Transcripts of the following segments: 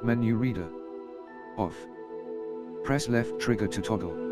Menu reader. Off. Press left trigger to toggle.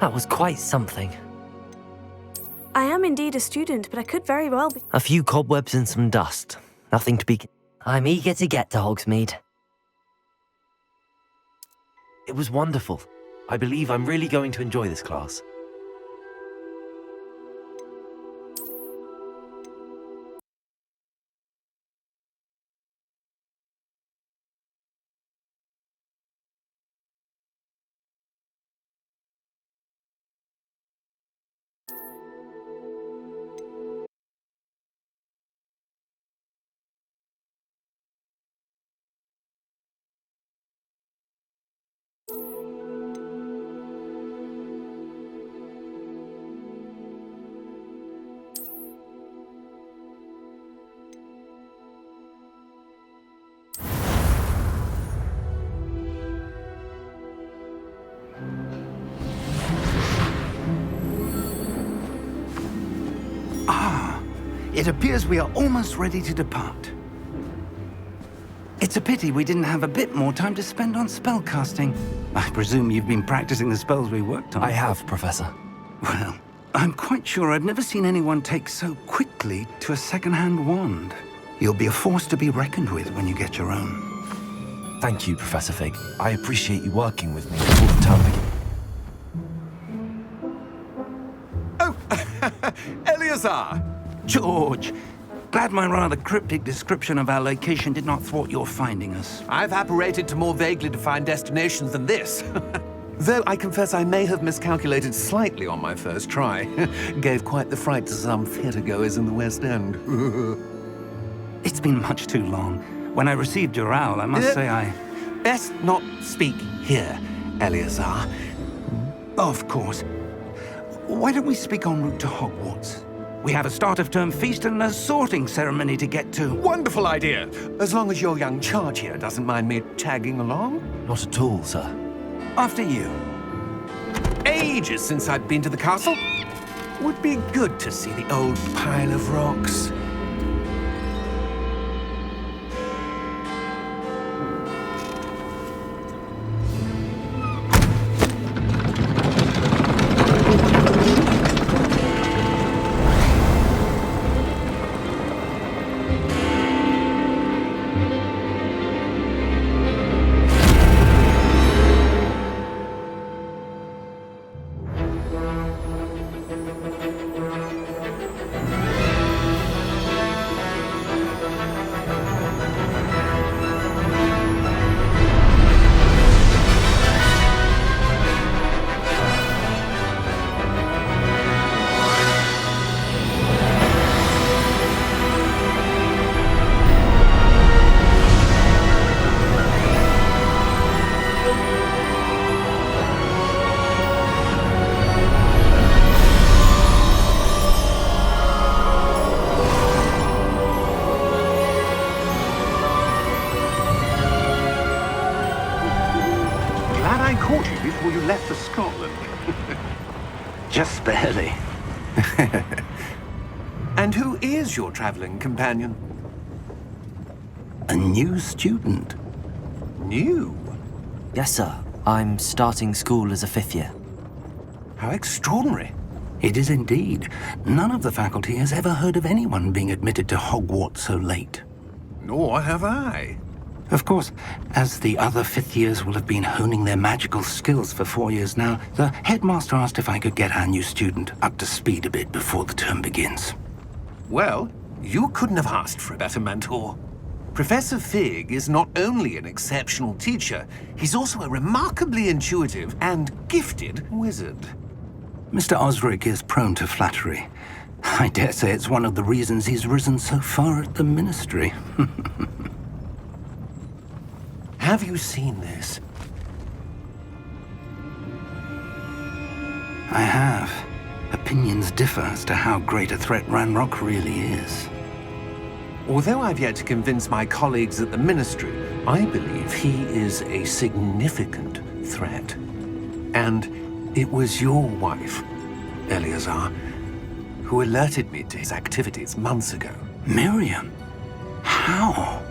That was quite something. I am indeed a student, but I could very well be. A few cobwebs and some dust. Nothing to be... I'm eager to get to Hogsmeade. It was wonderful. I believe I'm really going to enjoy this class. It appears we are almost ready to depart. It's a pity we didn't have a bit more time to spend on spellcasting. I presume you've been practicing the spells we worked on. I have, Professor. Well, I'm quite sure I've never seen anyone take so quickly to a second-hand wand. You'll be a force to be reckoned with when you get your own. Thank you, Professor Fig. I appreciate you working with me all the time. Oh, Eleazar! George, glad my rather cryptic description of our location did not thwart your finding us. I've apparated to more vaguely defined destinations than this. Though I confess I may have miscalculated slightly on my first try. Gave quite the fright to some theatre-goers in the West End. It's been much too long. When I received your owl, I must say I... Best not speak here, Eleazar. Of course. Why don't we speak en route to Hogwarts? We have a start-of-term feast and a sorting ceremony to get to. Wonderful idea! As long as your young charge here doesn't mind me tagging along. Not at all, sir. After you. Ages since I'd been to the castle. Would be good to see the old pile of rocks. Before you left for Scotland. Just barely. And who is your traveling companion? A new student. New? Yes, sir. I'm starting school as a 5th year. How extraordinary. It is indeed. None of the faculty has ever heard of anyone being admitted to Hogwarts so late. Nor have I. Of course, as the other 5th years will have been honing their magical skills for 4 years now, the headmaster asked if I could get our new student up to speed a bit before the term begins. Well, you couldn't have asked for a better mentor. Professor Fig is not only an exceptional teacher, he's also a remarkably intuitive and gifted wizard. Mr. Osric is prone to flattery. I dare say it's one of the reasons he's risen so far at the ministry. Have you seen this? I have. Opinions differ as to how great a threat Ranrock really is. Although I've yet to convince my colleagues at the Ministry, I believe he is a significant threat. And it was your wife, Eleazar, who alerted me to his activities months ago. Miriam? How?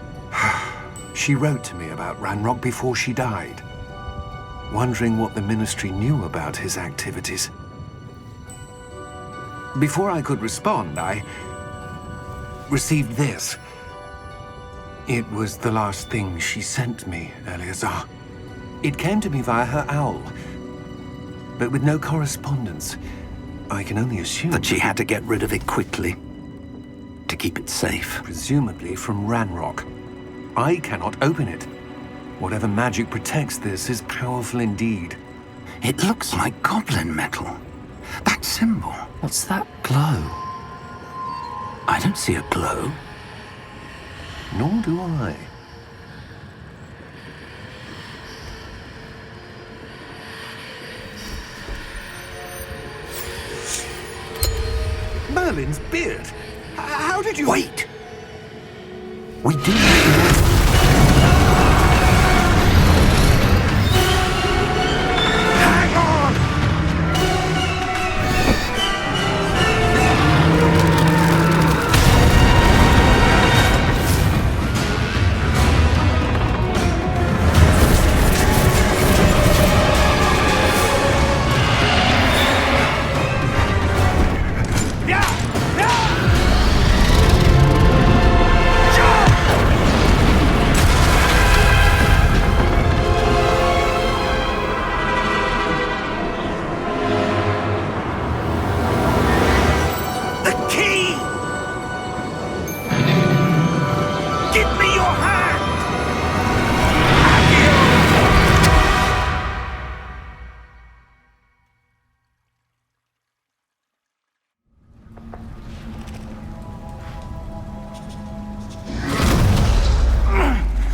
She wrote to me about Ranrock before she died. wondering what the Ministry knew about his activities. Before I could respond, I received this. It was the last thing she sent me, Eleazar. It came to me via her owl, but with no correspondence. I can only assume That she had to get rid of it quickly to keep it safe. presumably from Ranrock. I cannot open it. Whatever magic protects this is powerful indeed. It looks like goblin metal. That symbol. What's that glow? I don't see a glow. Nor do I. Merlin's beard! How did you... Wait! We do not know. Hang on!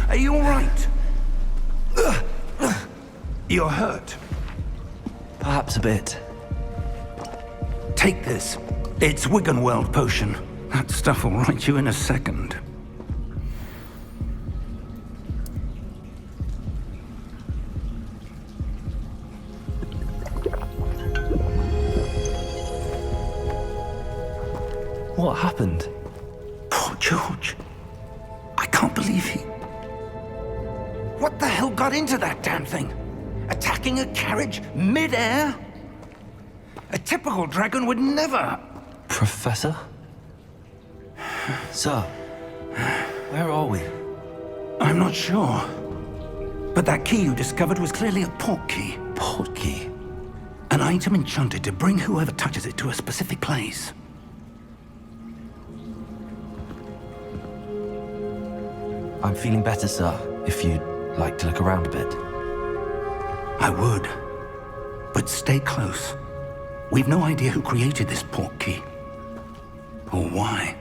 Are you all right? You're hurt. Perhaps a bit. Take this. It's Wiggenweld potion. That stuff will right you in a second. What happened? Poor George. I can't believe he... What the hell got into that damn thing? Attacking a carriage mid-air? A typical dragon would never... Professor? Sir, where are we? I'm not sure. But that key you discovered was clearly a port key. Port key? An item enchanted to bring whoever touches it to a specific place. I'm feeling better, sir, if you'd like to look around a bit. I would. But stay close. We've no idea who created this port key. Or why.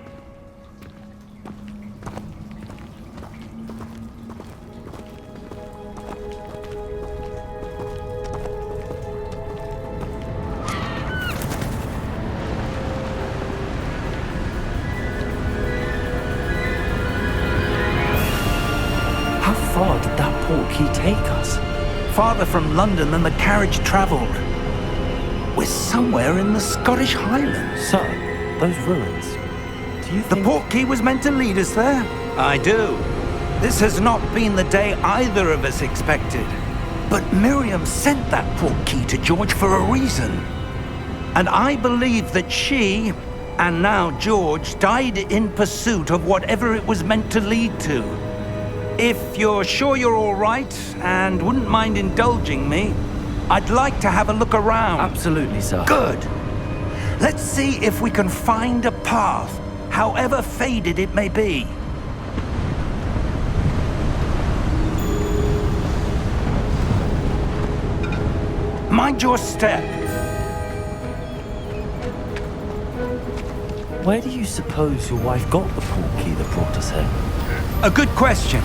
How far did that port key take us? Farther from London than the carriage traveled. We're somewhere in the Scottish Highlands. Sir, those ruins. Do you The think... port key was meant to lead us there? I do. This has not been the day either of us expected. But Miriam sent that port key to George for a reason. And I believe that she, and now George, died in pursuit of whatever it was meant to lead to. If you're sure you're all right, and wouldn't mind indulging me, I'd like to have a look around. Absolutely, sir. Good. Let's see if we can find a path, however faded it may be. Mind your step. Where do you suppose your wife got the port key that brought us here? A good question.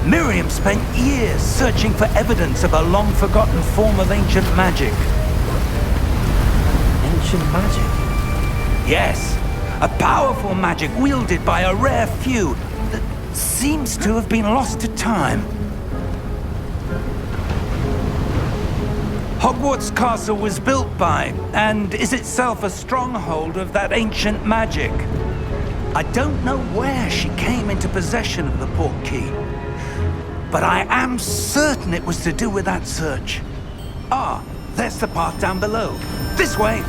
Miriam spent years searching for evidence of a long-forgotten form of ancient magic. Ancient magic? Yes, a powerful magic wielded by a rare few that seems to have been lost to time. Hogwarts Castle was built by, and is itself a stronghold of that ancient magic. I don't know where she came into possession of the port key. but I am certain it was to do with that search. Ah, there's the path down below. This way!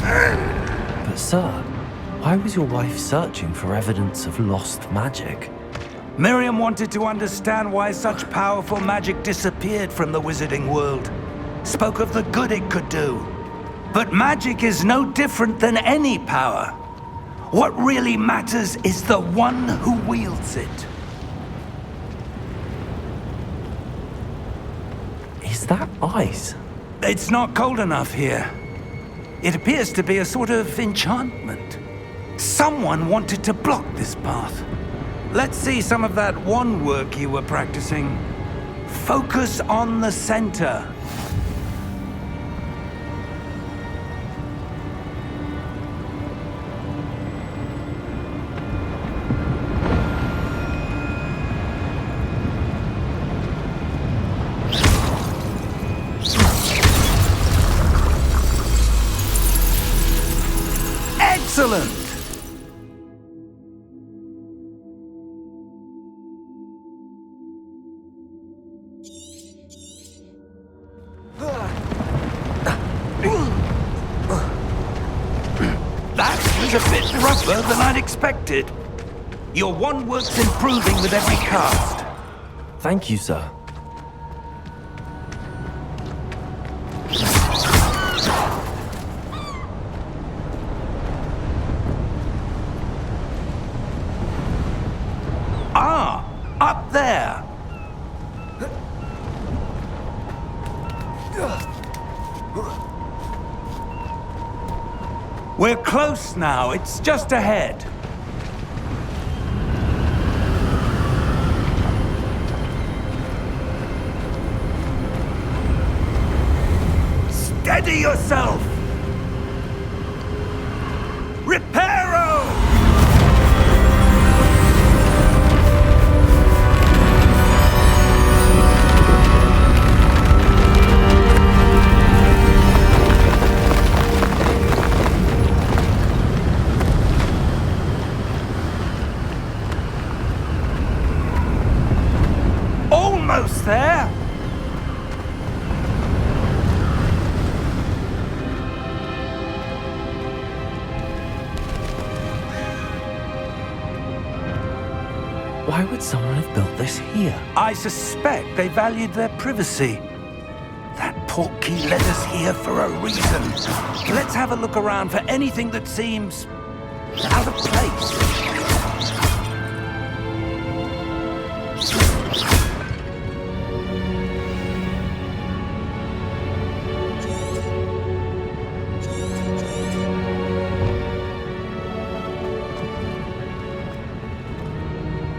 But sir, why was your wife searching for evidence of lost magic? Miriam wanted to understand why such powerful magic disappeared from the wizarding world. Spoke of the good it could do. But magic is no different than any power. What really matters is the one who wields it. Is that ice? It's not cold enough here. It appears to be a sort of enchantment. Someone wanted to block this path. Let's see some of that wand work you were practicing. Focus on the center. Excellent! That was a bit rougher than I'd expected. Your wand work's improving with every cast. Thank you, sir. Ah, up there. We're close now. It's just ahead. Steady yourself. Reparo! Almost there! Why would someone have built this here? I suspect they valued their privacy. That portkey led us here for a reason. Let's have a look around for anything that seems out of place.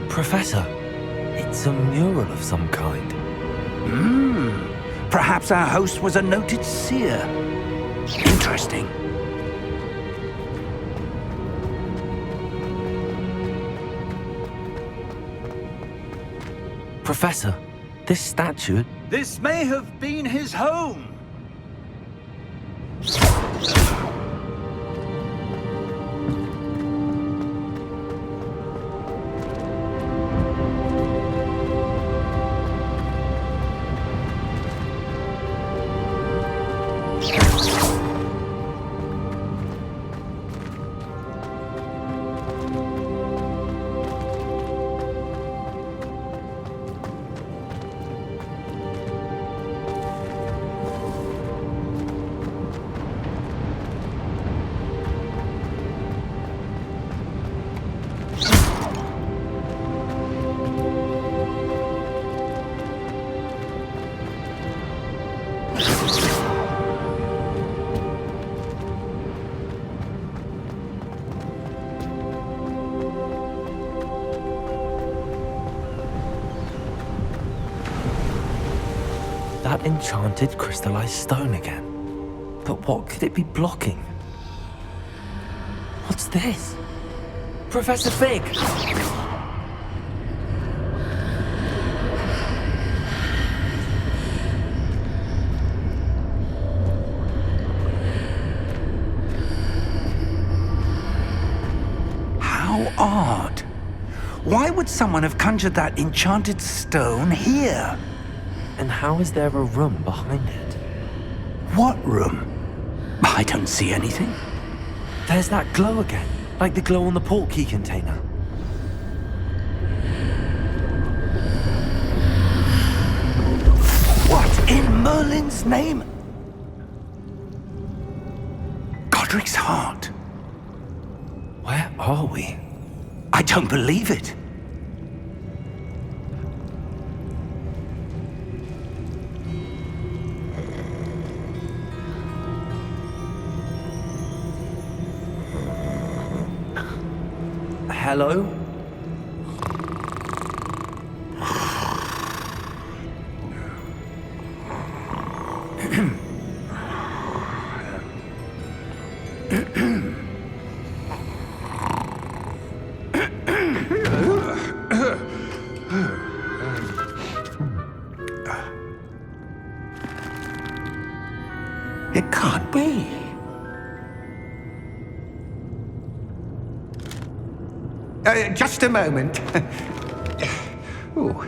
Professor, it's a mural of some kind. Perhaps our host was a noted seer. Interesting. Professor, this statue... This may have been his home. That enchanted crystallized stone again. But what could it be blocking? What's this? Professor Fig! How odd. Why would someone have conjured that enchanted stone here? And how is there a room behind it? What room? I don't see anything. There's that glow again, like the glow on the portkey container. What in Merlin's name? Godric's heart. Where are we? I don't believe it. Hello? It can't be. Just a moment. Oh.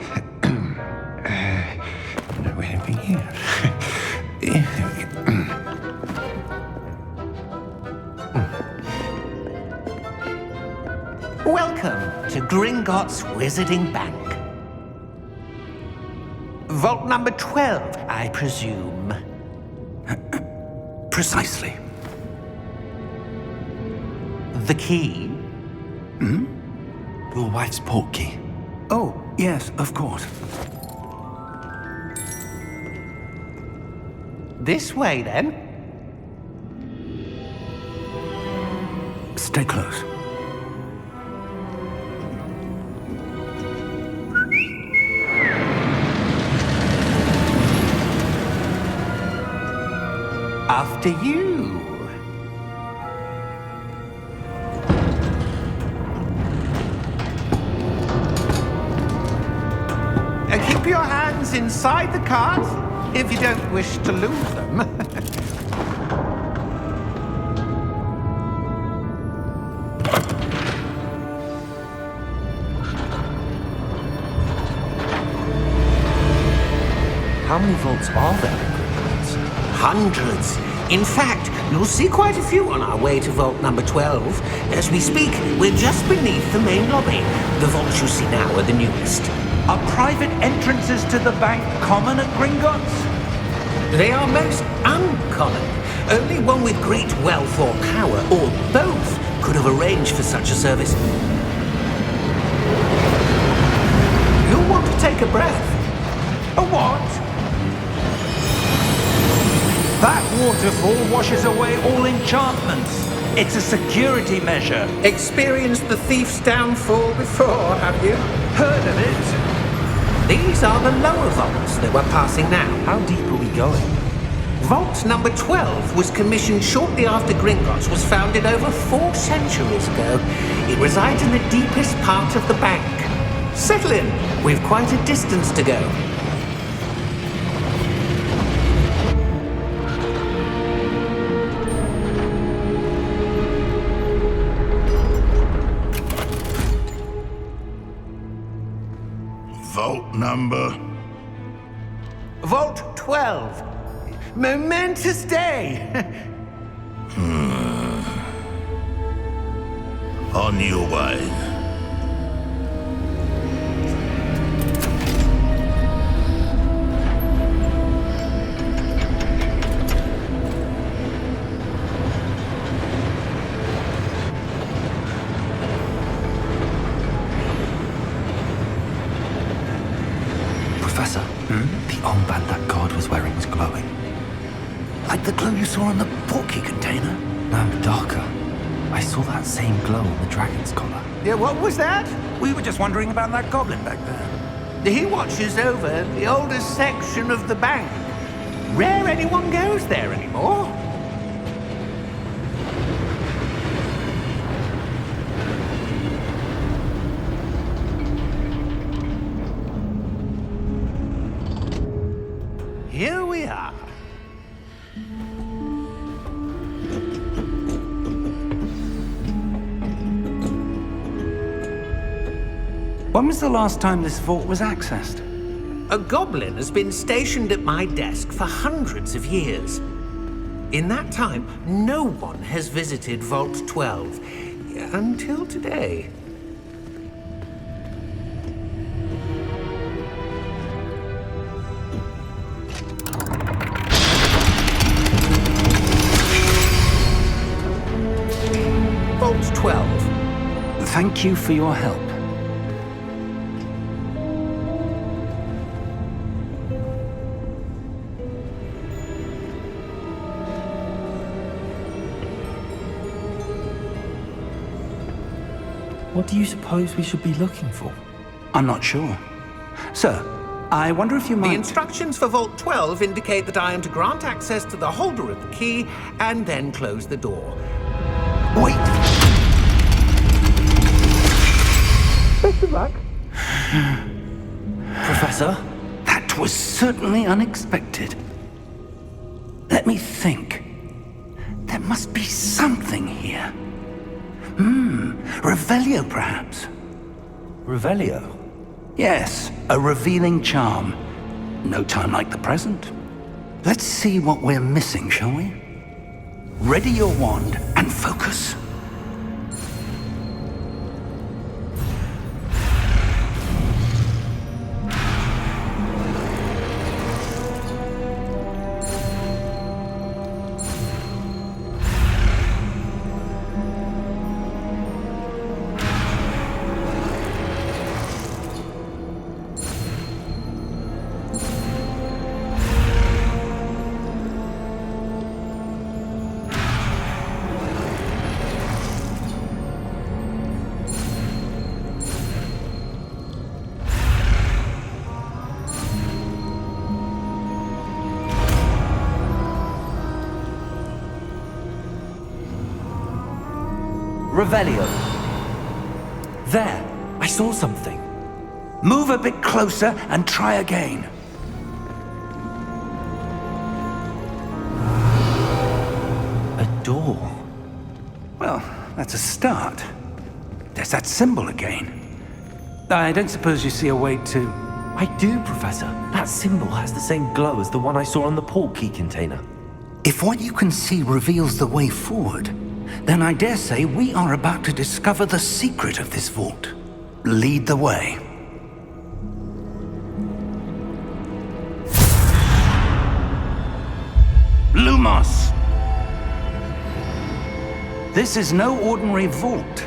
Anything here? Welcome to Gringotts Wizarding Bank. Vault number 12, I presume. Precisely. The key? Your wife's portkey. Oh, yes, of course. This way, then. Stay close. After you. Keep your hands inside the cart if you don't wish to lose them. How many vaults are there in Gringotts? Hundreds. In fact, you'll see quite a few on our way to vault number 12. As we speak, we're just beneath the main lobby. The vaults you see now are the newest. Are private entrances to the bank common at Gringotts? They are most uncommon. Only one with great wealth or power, or both, could have arranged for such a service. You'll want to take a breath. A what? That waterfall washes away all enchantments. It's a security measure. Experienced the thief's downfall before, have you? Heard of it? These are the lower vaults that we're passing now. How deep are we going? Vault number 12 was commissioned shortly after Gringotts was founded over 4 centuries ago. It resides in the deepest part of the bank. Settle in. We've quite a distance to go. Vault number? Vault 12. Momentous day. On your way. Professor, the armband that guard was wearing was glowing. Like the glow you saw on the portkey container? No, darker. I saw that same glow on the dragon's collar. Yeah, what was that? We were just wondering about that goblin back there. He watches over the oldest section of the bank. Rare anyone goes there anymore. Here we are. When was the last time this vault was accessed? A goblin has been stationed at my desk for hundreds of years. In that time, no one has visited Vault 12 until today. Vault 12. Thank you for your help. What do you suppose we should be looking for? I'm not sure. Sir, I wonder if you The might... instructions for Vault 12 indicate that I am to grant access to the holder of the key and then close the door. Wait! Best of luck. Professor? That was certainly unexpected. Let me think. There must be something here. Revelio, perhaps? Revelio? Yes, a revealing charm. No time like the present. Let's see what we're missing, shall we? Ready your wand and focus. Revelio. There, I saw something. Move a bit closer and try again. A door. Well, that's a start. There's that symbol again. I don't suppose you see a way to... I do, Professor. That symbol has the same glow as the one I saw on the port key container. If what you can see reveals the way forward, then I dare say we are about to discover the secret of this vault. Lead the way. Lumos! This is no ordinary vault.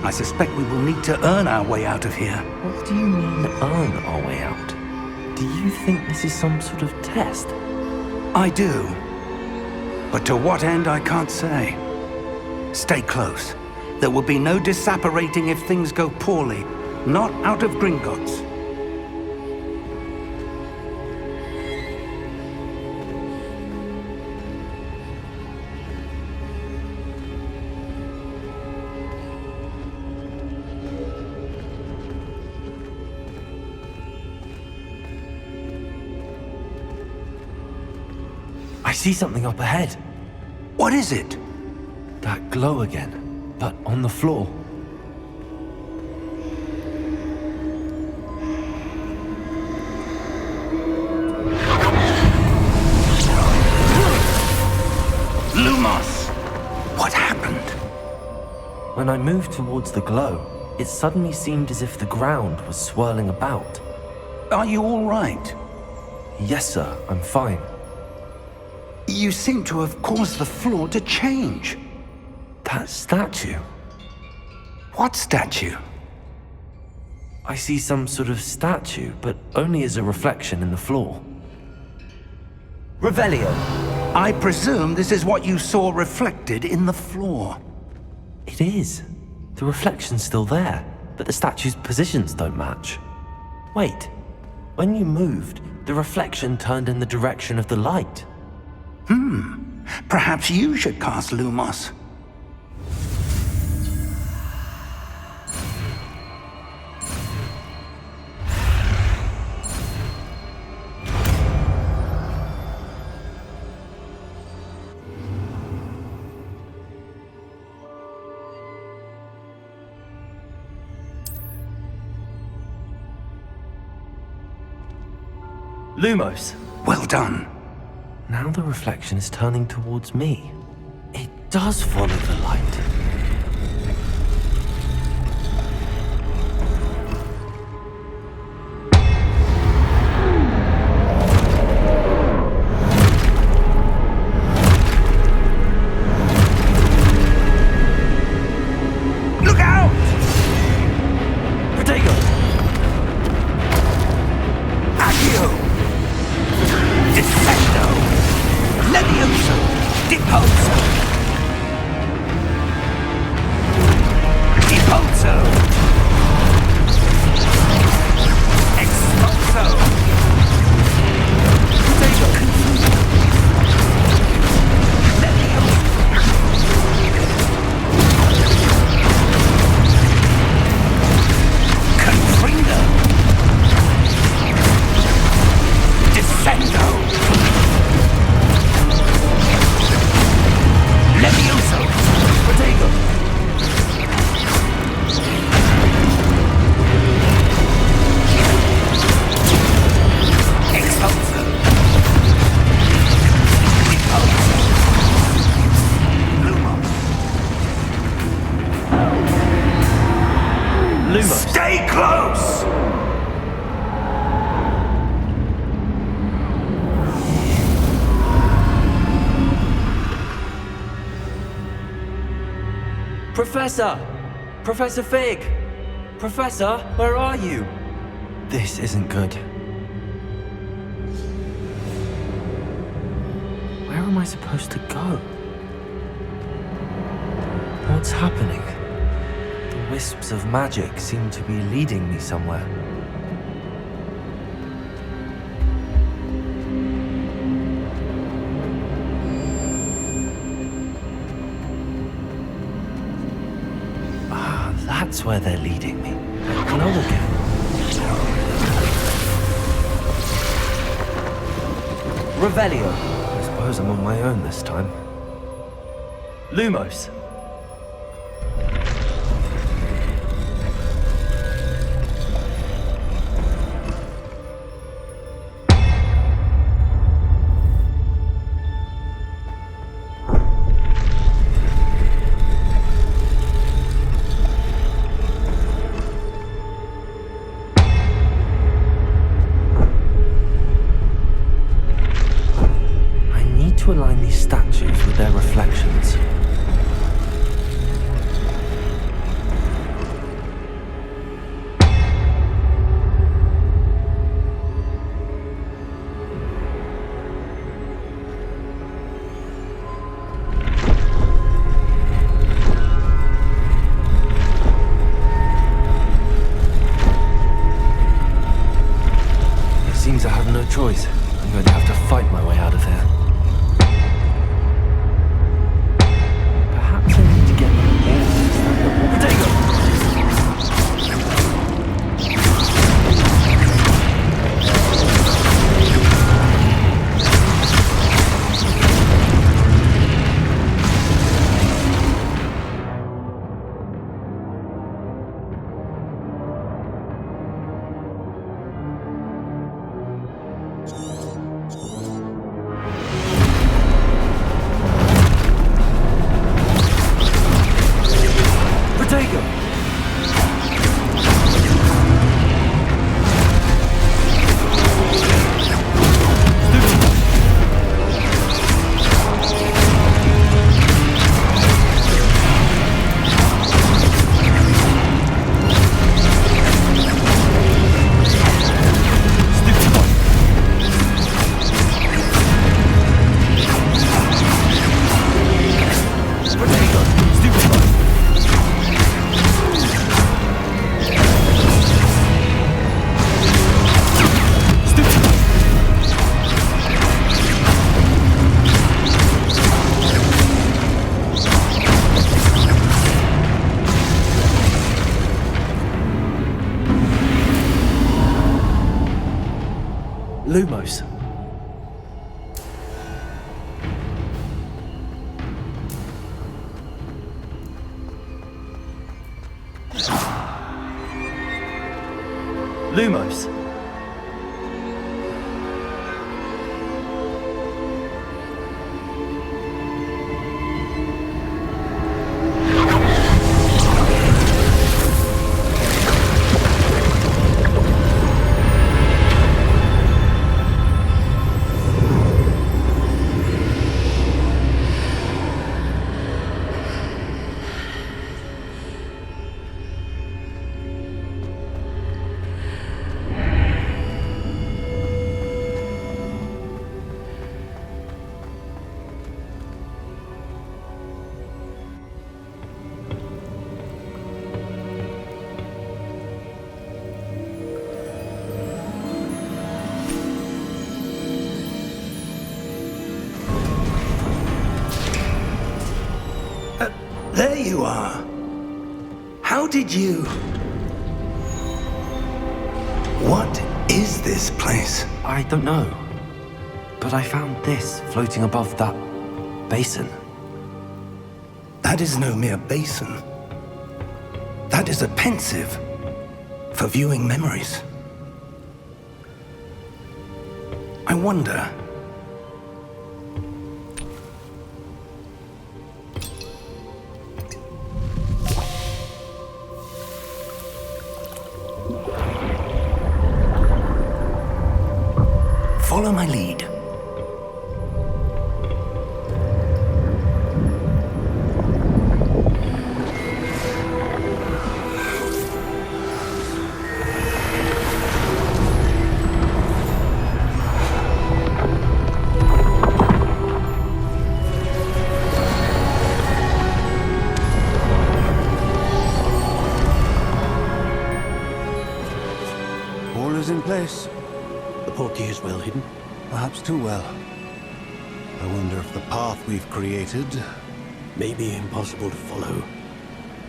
I suspect we will need to earn our way out of here. What do you mean, earn our way out? Do you think this is some sort of test? I do. But to what end, I can't say. Stay close. There will be no disapparating if things go poorly. Not out of Gringotts. I see something up ahead. What is it? That glow again, but on the floor. Lumos! What happened? When I moved towards the glow, it suddenly seemed as if the ground was swirling about. Are you all right? Yes, sir, I'm fine. You seem to have caused the floor to change. That statue. What statue? I see some sort of statue, but only as a reflection in the floor. Revelio. I presume this is what you saw reflected in the floor. It is. The reflection's still there, but the statue's positions don't match. Wait. When you moved, the reflection turned in the direction of the light. Perhaps you should cast Lumos. Lumos. Well done. Now the reflection is turning towards me. It does follow the light. Look out! Protego! Accio! Descendo! Levioso! Deposo! Deposo! Expulso! Protego! Levioso! Confringo! Descendo! Levioso! Protego! Expulso! Deposo! Lumos! Lumos. Stay close! Professor! Professor Fig! Professor, where are you? This isn't good. Where am I supposed to go? What's happening? The wisps of magic seem to be leading me somewhere. That's where they're leading me. Hello again. Revelio. I suppose I'm on my own this time. Lumos. To align these statues with their reflections. It seems I have no choice. I'm going to have to fight my way out of here. Lumos. Lumos. you are. How did you... What is this place? I don't know. But I found this floating above that basin. That is no mere basin. That is a pensive for viewing memories. I wonder... Follow my lead. All is in place. The portkey is well hidden. Perhaps too well. I wonder if the path we've created... May be impossible to follow.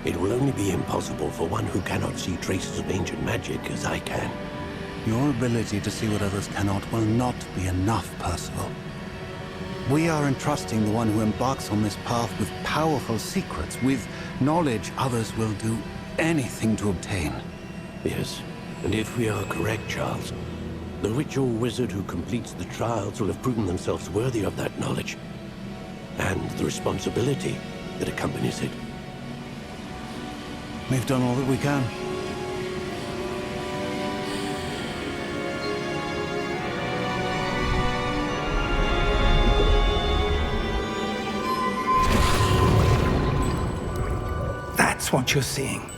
It will only be impossible for one who cannot see traces of ancient magic as I can. Your ability to see what others cannot will not be enough, Percival. We are entrusting the one who embarks on this path with powerful secrets, with knowledge others will do anything to obtain. Yes, and if we are correct, Charles, the witch or wizard who completes the trials will have proven themselves worthy of that knowledge, and the responsibility that accompanies it. We've done all that we can. That's what you're seeing.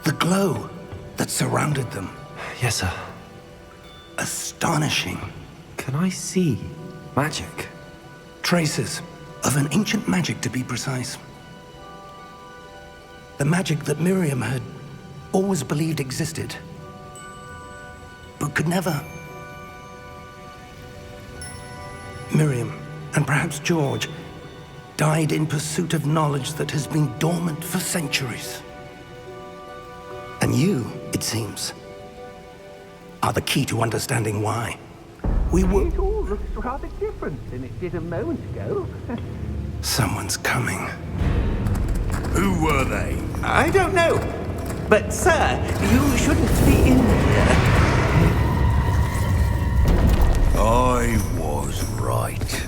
The glow that surrounded them. Yes, sir. Astonishing. Can I see magic? Traces of an ancient magic, to be precise. The magic that Miriam had always believed existed, but could never. Miriam, and perhaps George, died in pursuit of knowledge that has been dormant for centuries. And you, it seems, are the key to understanding why. It all looks rather different than it did a moment ago. Someone's coming. Who were they? I don't know. But, sir, you shouldn't be in here. I was right.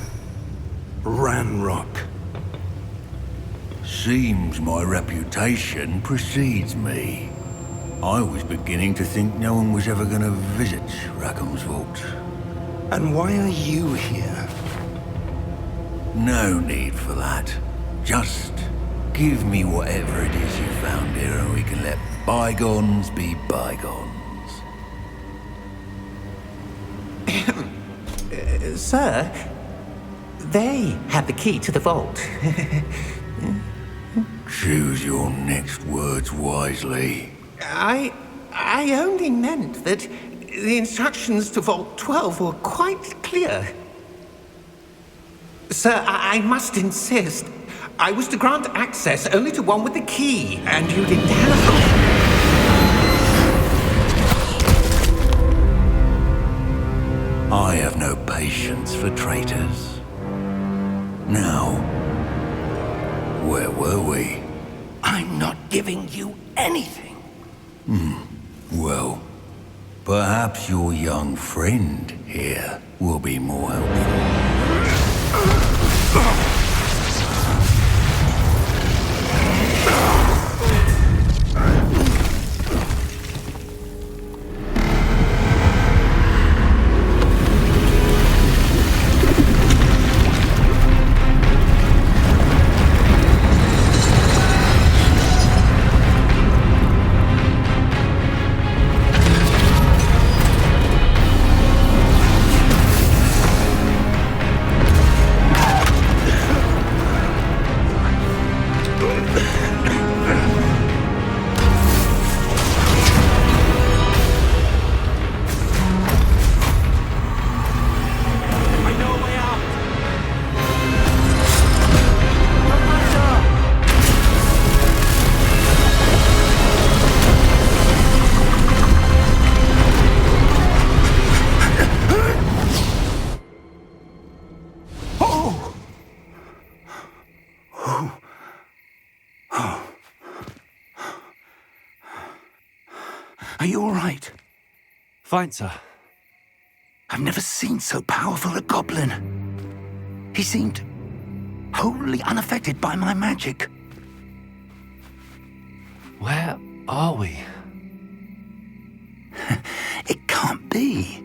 Ranrock. Seems my reputation precedes me. I was beginning to think no one was ever going to visit Rackham's vault. And why are you here? No need for that. Just give me whatever it is you found here and we can let bygones be bygones. Sir, they have the key to the vault. Choose your next words wisely. I only meant that the instructions to Vault 12 were quite clear. Sir, I must insist. I was to grant access only to one with the key, and you didn't have I have no patience for traitors. Now, where were we? I'm not giving you anything. Well, perhaps your young friend here will be more helpful. you all right? Fine, sir. I've never seen so powerful a goblin. He seemed wholly unaffected by my magic. Where are we? It can't be.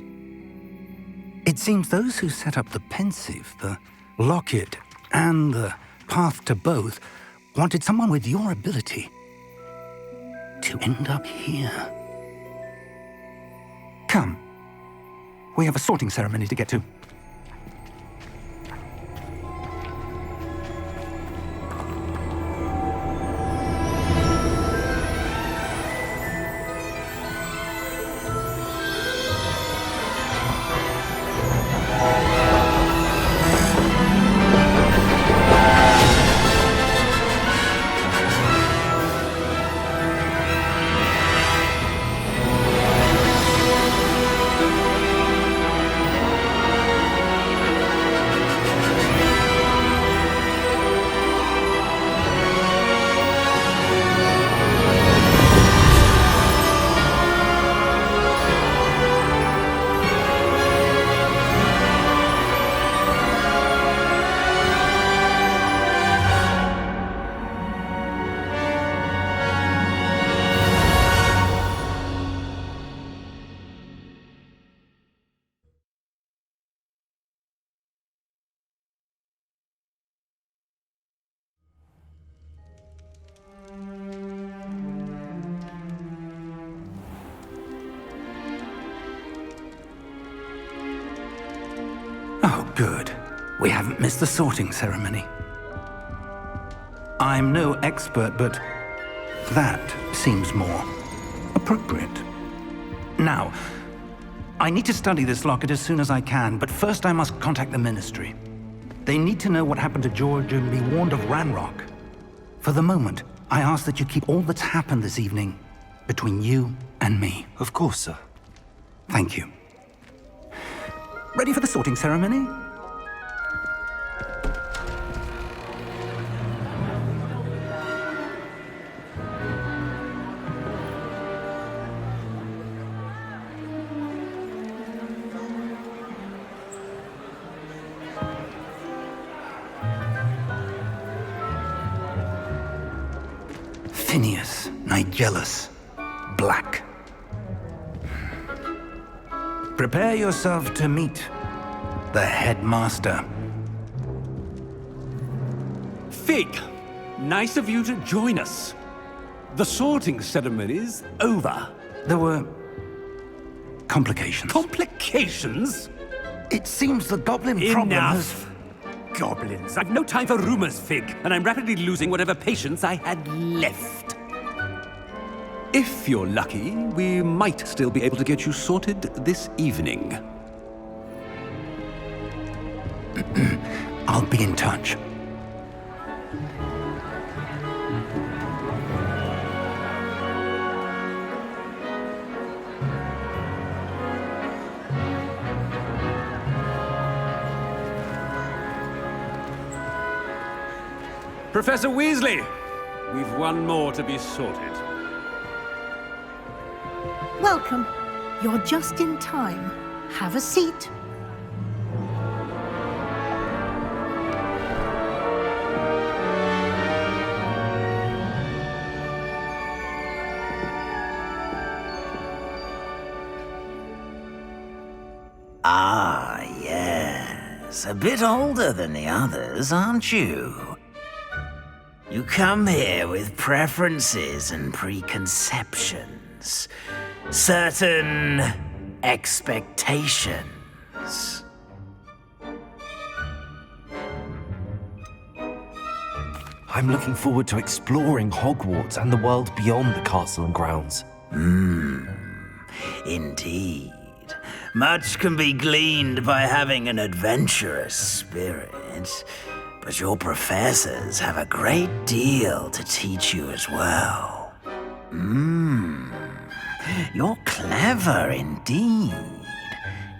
It seems those who set up the pensive, the locket, and the path to both wanted someone with your ability to end up here. Come. We have a sorting ceremony to get to. Oh, good. We haven't missed the sorting ceremony. I'm no expert, but that seems more appropriate. Now, I need to study this locket as soon as I can, but first I must contact the Ministry. They need to know what happened to George and be warned of Ranrock. For the moment, I ask that you keep all that's happened this evening between you and me. Of course, sir. Thank you. Ready for the sorting ceremony? Phineas Nigellus Black. Prepare yourself to meet the headmaster. Fig, nice of you to join us. The sorting ceremony's over. There were complications. Complications? It seems the goblin problem has... Enough! Goblins. I've no time for rumors, Fig, and I'm rapidly losing whatever patience I had left. If you're lucky, we might still be able to get you sorted this evening. I'll be in touch. Professor Weasley, we've one more to be sorted. Welcome. You're just in time. Have a seat. Ah, yes. A bit older than the others, aren't you? You come here with preferences and preconceptions. Certain expectations. I'm looking forward to exploring Hogwarts and the world beyond the castle and grounds. Indeed. Much can be gleaned by having an adventurous spirit, but your professors have a great deal to teach you as well. You're clever indeed.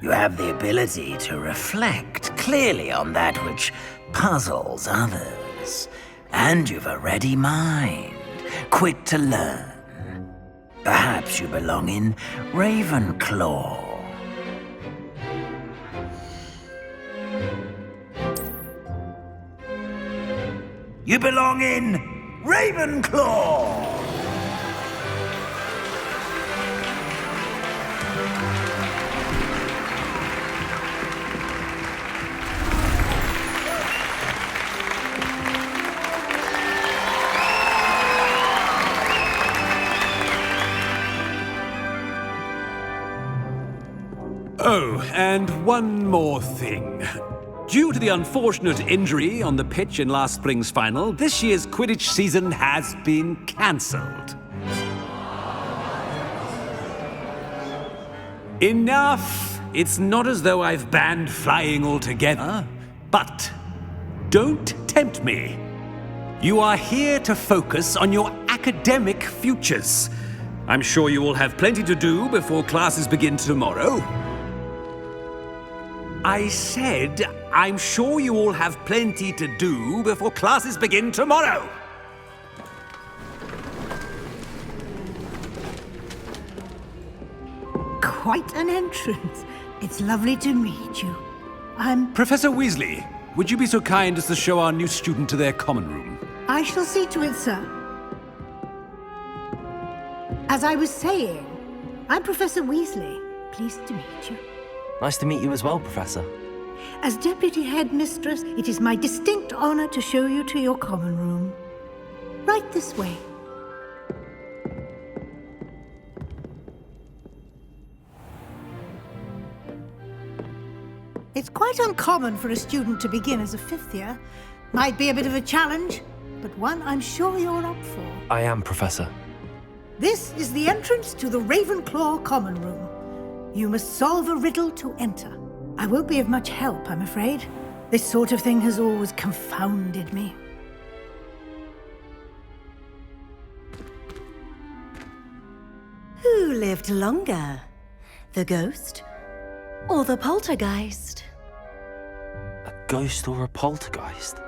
You have the ability to reflect clearly on that which puzzles others. And you've a ready mind, quick to learn. Perhaps you belong in Ravenclaw. You belong in Ravenclaw! Oh, and one more thing. Due to the unfortunate injury on the pitch in last spring's final, this year's Quidditch season has been cancelled. Enough! It's not as though I've banned flying altogether, but don't tempt me. You are here to focus on your academic futures. I'm sure you will have plenty to do before classes begin tomorrow. I said, I'm sure you all have plenty to do before classes begin tomorrow. Quite an entrance. It's lovely to meet you. I'm... Professor Weasley, would you be so kind as to show our new student to their common room? I shall see to it, sir. As I was saying, I'm Professor Weasley. Pleased to meet you. Nice to meet you as well, Professor. As Deputy Headmistress, it is my distinct honor to show you to your common room. Right this way. It's quite uncommon for a student to begin as a fifth year. Might be a bit of a challenge, but one I'm sure you're up for. I am, Professor. This is the entrance to the Ravenclaw common room. You must solve a riddle to enter. I won't be of much help, I'm afraid. This sort of thing has always confounded me. Who lived longer? The ghost or the poltergeist? A ghost or a poltergeist?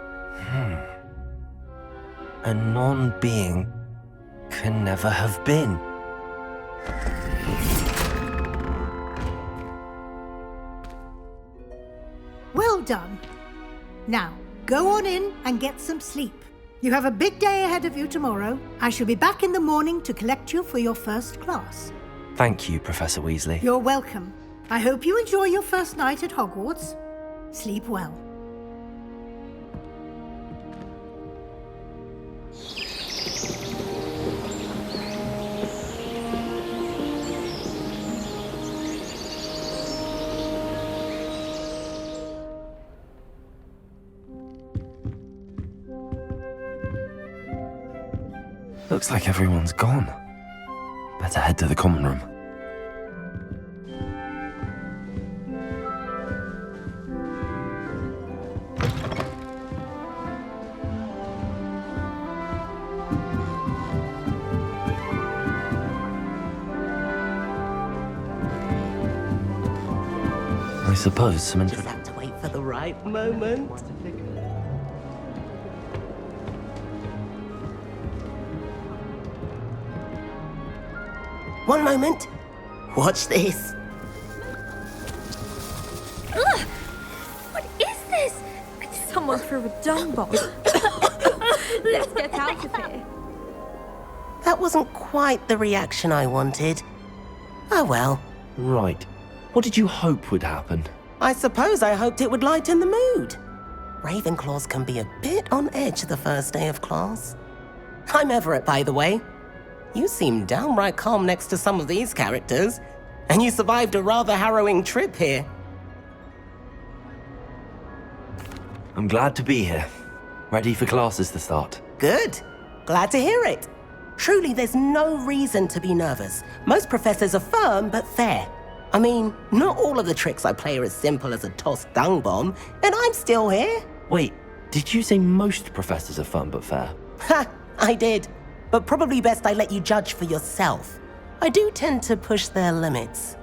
A non-being can never have been. Well done. Now, go on in and get some sleep. You have a big day ahead of you tomorrow. I shall be back in the morning to collect you for your first class. Thank you, Professor Weasley. You're welcome. I hope you enjoy your first night at Hogwarts. Sleep well. Looks like everyone's gone. Better head to the common room. I suppose some Just have to wait for the right moment. One moment. Watch this. Ugh! What is this? Someone threw a dung bomb. Let's get out of here. That wasn't quite the reaction I wanted. Oh well. Right. What did you hope would happen? I suppose I hoped it would lighten the mood. Ravenclaws can be a bit on edge the first day of class. I'm Everett, by the way. You seem downright calm next to some of these characters, and you survived a rather harrowing trip here. I'm glad to be here. Ready for classes to start. Good. Glad to hear it. Truly, there's no reason to be nervous. Most professors are firm but fair. I mean, not all of the tricks I play are as simple as a tossed dung bomb, and I'm still here. Wait, did you say most professors are fun but fair? Ha! I did. But probably best I let you judge for yourself. I do tend to push their limits.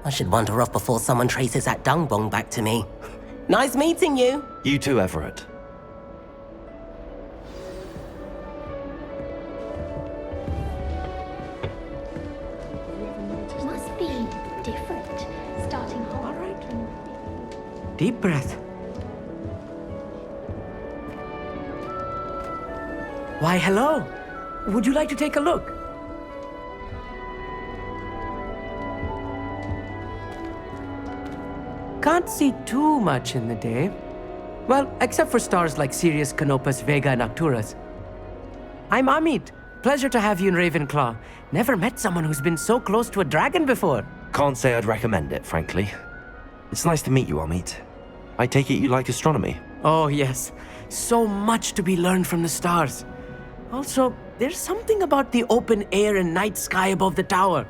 I should wander off before someone traces that dung bomb back to me. Nice meeting you. You too, Everett. different. Starting hot. All right. Deep breath. Why, hello. Would you like to take a look? Can't see too much in the day. Well, except for stars like Sirius, Canopus, Vega, and Arcturus. I'm Amit. Pleasure to have you in Ravenclaw. Never met someone who's been so close to a dragon before. Can't say I'd recommend it, frankly. It's nice to meet you, Amit. I take it you like astronomy? Oh, yes. So much to be learned from the stars. Also, there's something about the open air and night sky above the tower.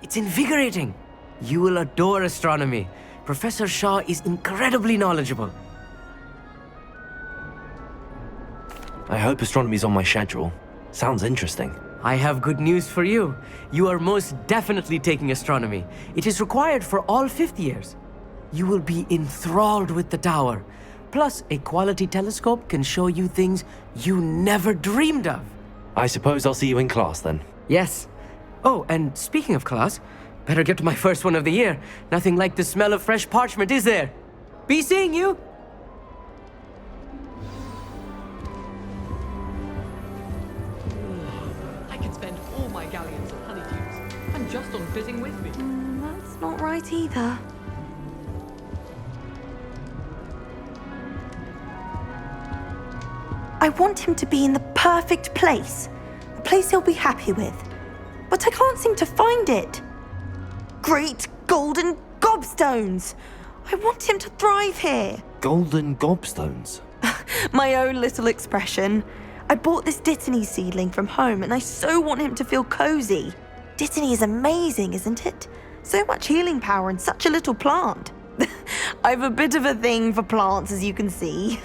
It's invigorating. You will adore astronomy. Professor Shaw is incredibly knowledgeable. I hope astronomy's on my schedule. Sounds interesting. I have good news for you. You are most definitely taking astronomy. It is required for all 5th years. You will be enthralled with the tower. Plus, a quality telescope can show you things you never dreamed of. I suppose I'll see you in class then. Yes. Oh, and speaking of class, better get to my first one of the year. Nothing like the smell of fresh parchment, is there? Be seeing you! I could spend all my galleons on honeydews. And just on fitting with me. That's not right either. I want him to be in the perfect place. A place he'll be happy with. But I can't seem to find it. Great golden gobstones! I want him to thrive here. Golden gobstones? My own little expression. I bought this Dittany seedling from home and I so want him to feel cozy. Dittany is amazing, isn't it? So much healing power in such a little plant. I've a bit of a thing for plants, as you can see.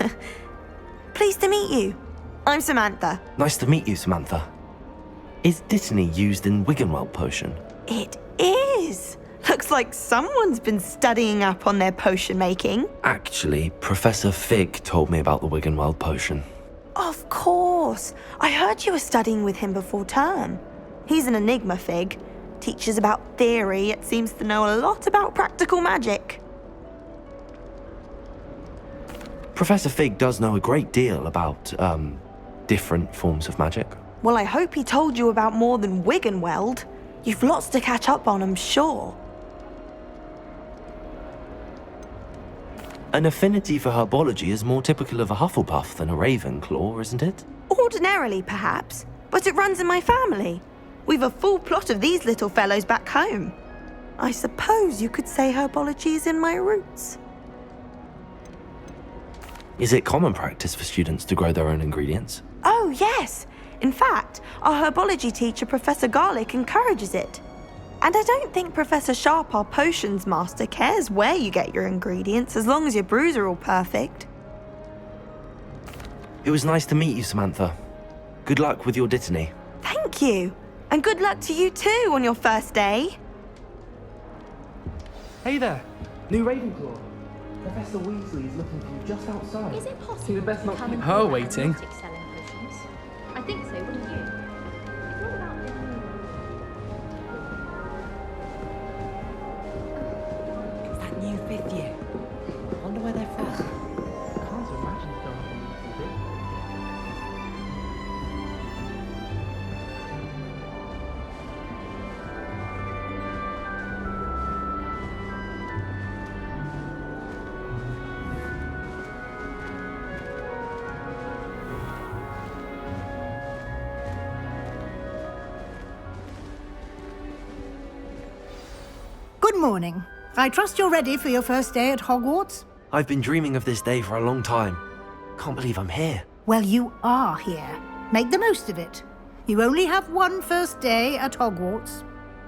Pleased to meet you. I'm Samantha. Nice to meet you, Samantha. Is Dittany used in Wiggenweld potion? It is. Looks like someone's been studying up on their potion making. Actually, Professor Fig told me about the Wiggenweld potion. Of course. I heard you were studying with him before term. He's an enigma, Fig. Teaches about theory, yet seems to know a lot about practical magic. Professor Fig does know a great deal about, different forms of magic. Well, I hope he told you about more than Wiggenweld. You've lots to catch up on, I'm sure. An affinity for herbology is more typical of a Hufflepuff than a Ravenclaw, isn't it? Ordinarily, perhaps, but it runs in my family. We've a full plot of these little fellows back home. I suppose you could say herbology is in my roots. Is it common practice for students to grow their own ingredients? Oh, yes. In fact, our herbology teacher, Professor Garlick, encourages it. And I don't think Professor Sharp, our potions master, cares where you get your ingredients as long as your brews are all perfect. It was nice to meet you, Samantha. Good luck with your Dittany. Thank you. And good luck to you too on your first day. Hey there, new Ravenclaw. Professor Weasley is looking for you just outside. Is it possible So you best not to keep become her an waiting. analytic selling potions? I think so, wouldn't you? It's all about It's that new 5th year. Wonder where they're from. Can't imagine it's going to be big. Good morning. I trust you're ready for your first day at Hogwarts? I've been dreaming of this day for a long time. Can't believe I'm here. Well, you are here. Make the most of it. You only have one first day at Hogwarts.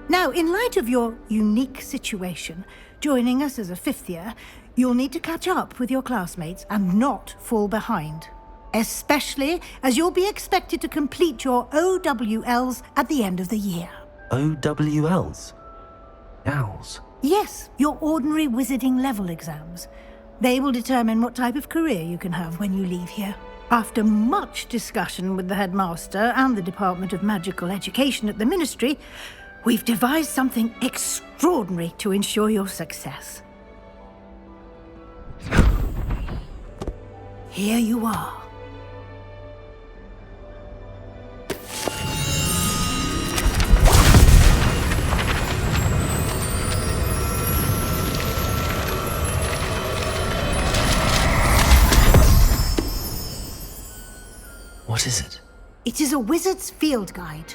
Now, in light of your unique situation, joining us as a 5th year, you'll need to catch up with your classmates and not fall behind. Especially as you'll be expected to complete your OWLs at the end of the year. OWLs? Owls? Yes, your ordinary wizarding level exams. They will determine what type of career you can have when you leave here. After much discussion with the headmaster and the Department of Magical Education at the Ministry, We've devised something extraordinary to ensure your success. Here you are. What is it? It is a wizard's field guide.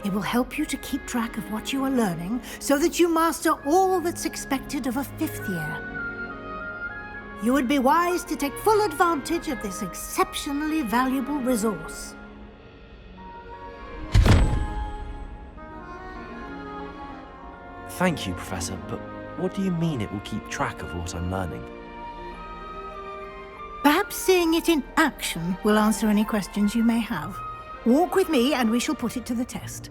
It will help you to keep track of what you are learning so that you master all that's expected of a 5th year. You would be wise to take full advantage of this exceptionally valuable resource. Thank you, Professor, but what do you mean it will keep track of what I'm learning? Perhaps seeing it in action will answer any questions you may have. Walk with me and we shall put it to the test.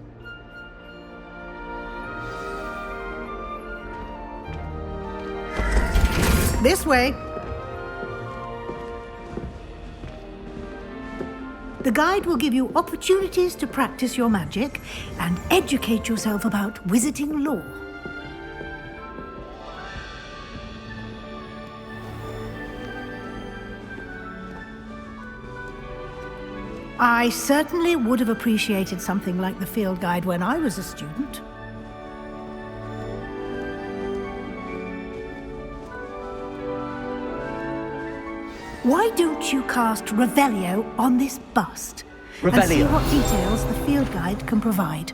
This way. The guide will give you opportunities to practice your magic and educate yourself about wizarding lore. I certainly would have appreciated something like the field guide when I was a student. Why don't you cast Revelio on this bust? And see Revelio. what details the field guide can provide.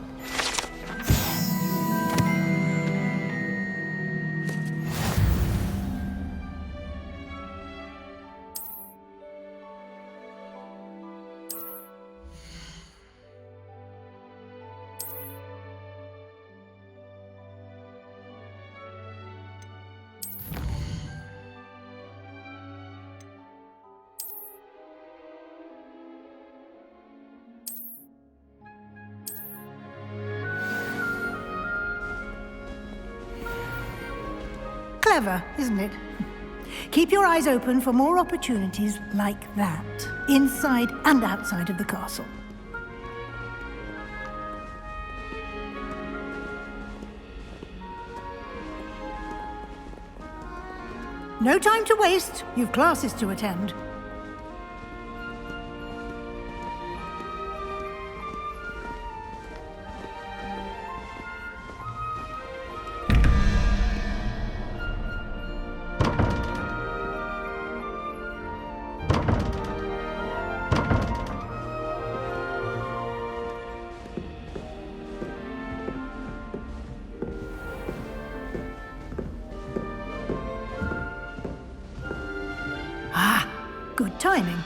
Clever, isn't it? Keep your eyes open for more opportunities like that, inside and outside of the castle. No time to waste. You've classes to attend. Good timing.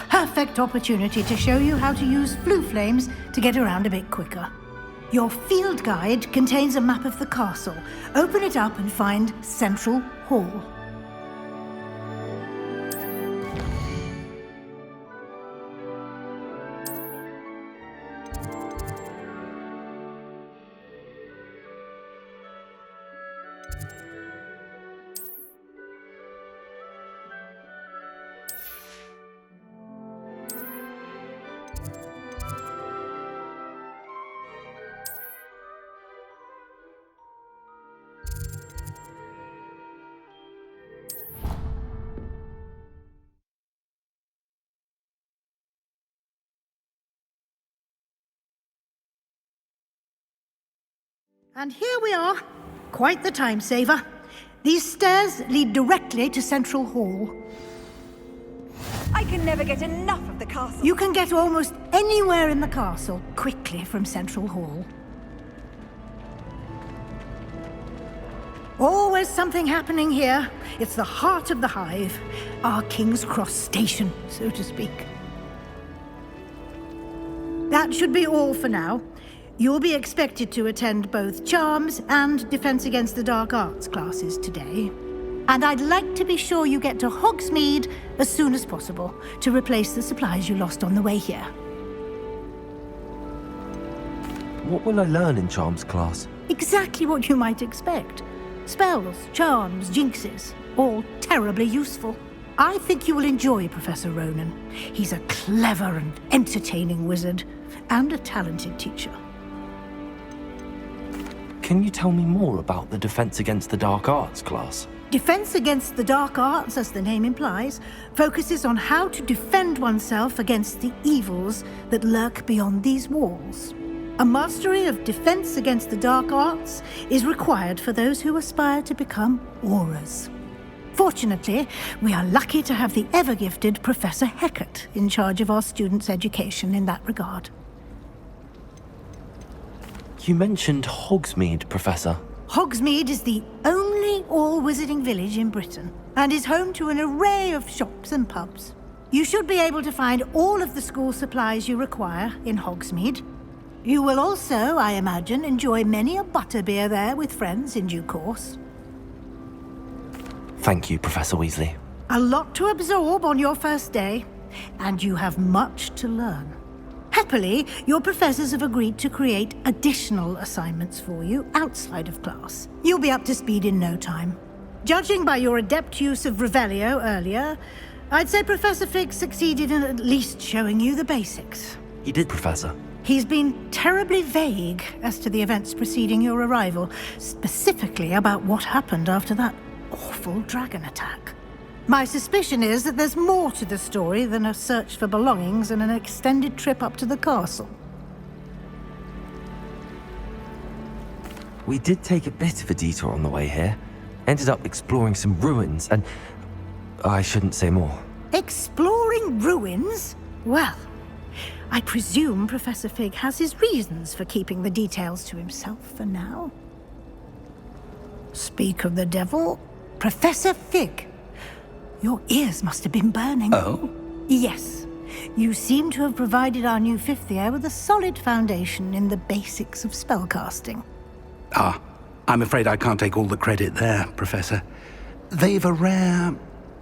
Perfect opportunity to show you how to use flue flames to get around a bit quicker. Your field guide contains a map of the castle. Open it up and find Central Hall. And here we are. Quite the time saver. These stairs lead directly to Central Hall. I can never get enough of the castle. You can get almost anywhere in the castle quickly from Central Hall. Always something happening here. It's the heart of the hive. Our King's Cross station, so to speak. That should be all for now. You'll be expected to attend both Charms and Defense Against the Dark Arts classes today. And I'd like to be sure you get to Hogsmeade as soon as possible to replace the supplies you lost on the way here. What will I learn in Charms class? Exactly what you might expect. Spells, charms, jinxes, all terribly useful. I think you will enjoy Professor Ronan. He's a clever and entertaining wizard, and a talented teacher. can you tell me more about the Defense Against the Dark Arts class? Defense Against the Dark Arts, as the name implies, focuses on how to defend oneself against the evils that lurk beyond these walls. A mastery of Defense Against the Dark Arts is required for those who aspire to become Aurors. Fortunately, we are lucky to have the ever-gifted Professor Heckert in charge of our students' education in that regard. You mentioned Hogsmeade, Professor. Hogsmeade is the only all-wizarding village in Britain and is home to an array of shops and pubs. You should be able to find all of the school supplies you require in Hogsmeade. You will also, I imagine, enjoy many a butterbeer there with friends in due course. Thank you, Professor Weasley. A lot to absorb on your first day, and you have much to learn. Happily, your professors have agreed to create additional assignments for you outside of class. You'll be up to speed in no time. Judging by your adept use of Revelio earlier, I'd say Professor Fig succeeded in at least showing you the basics. He did, Professor. He's been terribly vague as to the events preceding your arrival, specifically about what happened after that awful dragon attack. My suspicion is that there's more to the story than a search for belongings and an extended trip up to the castle. We did take a bit of a detour on the way here. Ended up exploring some ruins and... I shouldn't say more. Exploring ruins? Well, I presume Professor Fig has his reasons for keeping the details to himself for now. Speak of the devil, Professor Fig. Your ears must have been burning. Oh? Yes. You seem to have provided our new fifth year with a solid foundation in the basics of spellcasting. Ah, I'm afraid I can't take all the credit there, Professor. They've a rare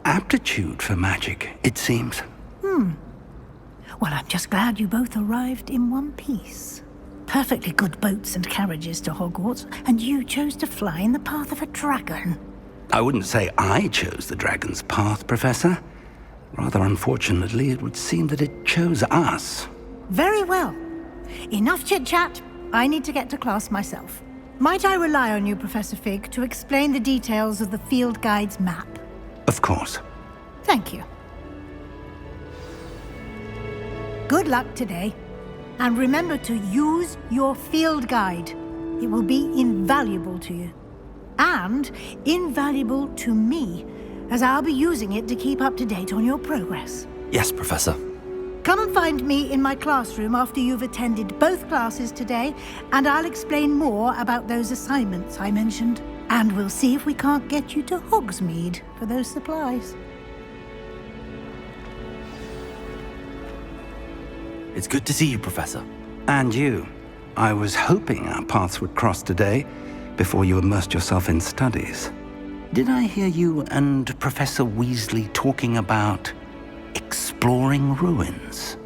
aptitude for magic, it seems. Well, I'm just glad you both arrived in one piece. Perfectly good boats and carriages to Hogwarts, and you chose to fly in the path of a dragon. I wouldn't say I chose the dragon's path, Professor. Rather unfortunately, it would seem that it chose us. Very well. Enough chit-chat. I need to get to class myself. Might I rely on you, Professor Fig, to explain the details of the field guide's map? Of course. Thank you. Good luck today. And remember to use your field guide. It will be invaluable to you. And invaluable to me, as I'll be using it to keep up to date on your progress. Yes, Professor. Come and find me in my classroom after you've attended both classes today, and I'll explain more about those assignments I mentioned. And we'll see if we can't get you to Hogsmeade for those supplies. It's good to see you, Professor. And you. I was hoping our paths would cross today, before you immersed yourself in studies. Did I hear you and Professor Weasley talking about exploring ruins?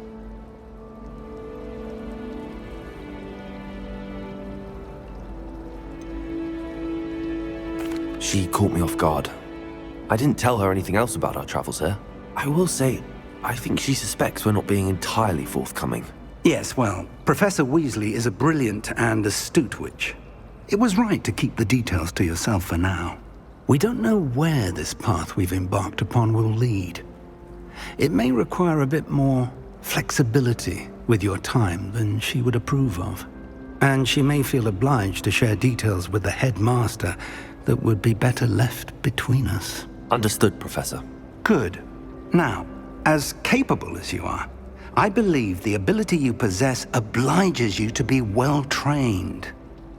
She caught me off guard. I didn't tell her anything else about our travels here. I will say, I think she suspects we're not being entirely forthcoming. Yes, well, Professor Weasley is a brilliant and astute witch. It was right to keep the details to yourself for now. We don't know where this path we've embarked upon will lead. It may require a bit more flexibility with your time than she would approve of. And she may feel obliged to share details with the headmaster that would be better left between us. Understood, Professor. Good. Now, as capable as you are, I believe the ability you possess obliges you to be well trained.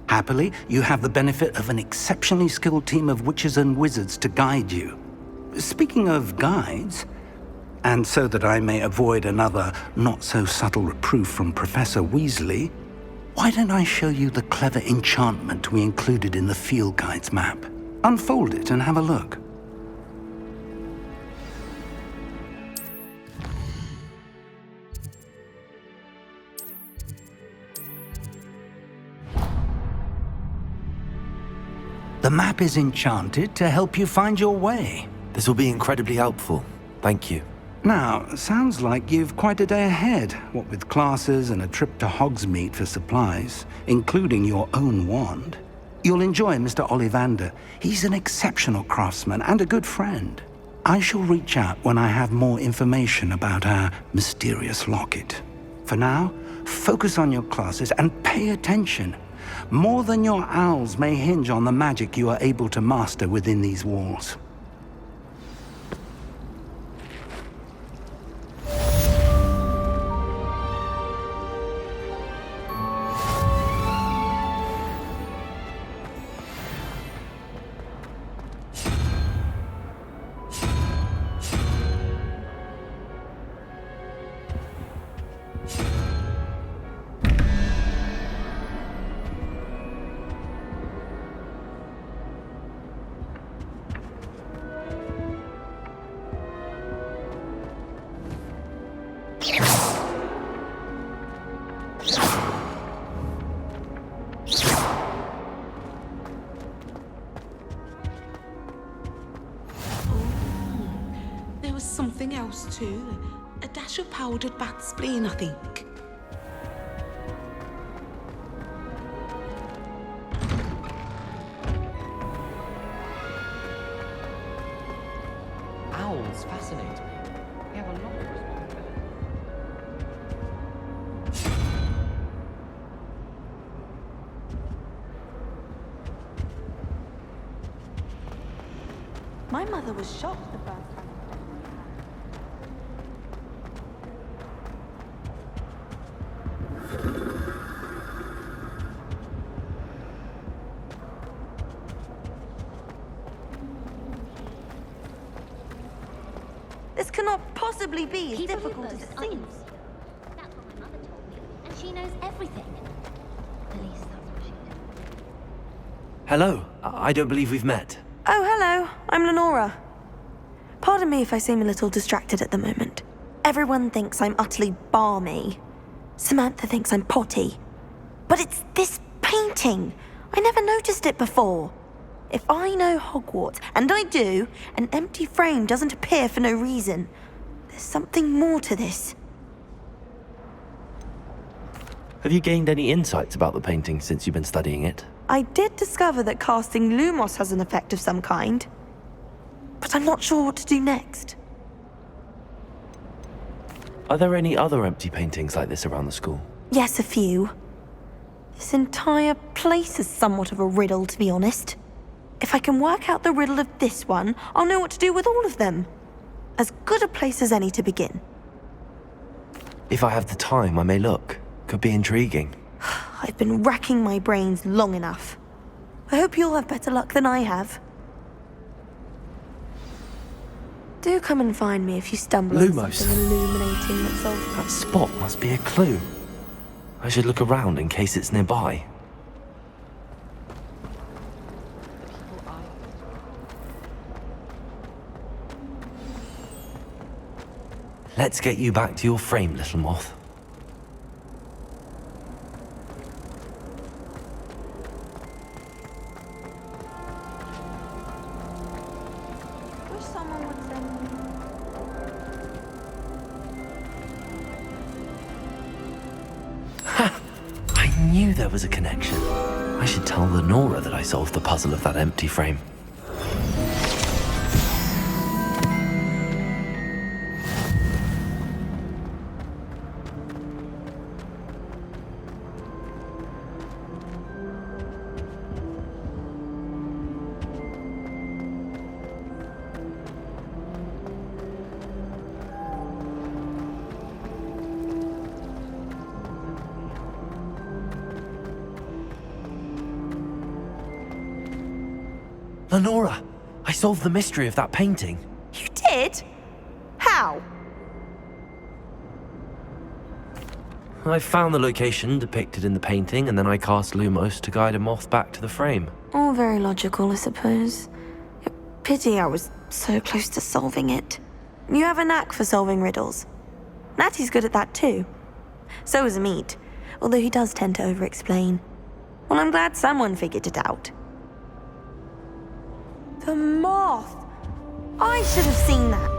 Happily, you have the benefit of an exceptionally skilled team of witches and wizards to guide you. Speaking of guides, and so that I may avoid another not-so-subtle reproof from Professor Weasley, why don't I show you the clever enchantment we included in the field guide's map? Unfold it and have a look. The map is enchanted to help you find your way. This will be incredibly helpful. Thank you. Now, sounds like you've quite a day ahead, what with classes and a trip to Hogsmeade for supplies, including your own wand. You'll enjoy Mr. Ollivander. He's an exceptional craftsman and a good friend. I shall reach out when I have more information about our mysterious locket. For now, focus on your classes and pay attention. More than your owls may hinge on the magic you are able to master within these walls. There was something else too. A dash of powdered bat spleen, I think. Owls fascinate me. They have a lot of responsibility. My mother was shocked the first time. This cannot possibly be as difficult as it seems. That's what my mother told me, and she knows everything. At least that's what she did. Hello. I don't believe we've met. Oh, hello. I'm Lenora. Pardon me if I seem a little distracted at the moment. Everyone thinks I'm utterly balmy. Samantha thinks I'm potty. But it's this painting. I never noticed it before. If I know Hogwarts, and I do, an empty frame doesn't appear for no reason. There's something more to this. Have you gained any insights about the painting since you've been studying it? I did discover that casting Lumos has an effect of some kind. But I'm not sure what to do next. Are there any other empty paintings like this around the school? Yes, a few. This entire place is somewhat of a riddle, to be honest. If I can work out the riddle of this one, I'll know what to do with all of them. As good a place as any to begin. If I have the time, I may look. Could be intriguing. I've been racking my brains long enough. I hope you'll have better luck than I have. Do come and find me if you stumble on Lumos. something illuminating that solves That spot must be a clue. I should look around in case it's nearby. Let's get you back to your frame, little moth. Wish someone would send me. I knew there was a connection. I should tell Lenora that I solved the puzzle of that empty frame. Lenora, I solved the mystery of that painting. You did? How? I found the location depicted in the painting, and then I cast Lumos to guide a moth back to the frame. All very logical, I suppose. Pity I was so close to solving it. You have a knack for solving riddles. Natty's good at that too. So is Amit, although he does tend to over-explain. Well, I'm glad someone figured it out. The moth! I should have seen that.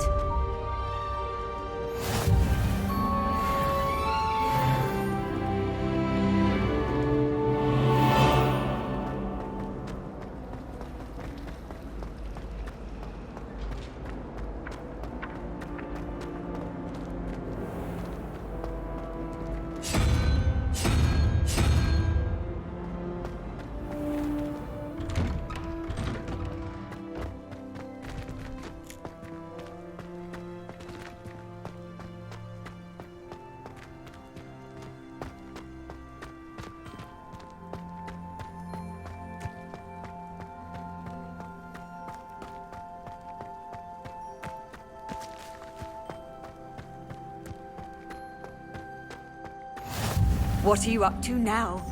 What are you up to now?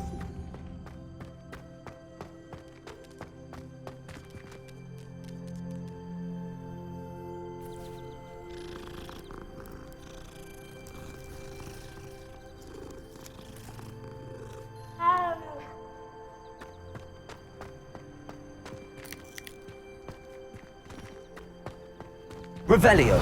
Revelio.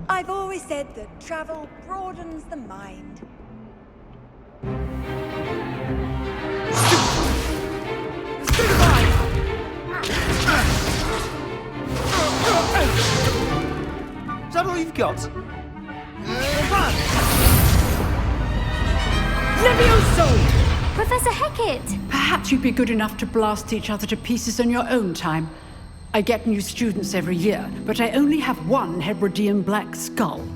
I've always said that travel broadens the mind. Is that all you've got? Levioso! Professor Hecat! Perhaps you'd be good enough to blast each other to pieces on your own time. I get new students every year, but I only have one Hebridean black skull.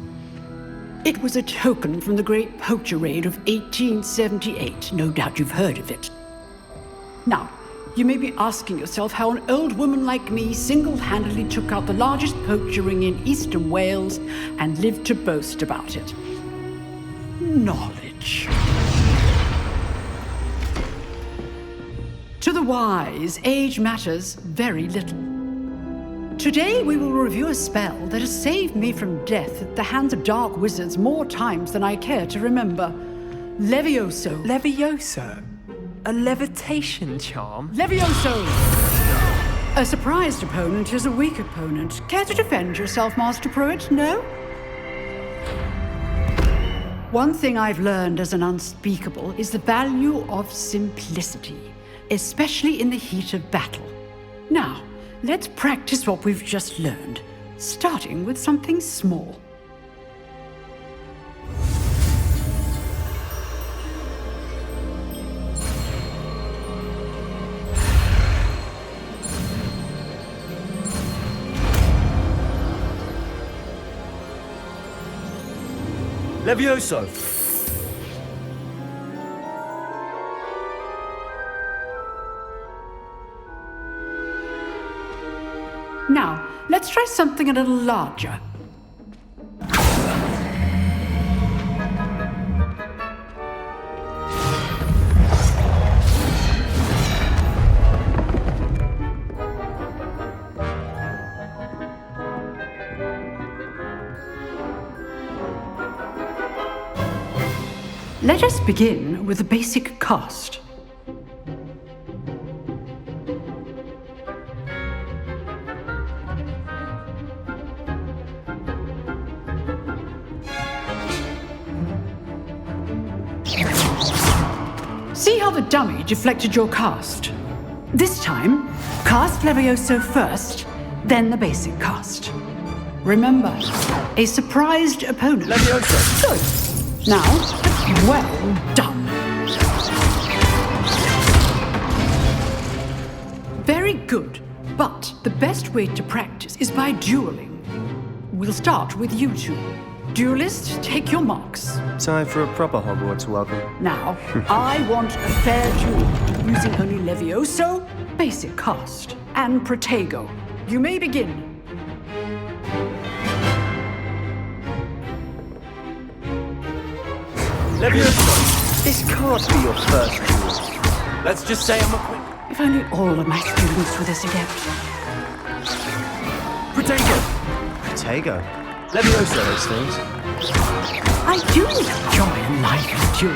It was a token from the Great Poacher Raid of 1878. No doubt you've heard of it. Now, you may be asking yourself how an old woman like me single-handedly took out the largest poacher ring in eastern Wales and lived to boast about it. Knowledge. To the wise, age matters very little. Today we will review a spell that has saved me from death at the hands of dark wizards more times than I care to remember. Levioso. Levioso? A levitation charm? Levioso! A surprised opponent is a weak opponent. Care to defend yourself, Master Pruitt? No? One thing I've learned as an unspeakable is the value of simplicity, especially in the heat of battle. Now, let's practice what we've just learned, starting with something small. Levioso! Now, let's try something a little larger. Let us begin with the basic cast. See how the dummy deflected your cast? This time, cast Levioso first, then the basic cast. Remember, a surprised opponent. Levioso! Good. Now, well done. Very good, but the best way to practice is by dueling. We'll start with you two. Duelist, take your marks. Time for a proper Hogwarts welcome. Now, I want a fair duel, using only Levioso, basic cast, and Protego. You may begin. Levioso! This can't be your first duel. Let's just say I'm a quick... If only all of my students were this adept. Protego! Protego? Levioso, those things. I do enjoy life and duel.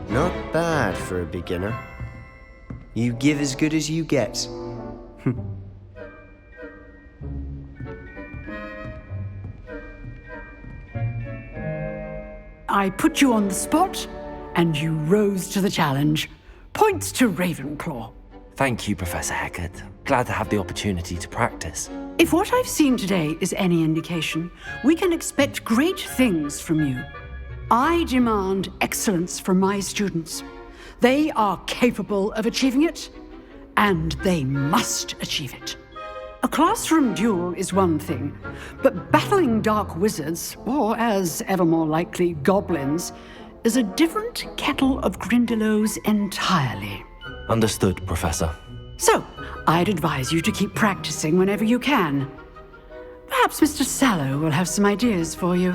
Not bad for a beginner. You give as good as you get. I put you on the spot, and you rose to the challenge. Points to Ravenclaw. Thank you, Professor Hecat. Glad to have the opportunity to practice. If what I've seen today is any indication, we can expect great things from you. I demand excellence from my students. They are capable of achieving it, and they must achieve it. A classroom duel is one thing, but battling dark wizards, or as ever more likely, goblins, is a different kettle of Grindylows entirely. Understood, Professor. So, I'd advise you to keep practicing whenever you can. Perhaps Mr. Sallow will have some ideas for you.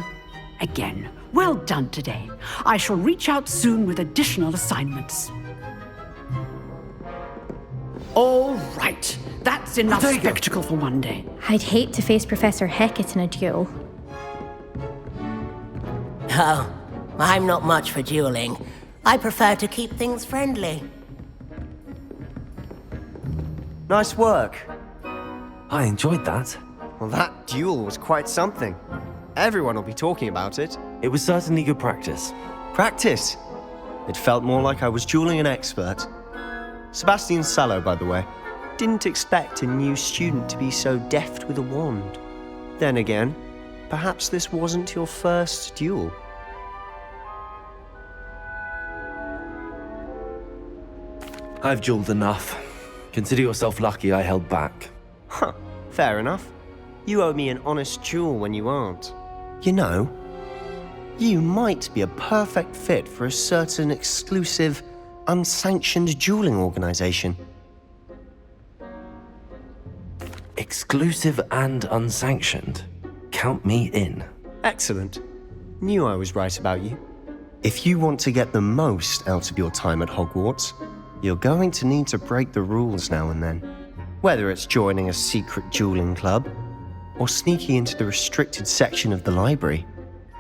Again, well done today. I shall reach out soon with additional assignments. All right. That's enough spectacle for one day. I'd hate to face Professor Hecat in a duel. Oh, I'm not much for dueling. I prefer to keep things friendly. Nice work. I enjoyed that. Well, that duel was quite something. Everyone will be talking about it. It was certainly good practice. Practice? It felt more like I was dueling an expert. Sebastian Sallow, by the way. Didn't expect a new student to be so deft with a wand. Then again, perhaps this wasn't your first duel. I've dueled enough. Consider yourself lucky I held back. Huh, fair enough. You owe me an honest duel when you aren't. You know, you might be a perfect fit for a certain exclusive, unsanctioned dueling organization. Exclusive and unsanctioned. Count me in. Excellent. Knew I was right about you. If you want to get the most out of your time at Hogwarts, you're going to need to break the rules now and then. Whether it's joining a secret dueling club, or sneaking into the restricted section of the library,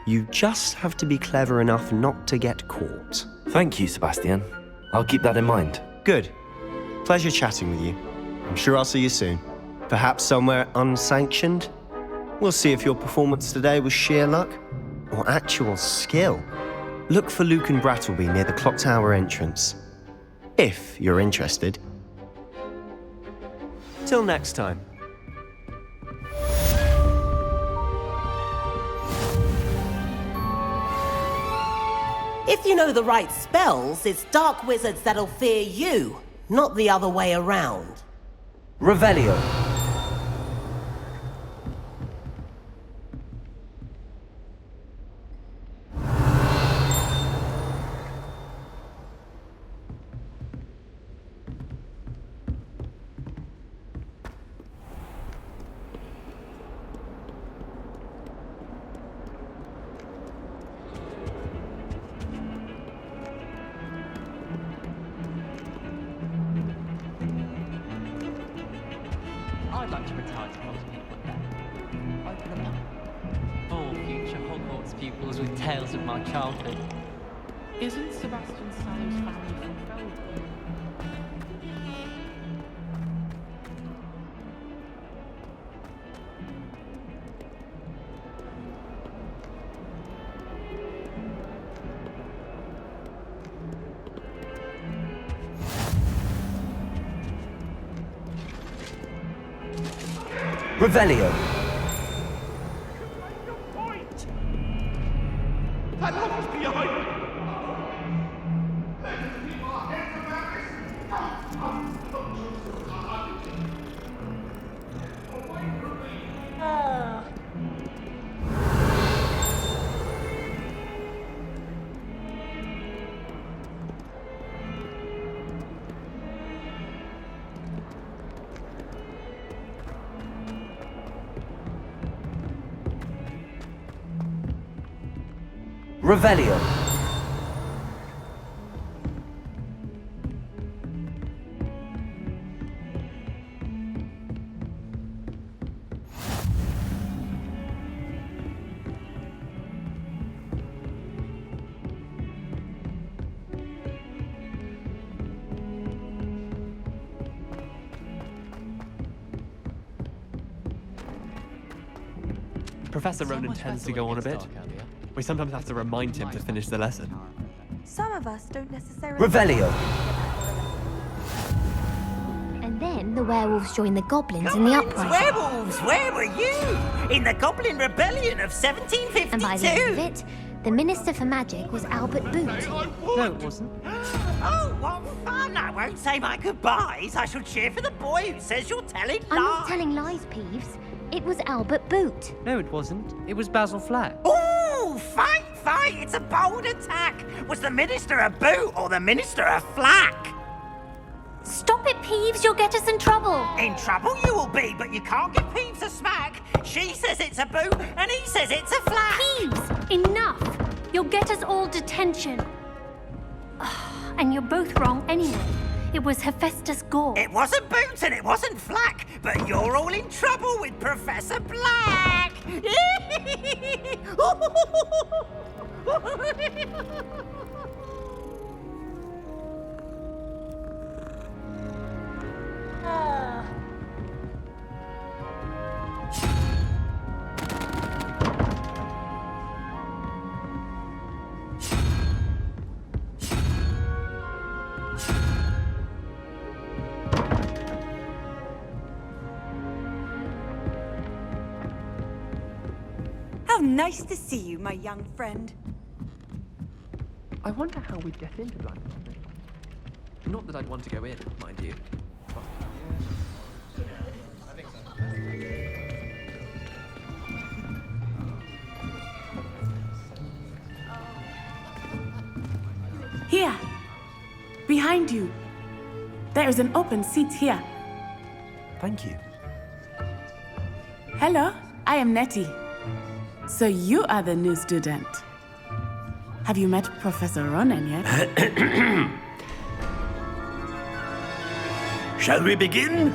you just have to be clever enough not to get caught. Thank you, Sebastian. I'll keep that in mind. Good. Pleasure chatting with you. I'm sure I'll see you soon. Perhaps somewhere unsanctioned? We'll see if your performance today was sheer luck or actual skill. Look for Luke and Brattleby near the clock tower entrance. If you're interested. Till next time. If you know the right spells, it's dark wizards that'll fear you, not the other way around. Revelio. I'd like to retire to most people there. Open them up. All future Hogwarts pupils with tales of my childhood. Isn't Sebastian Sallow's family from Belgium? Revelio. That lock is behind. Revelio. Professor Ronan tends to go on a bit. We sometimes have to remind him to finish the lesson. Some of us don't necessarily... Revelio. And then the werewolves joined the goblins in the uprising. Werewolves, where were you? In the Goblin Rebellion of 1752. And by the end of it, the Minister for Magic was Albert Boot. No, it wasn't. Oh, what fun! I won't say my goodbyes. I shall cheer for the boy who says you're telling lies. I'm not telling lies, Peeves. It was Albert Boot. No, it wasn't. It was Basil Flack. Ooh, fight! It's a bold attack. Was the Minister a boot or the Minister a flack? Stop it, Peeves. You'll get us in trouble. In trouble you will be, but you can't give Peeves a smack. She says it's a boot and he says it's a flack. Peeves, enough. You'll get us all detention. And you're both wrong anyway. It was Hephaestus Gore. It wasn't Boots and it wasn't Flack, but you're all in trouble with Professor Black. How nice to see you, my young friend. I wonder how we'd get into Blind Goblin. Not that I'd want to go in, mind you. Here, behind you. There is an open seat here. Thank you. Hello, I am Nettie. So you are the new student. Have you met Professor Ronan yet? Shall we begin?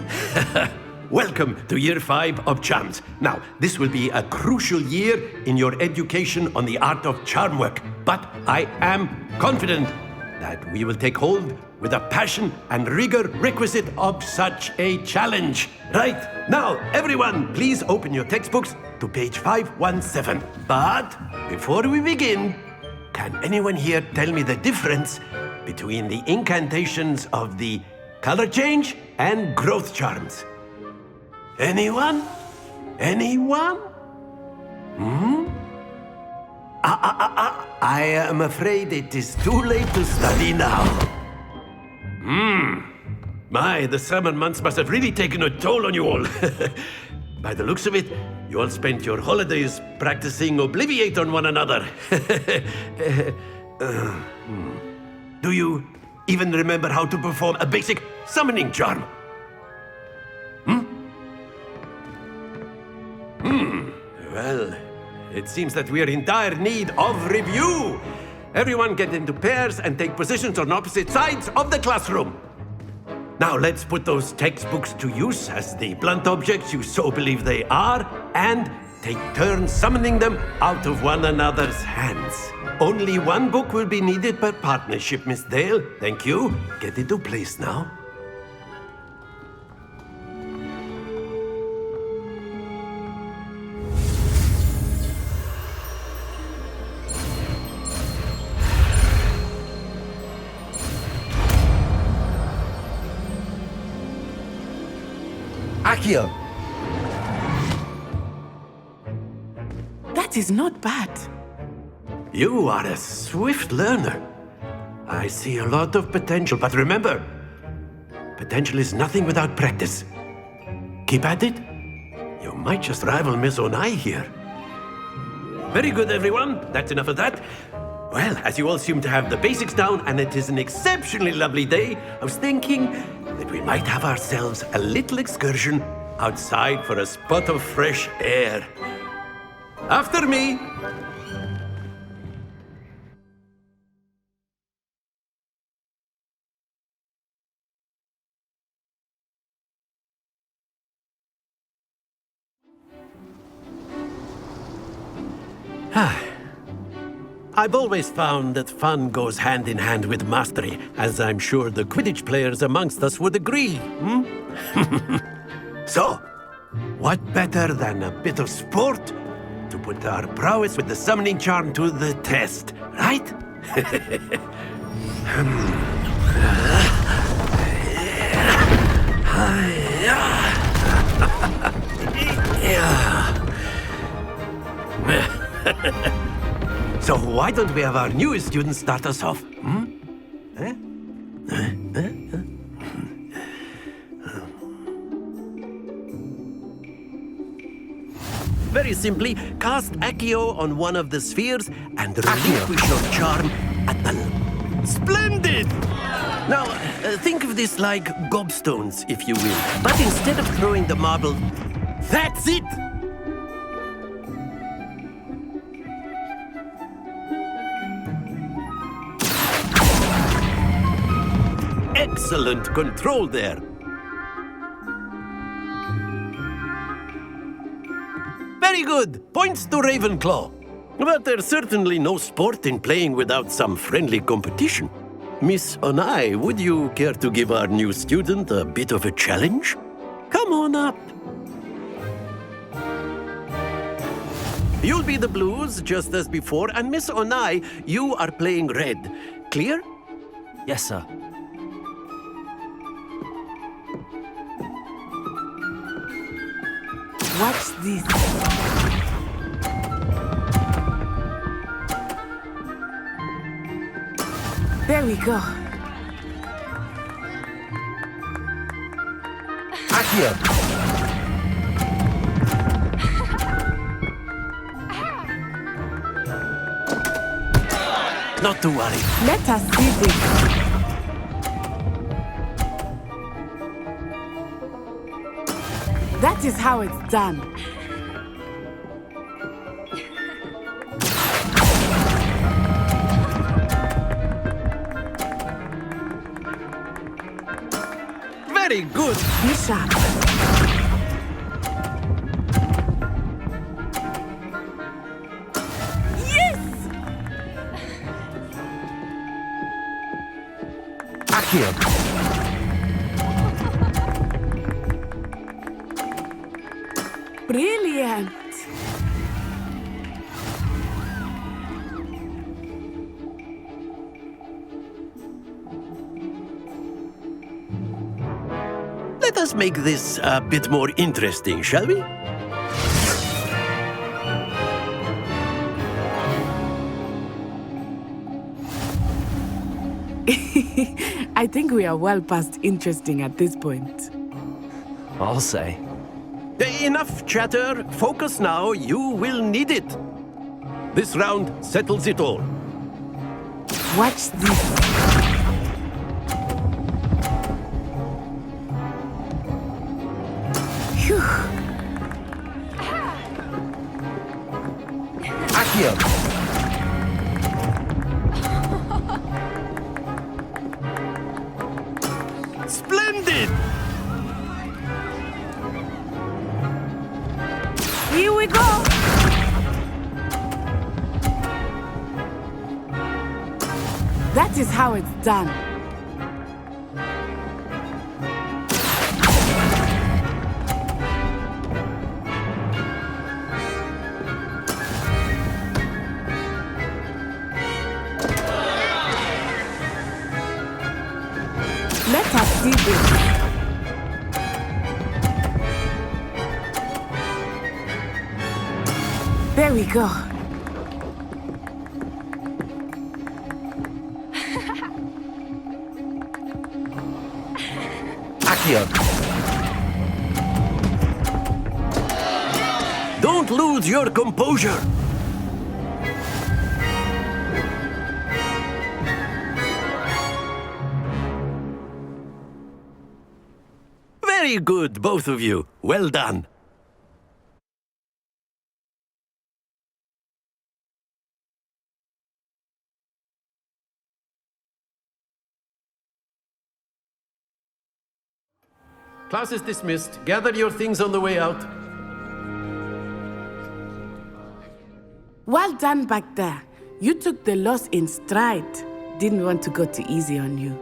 Welcome to Year 5 of Charms. Now, this will be a crucial year in your education on the art of charm work, but I am confident that we will take hold with the passion and rigor requisite of such a challenge. Right, now, everyone, please open your textbooks to page 517. But before we begin, can anyone here tell me the difference between the incantations of the color change and growth charms? Anyone? Anyone? I am afraid it is too late to study now. My, the summer months must have really taken a toll on you all. By the looks of it, you all spent your holidays practicing Obliviate on one another. Do you even remember how to perform a basic summoning charm? Well, it seems that we are in dire need of review. Everyone get into pairs and take positions on opposite sides of the classroom. Now let's put those textbooks to use as the blunt objects you so believe they are, and take turns summoning them out of one another's hands. Only one book will be needed per partnership, Miss Dale. Thank you. Get into place now. Accio! That is not bad. You are a swift learner. I see a lot of potential, but remember, potential is nothing without practice. Keep at it. You might just rival Miss Onai here. Very good, everyone. That's enough of that. Well, as you all seem to have the basics down, and it is an exceptionally lovely day, I was thinking that we might have ourselves a little excursion outside for a spot of fresh air. After me. I've always found that fun goes hand in hand with mastery, as I'm sure the Quidditch players amongst us would agree. So, what better than a bit of sport to put our prowess with the summoning charm to the test, right? So why don't we have our newest student start us off? Very simply, cast Accio on one of the spheres and relinquish your charm at the... Splendid! Now, think of this like gobstones, if you will. But instead of throwing the marble... That's it! Excellent control there. Very good. Points to Ravenclaw. But there's certainly no sport in playing without some friendly competition. Miss Onai, would you care to give our new student a bit of a challenge? Come on up. You'll be the blues, just as before, and Miss Onai, you are playing red. Clear? Yes, sir. Watch this. There we go. Accio. Not to worry. Let us see this. That is how it's done. Very good. Be sharp. Yes! Accio. Brilliant. Let us make this a bit more interesting, shall we? I think we are well past interesting at this point. I'll say. Enough chatter. Focus now. You will need it. This round settles it all. Watch this. Phew. Accio. Splendid! Here we go. That is how it's done. Let us see this. There we go. Accio. Don't lose your composure. Very good, both of you. Well done. Class is dismissed. Gather your things on the way out. Well done back there. You took the loss in stride. Didn't want to go too easy on you.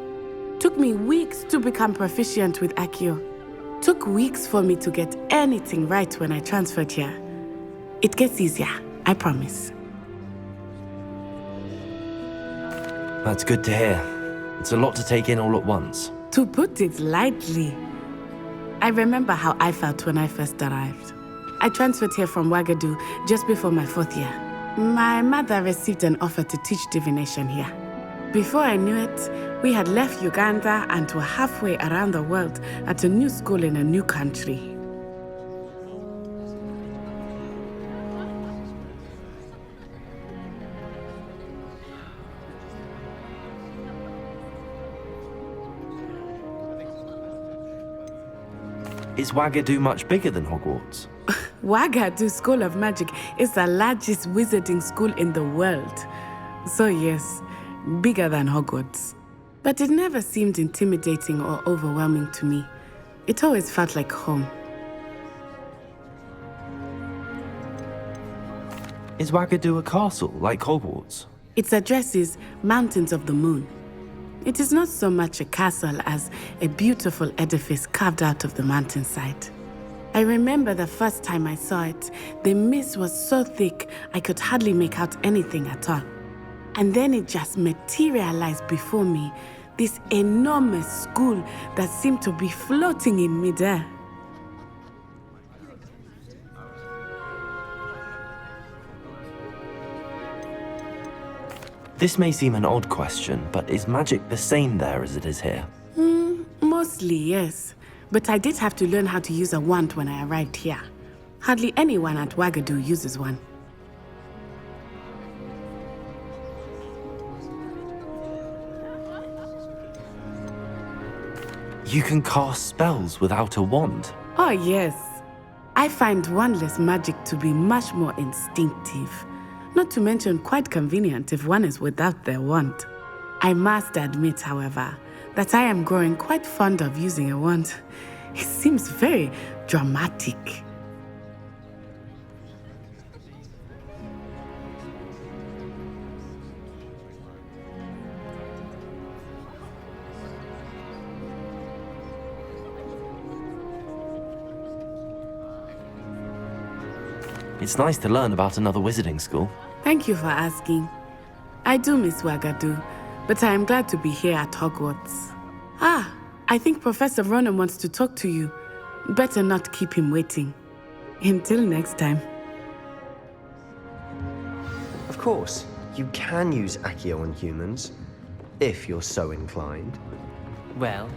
Took me weeks to become proficient with Accio. Took weeks for me to get anything right when I transferred here. It gets easier, I promise. That's good to hear. It's a lot to take in all at once. To put it lightly, I remember how I felt when I first arrived. I transferred here from Wagadu just before my 4th year. My mother received an offer to teach divination here. Before I knew it, we had left Uganda and were halfway around the world at a new school in a new country. Is Wagadu much bigger than Hogwarts? Wagadu School of Magic is the largest wizarding school in the world. So yes, bigger than Hogwarts. But it never seemed intimidating or overwhelming to me. It always felt like home. Is Wagadu a castle like Hogwarts? Its address is Mountains of the Moon. It is not so much a castle as a beautiful edifice carved out of the mountainside. I remember the first time I saw it, the mist was so thick I could hardly make out anything at all. And then it just materialized before me, this enormous school that seemed to be floating in midair. This may seem an odd question, but is magic the same there as it is here? Mostly, yes. But I did have to learn how to use a wand when I arrived here. Hardly anyone at Wagadu uses one. You can cast spells without a wand? Oh, yes. I find wandless magic to be much more instinctive. Not to mention quite convenient if one is without their wand. I must admit, however, that I am growing quite fond of using a wand. It seems very dramatic. It's nice to learn about another wizarding school. Thank you for asking. I do miss Wagadu, but I am glad to be here at Hogwarts. Ah, I think Professor Ronan wants to talk to you. Better not keep him waiting. Until next time. Of course, you can use Accio on humans, if you're so inclined. Well,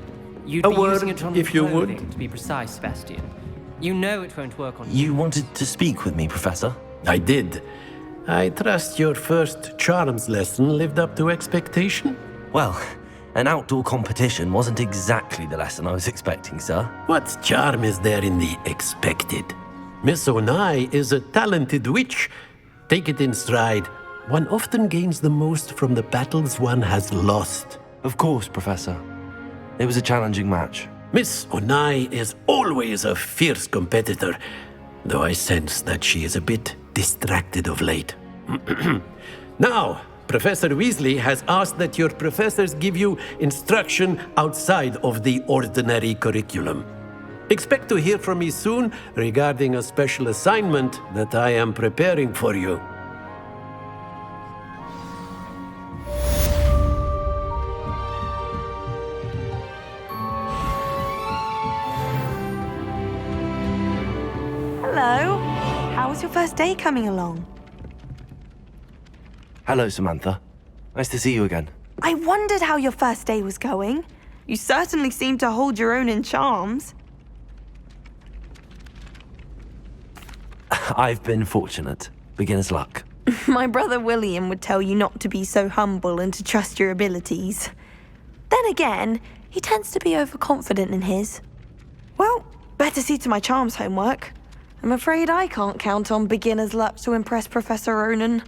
you'd A be word, using it on if you would. clothing, to be precise, Sebastian. You know it won't work on You wanted to speak with me, Professor? I did. I trust your first charms lesson lived up to expectation? Well, an outdoor competition wasn't exactly the lesson I was expecting, sir. What charm is there in the expected? Miss Onai is a talented witch. Take it in stride. One often gains the most from the battles one has lost. Of course, Professor. It was a challenging match. Miss Onai is always a fierce competitor, though I sense that she is a bit distracted of late. Now, Professor Weasley has asked that your professors give you instruction outside of the ordinary curriculum. Expect to hear from me soon regarding a special assignment that I am preparing for you. Hello. How was your first day coming along? Hello, Samantha. Nice to see you again. I wondered how your first day was going. You certainly seem to hold your own in charms. I've been fortunate. Beginner's luck. My brother William would tell you not to be so humble and to trust your abilities. Then again, he tends to be overconfident in his. Well, better see to my charms homework. I'm afraid I can't count on beginner's luck to impress Professor Ronan.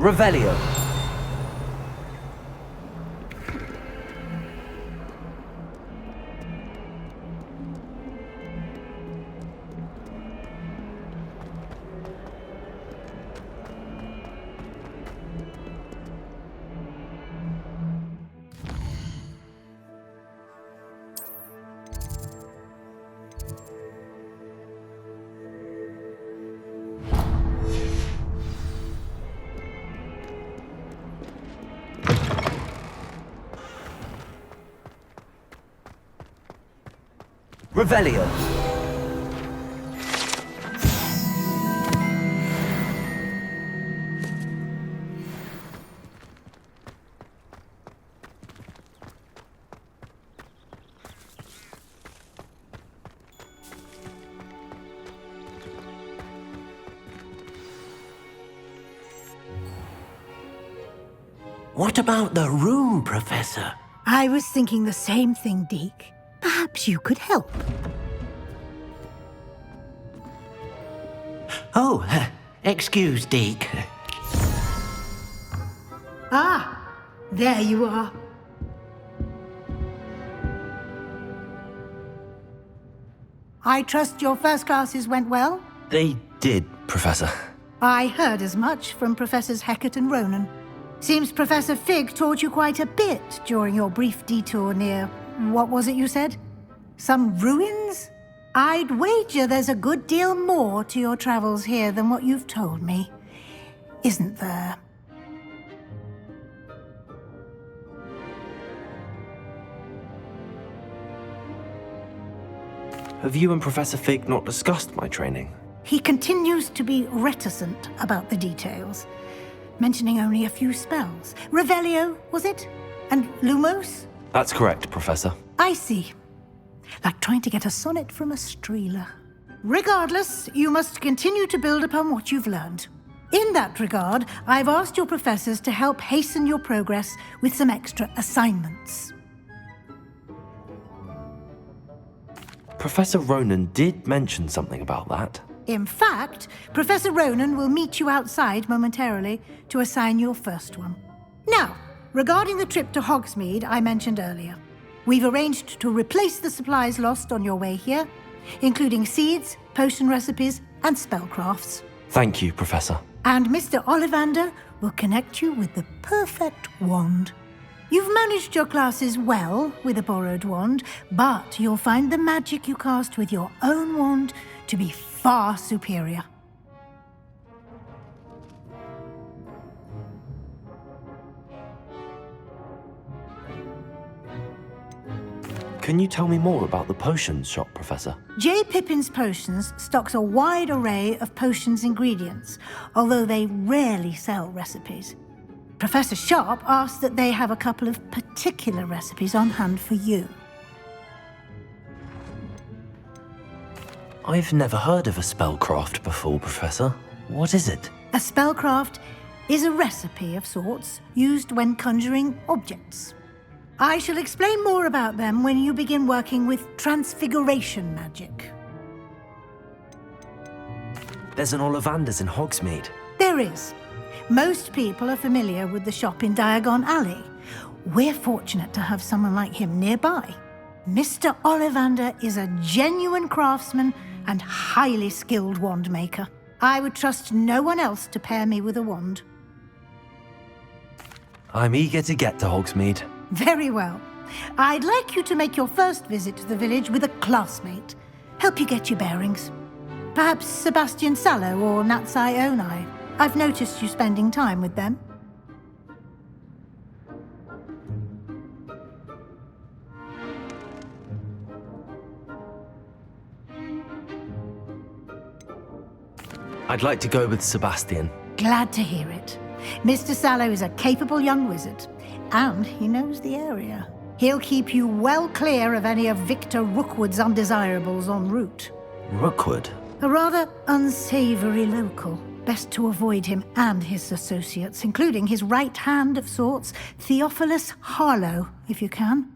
Revelio. Revelio. What about the room, Professor? I was thinking the same thing, Deke. Perhaps you could help. Oh, excuse, Deke. Ah, there you are. I trust your first classes went well? They did, Professor. I heard as much from Professors Hecat and Ronan. Seems Professor Fig taught you quite a bit during your brief detour near... what was it you said? Some ruins? I'd wager there's a good deal more to your travels here than what you've told me. Isn't there? Have you and Professor Fig not discussed my training? He continues to be reticent about the details, mentioning only a few spells. Revelio, was it? And Lumos? That's correct, Professor. I see. Like trying to get a sonnet from a streeler. Regardless, you must continue to build upon what you've learned. In that regard, I've asked your professors to help hasten your progress with some extra assignments. Professor Ronan did mention something about that. In fact, Professor Ronan will meet you outside momentarily to assign your first one. Now, regarding the trip to Hogsmeade I mentioned earlier, we've arranged to replace the supplies lost on your way here, including seeds, potion recipes, and spellcrafts. Thank you, Professor. And Mr. Ollivander will connect you with the perfect wand. You've managed your classes well with a borrowed wand, but you'll find the magic you cast with your own wand to be far superior. Can you tell me more about the potions shop, Professor? J. Pippin's Potions stocks a wide array of potions ingredients, although they rarely sell recipes. Professor Sharp asked that they have a couple of particular recipes on hand for you. I've never heard of a spellcraft before, Professor. What is it? A spellcraft is a recipe of sorts used when conjuring objects. I shall explain more about them when you begin working with transfiguration magic. There's an Ollivander's in Hogsmeade. There is. Most people are familiar with the shop in Diagon Alley. We're fortunate to have someone like him nearby. Mr. Ollivander is a genuine craftsman and highly skilled wand maker. I would trust no one else to pair me with a wand. I'm eager to get to Hogsmeade. Very well. I'd like you to make your first visit to the village with a classmate. Help you get your bearings. Perhaps Sebastian Sallow or Natsai Onai. I've noticed you spending time with them. I'd like to go with Sebastian. Glad to hear it. Mr. Sallow is a capable young wizard, and he knows the area. He'll keep you well clear of any of Victor Rookwood's undesirables en route. Rookwood? A rather unsavory local. Best to avoid him and his associates, including his right hand of sorts, Theophilus Harlow, if you can.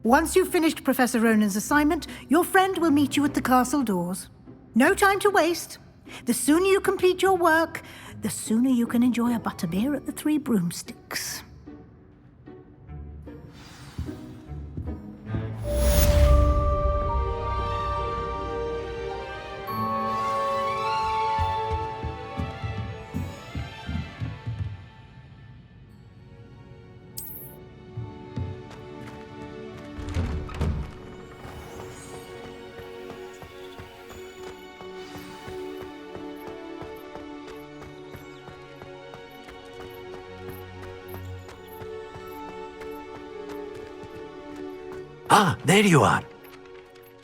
Once you've finished Professor Ronan's assignment, your friend will meet you at the castle doors. No time to waste. The sooner you complete your work, the sooner you can enjoy a butterbeer at the Three Broomsticks. Ah, there you are.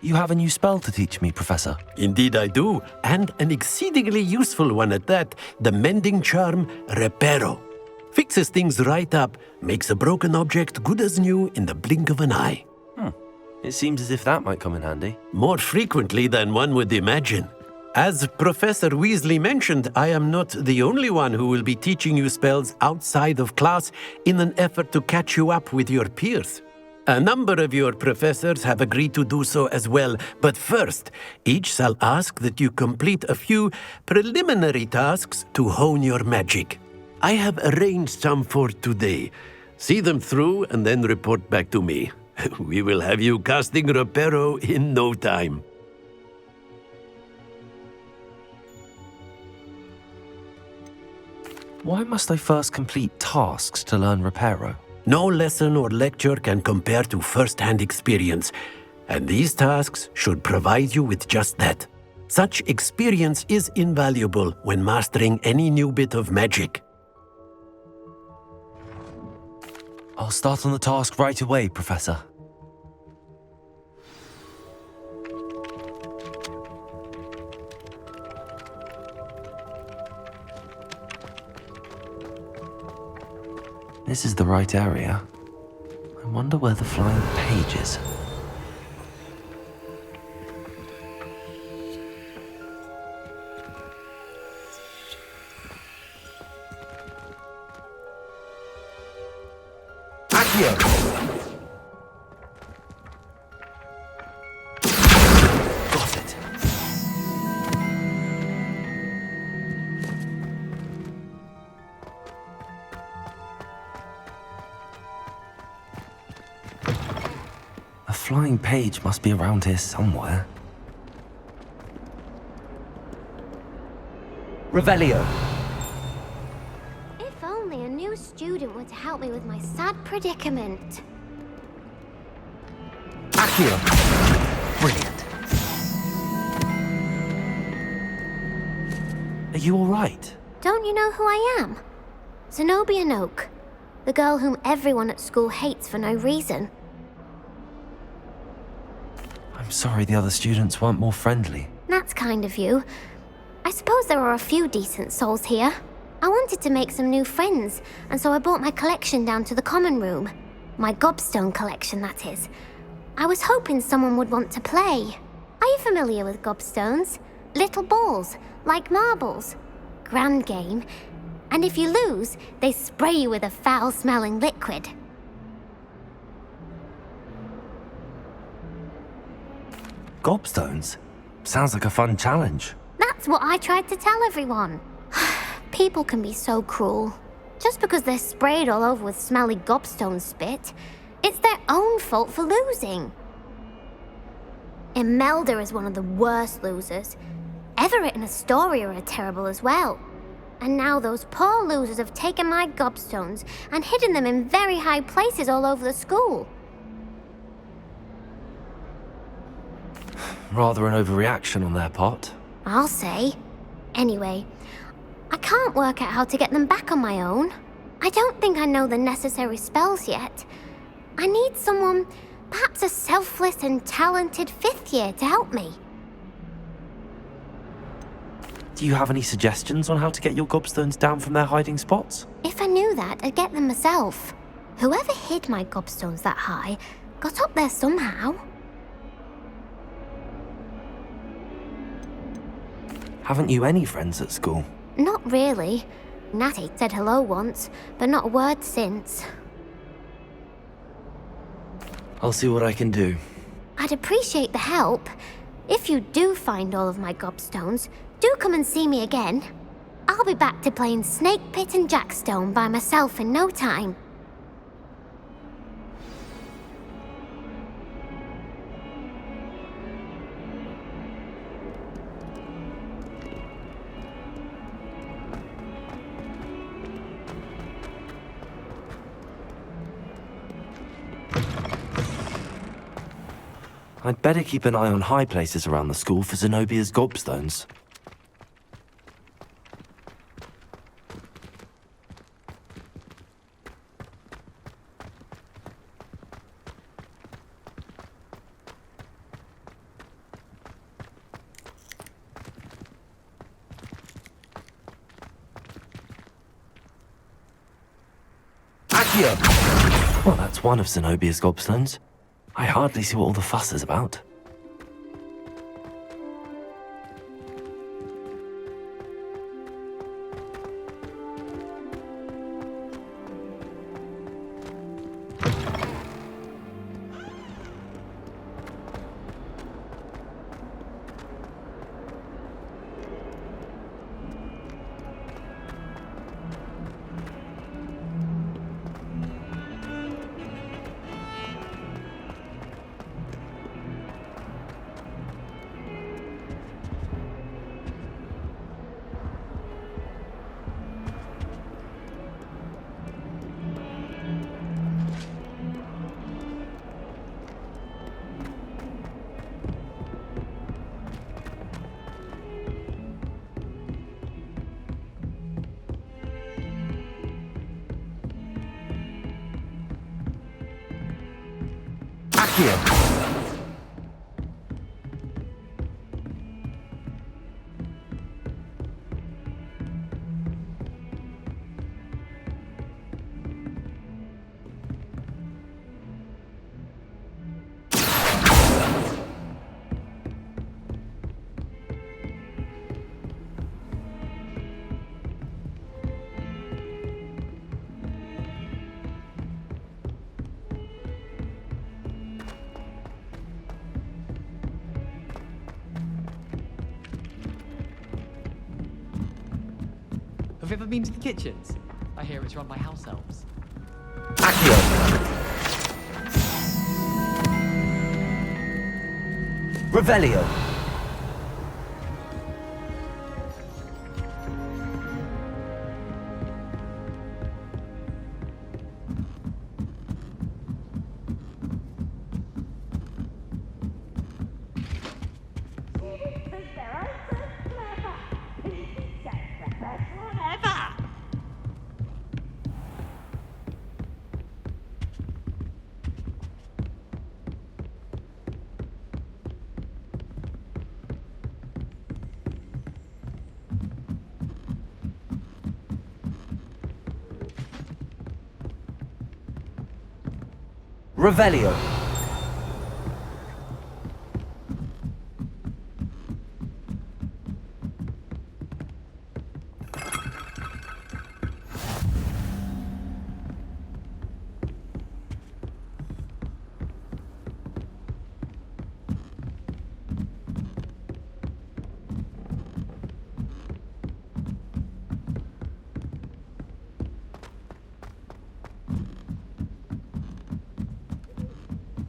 You have a new spell to teach me, Professor. Indeed I do, and an exceedingly useful one at that. The mending charm, Reparo. Fixes things right up, makes a broken object good as new in the blink of an eye. It seems as if that might come in handy. More frequently than one would imagine. As Professor Weasley mentioned, I am not the only one who will be teaching you spells outside of class in an effort to catch you up with your peers. A number of your professors have agreed to do so as well, but first, each shall ask that you complete a few preliminary tasks to hone your magic. I have arranged some for today. See them through and then report back to me. We will have you casting Reparo in no time. Why must I first complete tasks to learn Reparo? No lesson or lecture can compare to first-hand experience, and these tasks should provide you with just that. Such experience is invaluable when mastering any new bit of magic. I'll start on the task right away, Professor. This is the right area. I wonder where the flying page is. Got it. A flying page must be around here somewhere. Revelio. If only a new student were to help me with my sad predicament. Accio. Brilliant. Are you all right? Don't you know who I am? Zenobia Noak, the girl whom everyone at school hates for no reason. I'm sorry the other students weren't more friendly. That's kind of you. I suppose there are a few decent souls here. I wanted to make some new friends, and so I brought my collection down to the common room. My gobstone collection, that is. I was hoping someone would want to play. Are you familiar with gobstones? Little balls, like marbles. Grand game. And if you lose, they spray you with a foul-smelling liquid. Gobstones? Sounds like a fun challenge. That's what I tried to tell everyone. People can be so cruel. Just because they're sprayed all over with smelly gobstone spit, it's their own fault for losing. Imelda is one of the worst losers. Everett and Astoria are terrible as well. And now those poor losers have taken my gobstones and hidden them in very high places all over the school. Rather an overreaction on their part. I'll say. Anyway, I can't work out how to get them back on my own. I don't think I know the necessary spells yet. I need someone, perhaps a selfless and talented fifth year to help me. Do you have any suggestions on how to get your gobstones down from their hiding spots? If I knew that, I'd get them myself. Whoever hid my gobstones that high got up there somehow. Haven't you any friends at school? Not really. Natty said hello once, but not a word since. I'll see what I can do. I'd appreciate the help. If you do find all of my gobstones, do come and see me again. I'll I'll be back to playing Snake Pit and Jackstone by myself in no time. I'd better keep an eye on high places around the school for Zenobia's gobstones. Well, that's one of Zenobia's gobstones. I hardly see what all the fuss is about. Have you ever been to the kitchens? I hear it's run by house elves. Revelio. Revelio.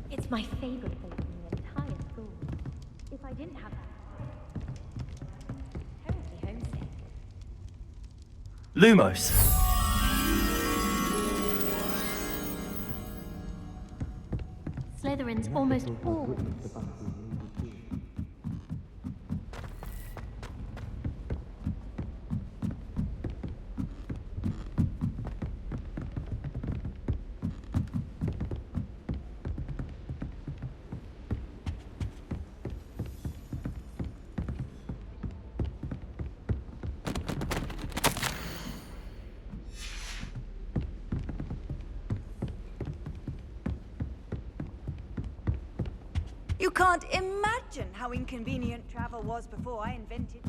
It's my favorite place in the entire school. If I didn't have that, terribly homesick. Lumos. Slytherin's almost always. You can't imagine how inconvenient travel was before I invented.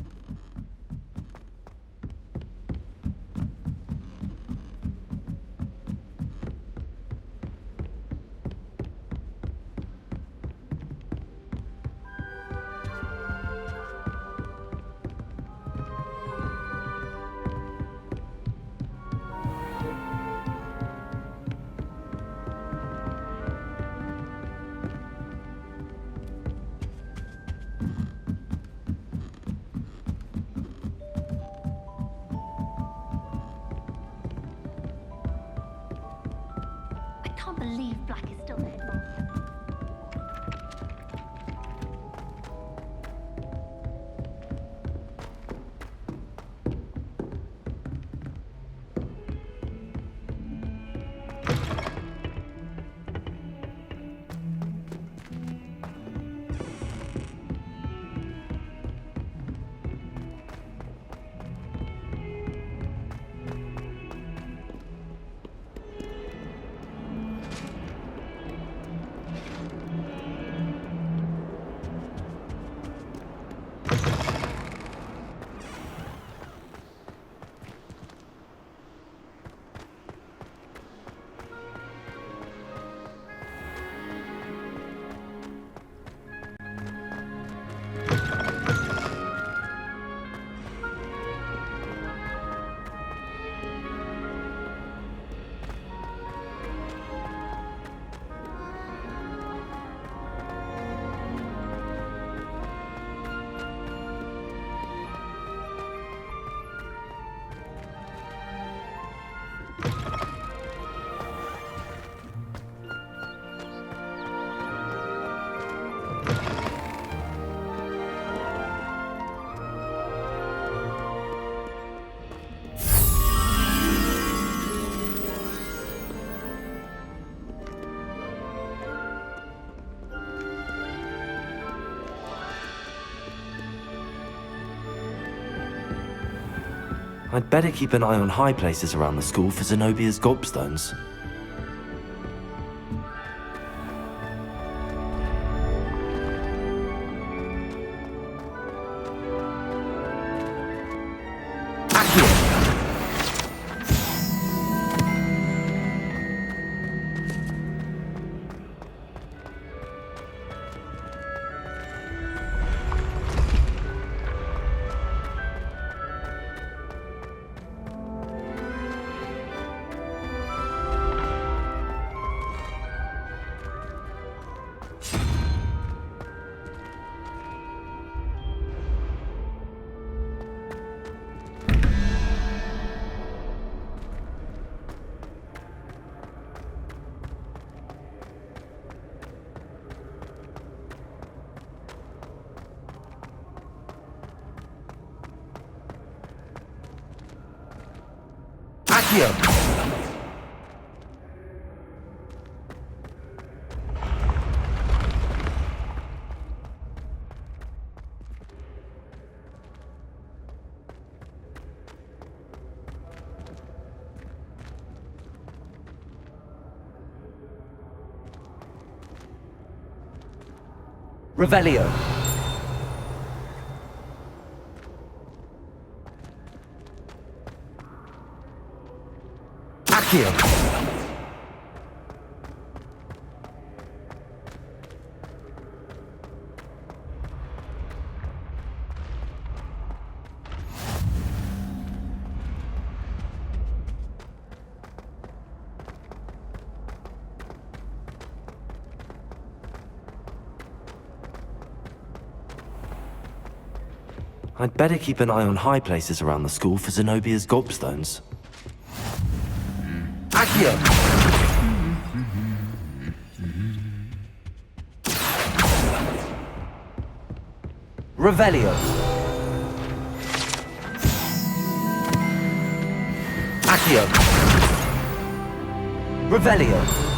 I'd better keep an eye on high places around the school for Zenobia's gobstones. Accio! Revelio. Accio. I'd better keep an eye on high places around the school for Zenobia's gobstones. Accio! Revelio. Accio. Revelio.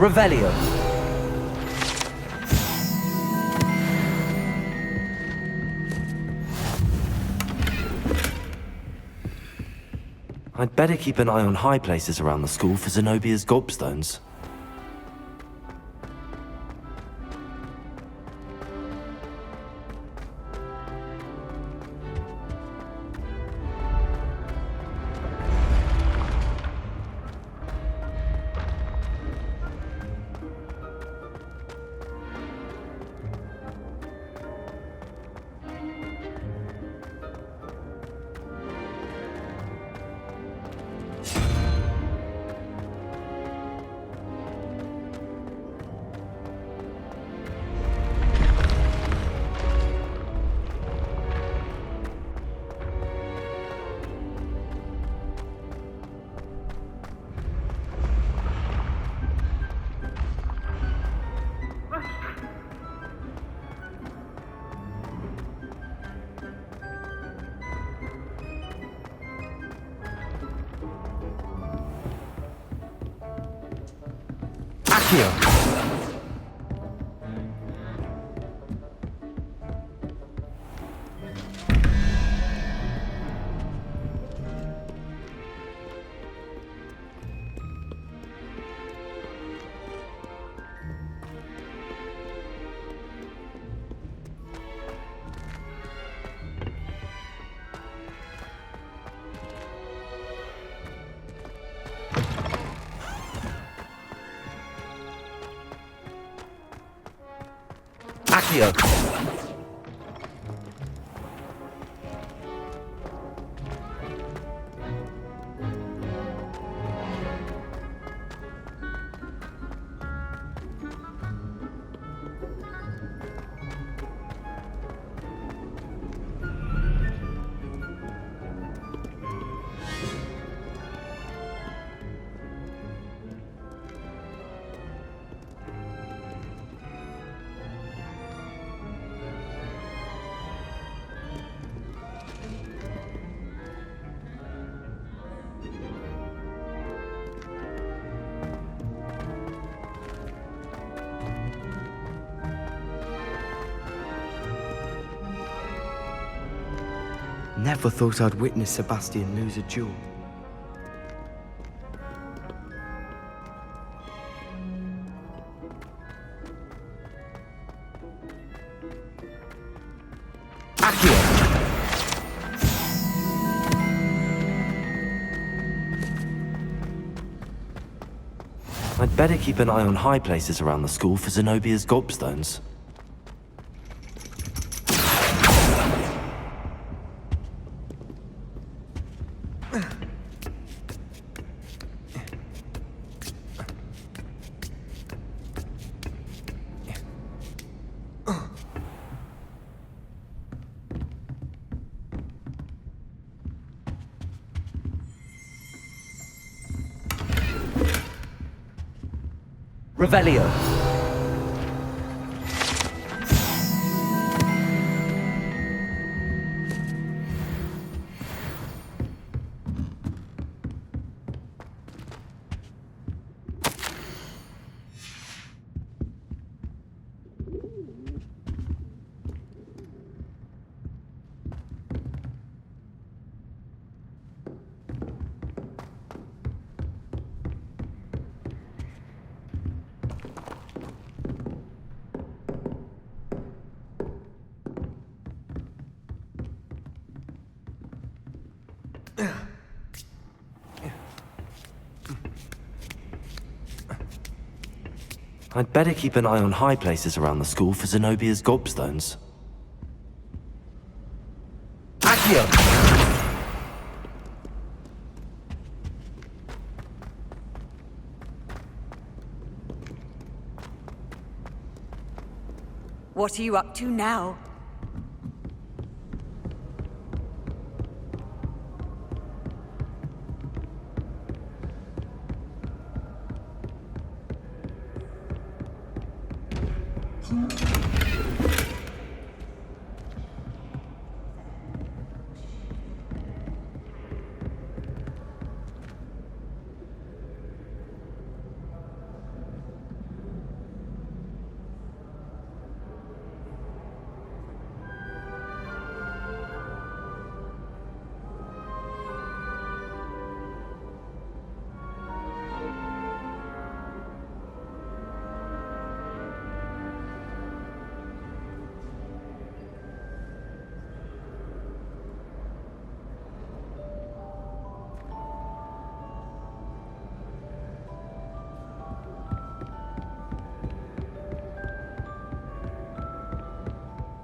Revelio. I'd better keep an eye on high places around the school for Zenobia's gobstones. Accio. Accio. Never thought I'd witness Sebastian lose a duel. I'd better keep an eye on high places around the school for Zenobia's gobstones. Revelio. I'd better keep an eye on high places around the school for Zenobia's gobstones. Accio! What are you up to now?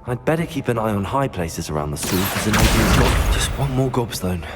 I'd better keep an eye on high places around the school for Zenobia's gob... Just one more gobstone.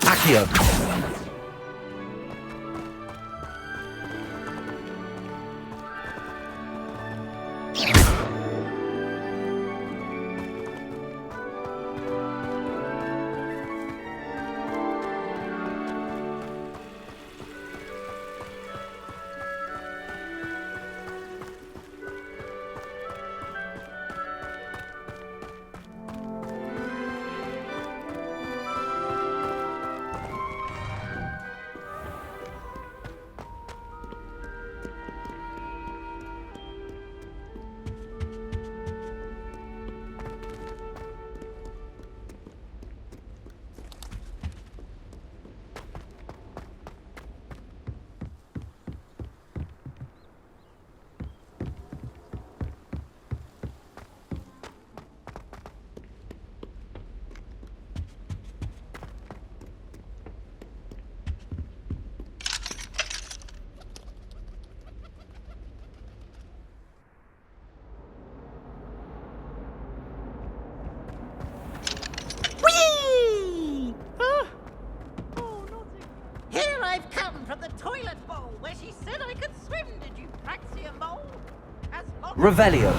Accio! the toilet bowl where she said I could swim, did you, Praxia Mole? Revelio.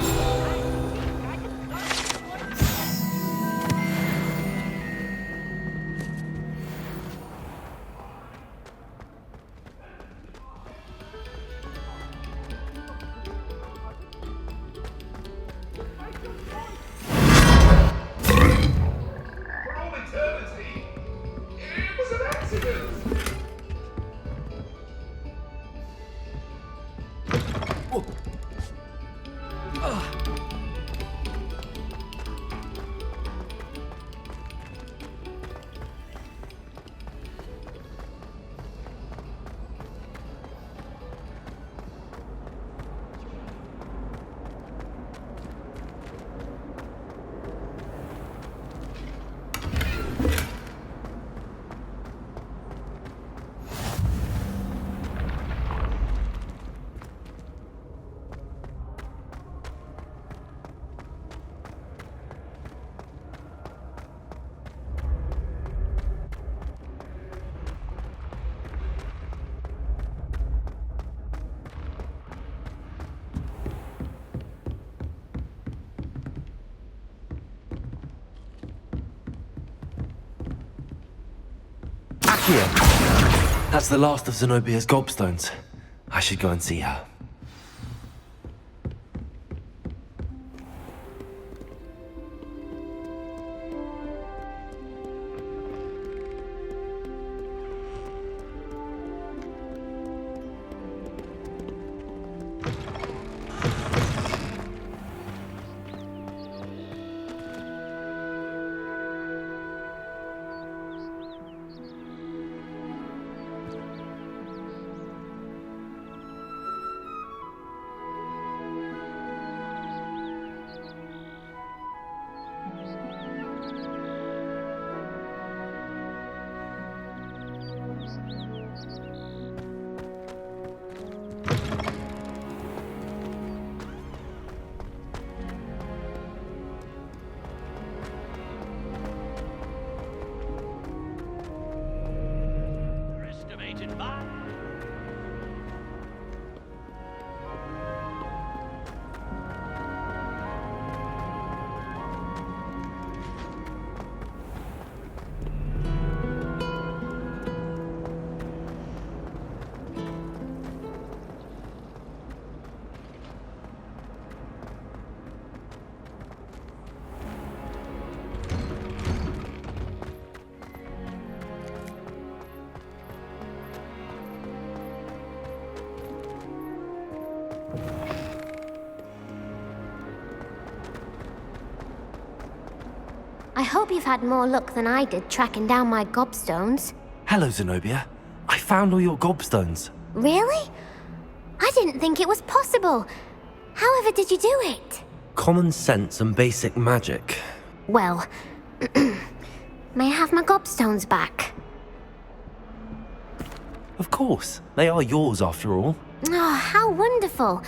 Here. That's the last of Zenobia's gobstones. I should go and see her. I hope you've had more luck than I did tracking down my gobstones. Hello, Zenobia. I found all your gobstones. Really? I didn't think it was possible. However did you do it? Common sense and basic magic. Well, may I have my gobstones back? Of course. They are yours after all. Oh, how wonderful.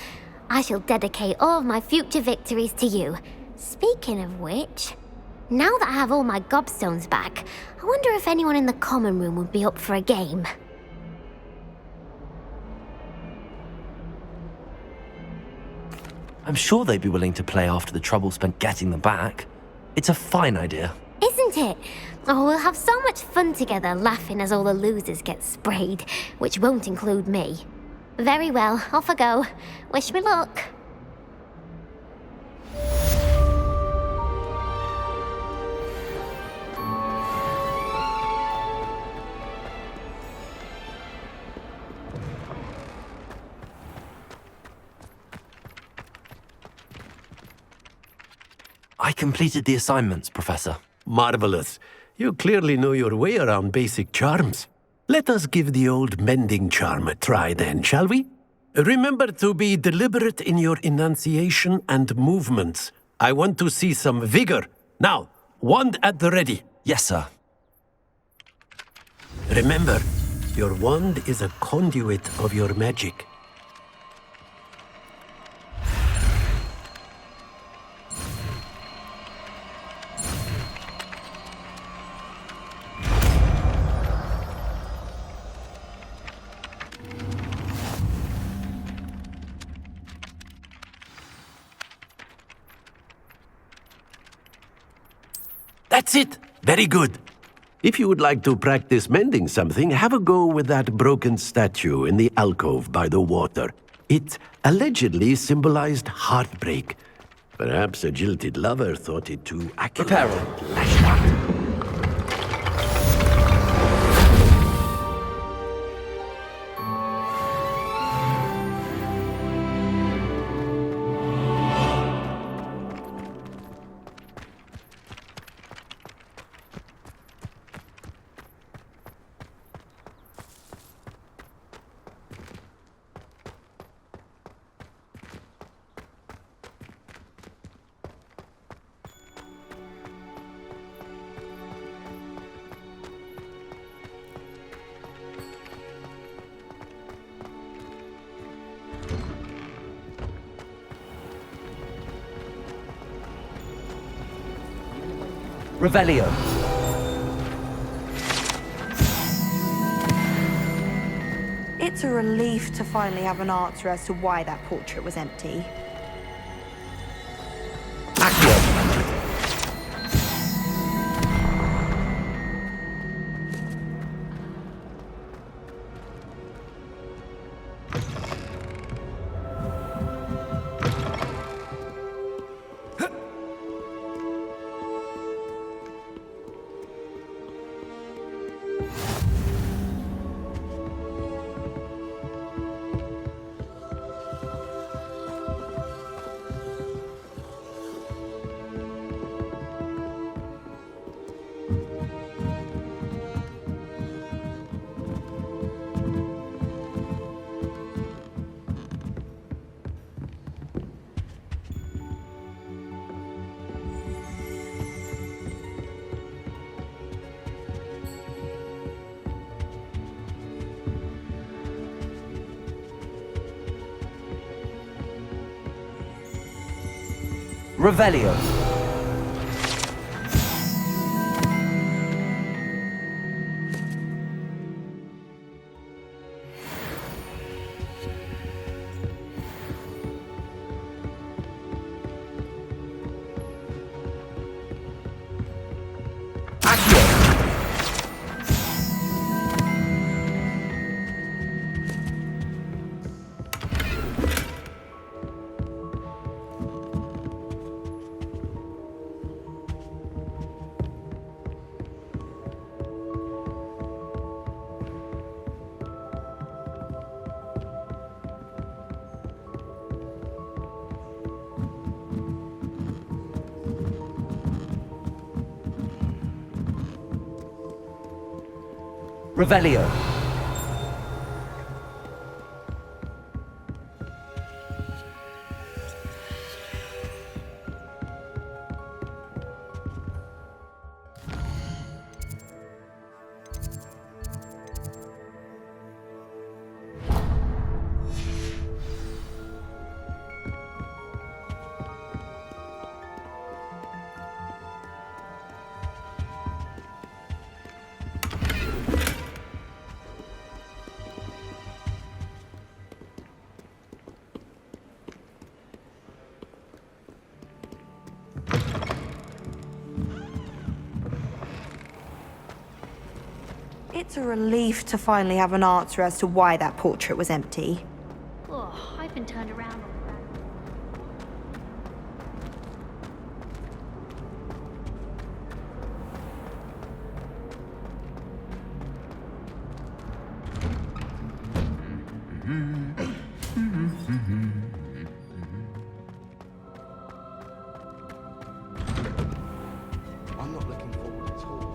I shall dedicate all of my future victories to you. Speaking of which, now that I have all my gobstones back, I wonder if anyone in the common room would be up for a game. I'm sure they'd be willing to play after the trouble spent getting them back. It's a fine idea. Isn't it? Oh, we'll have so much fun together laughing as all the losers get sprayed, which won't include me. Very well, off I go. Wish me luck. I completed the assignments, Professor. Marvelous. You clearly know your way around basic charms. Let us give the old mending charm a try then, shall we? Remember to be deliberate in your enunciation and movements. I want to see some vigor. Now, wand at the ready. Yes, sir. Remember, your wand is a conduit of your magic. That's it. Very good. If you would like to practice mending something, have a go with that broken statue in the alcove by the water. It allegedly symbolized heartbreak. Perhaps a jilted lover thought it too accurate. Repair. Lashed out. Revelio. It's a relief to finally have an answer as to why that portrait was empty. Revelio. Revelio. It's a relief to finally have an answer as to why that portrait was empty. Oh, I've been turned around on I'm not looking forward at all to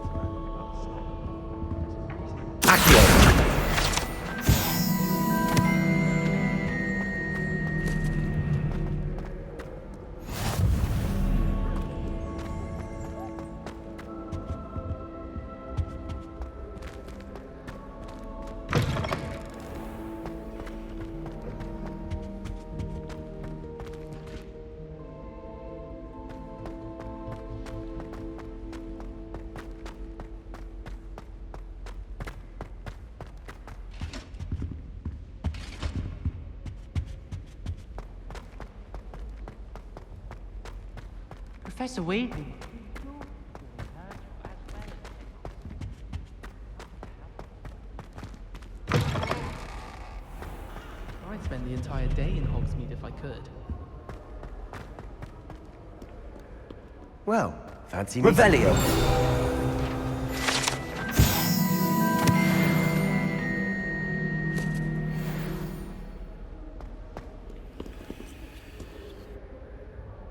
Professor Wheaton. spend the entire day in Hogsmeade if I could. Well, fancy me. Revelio!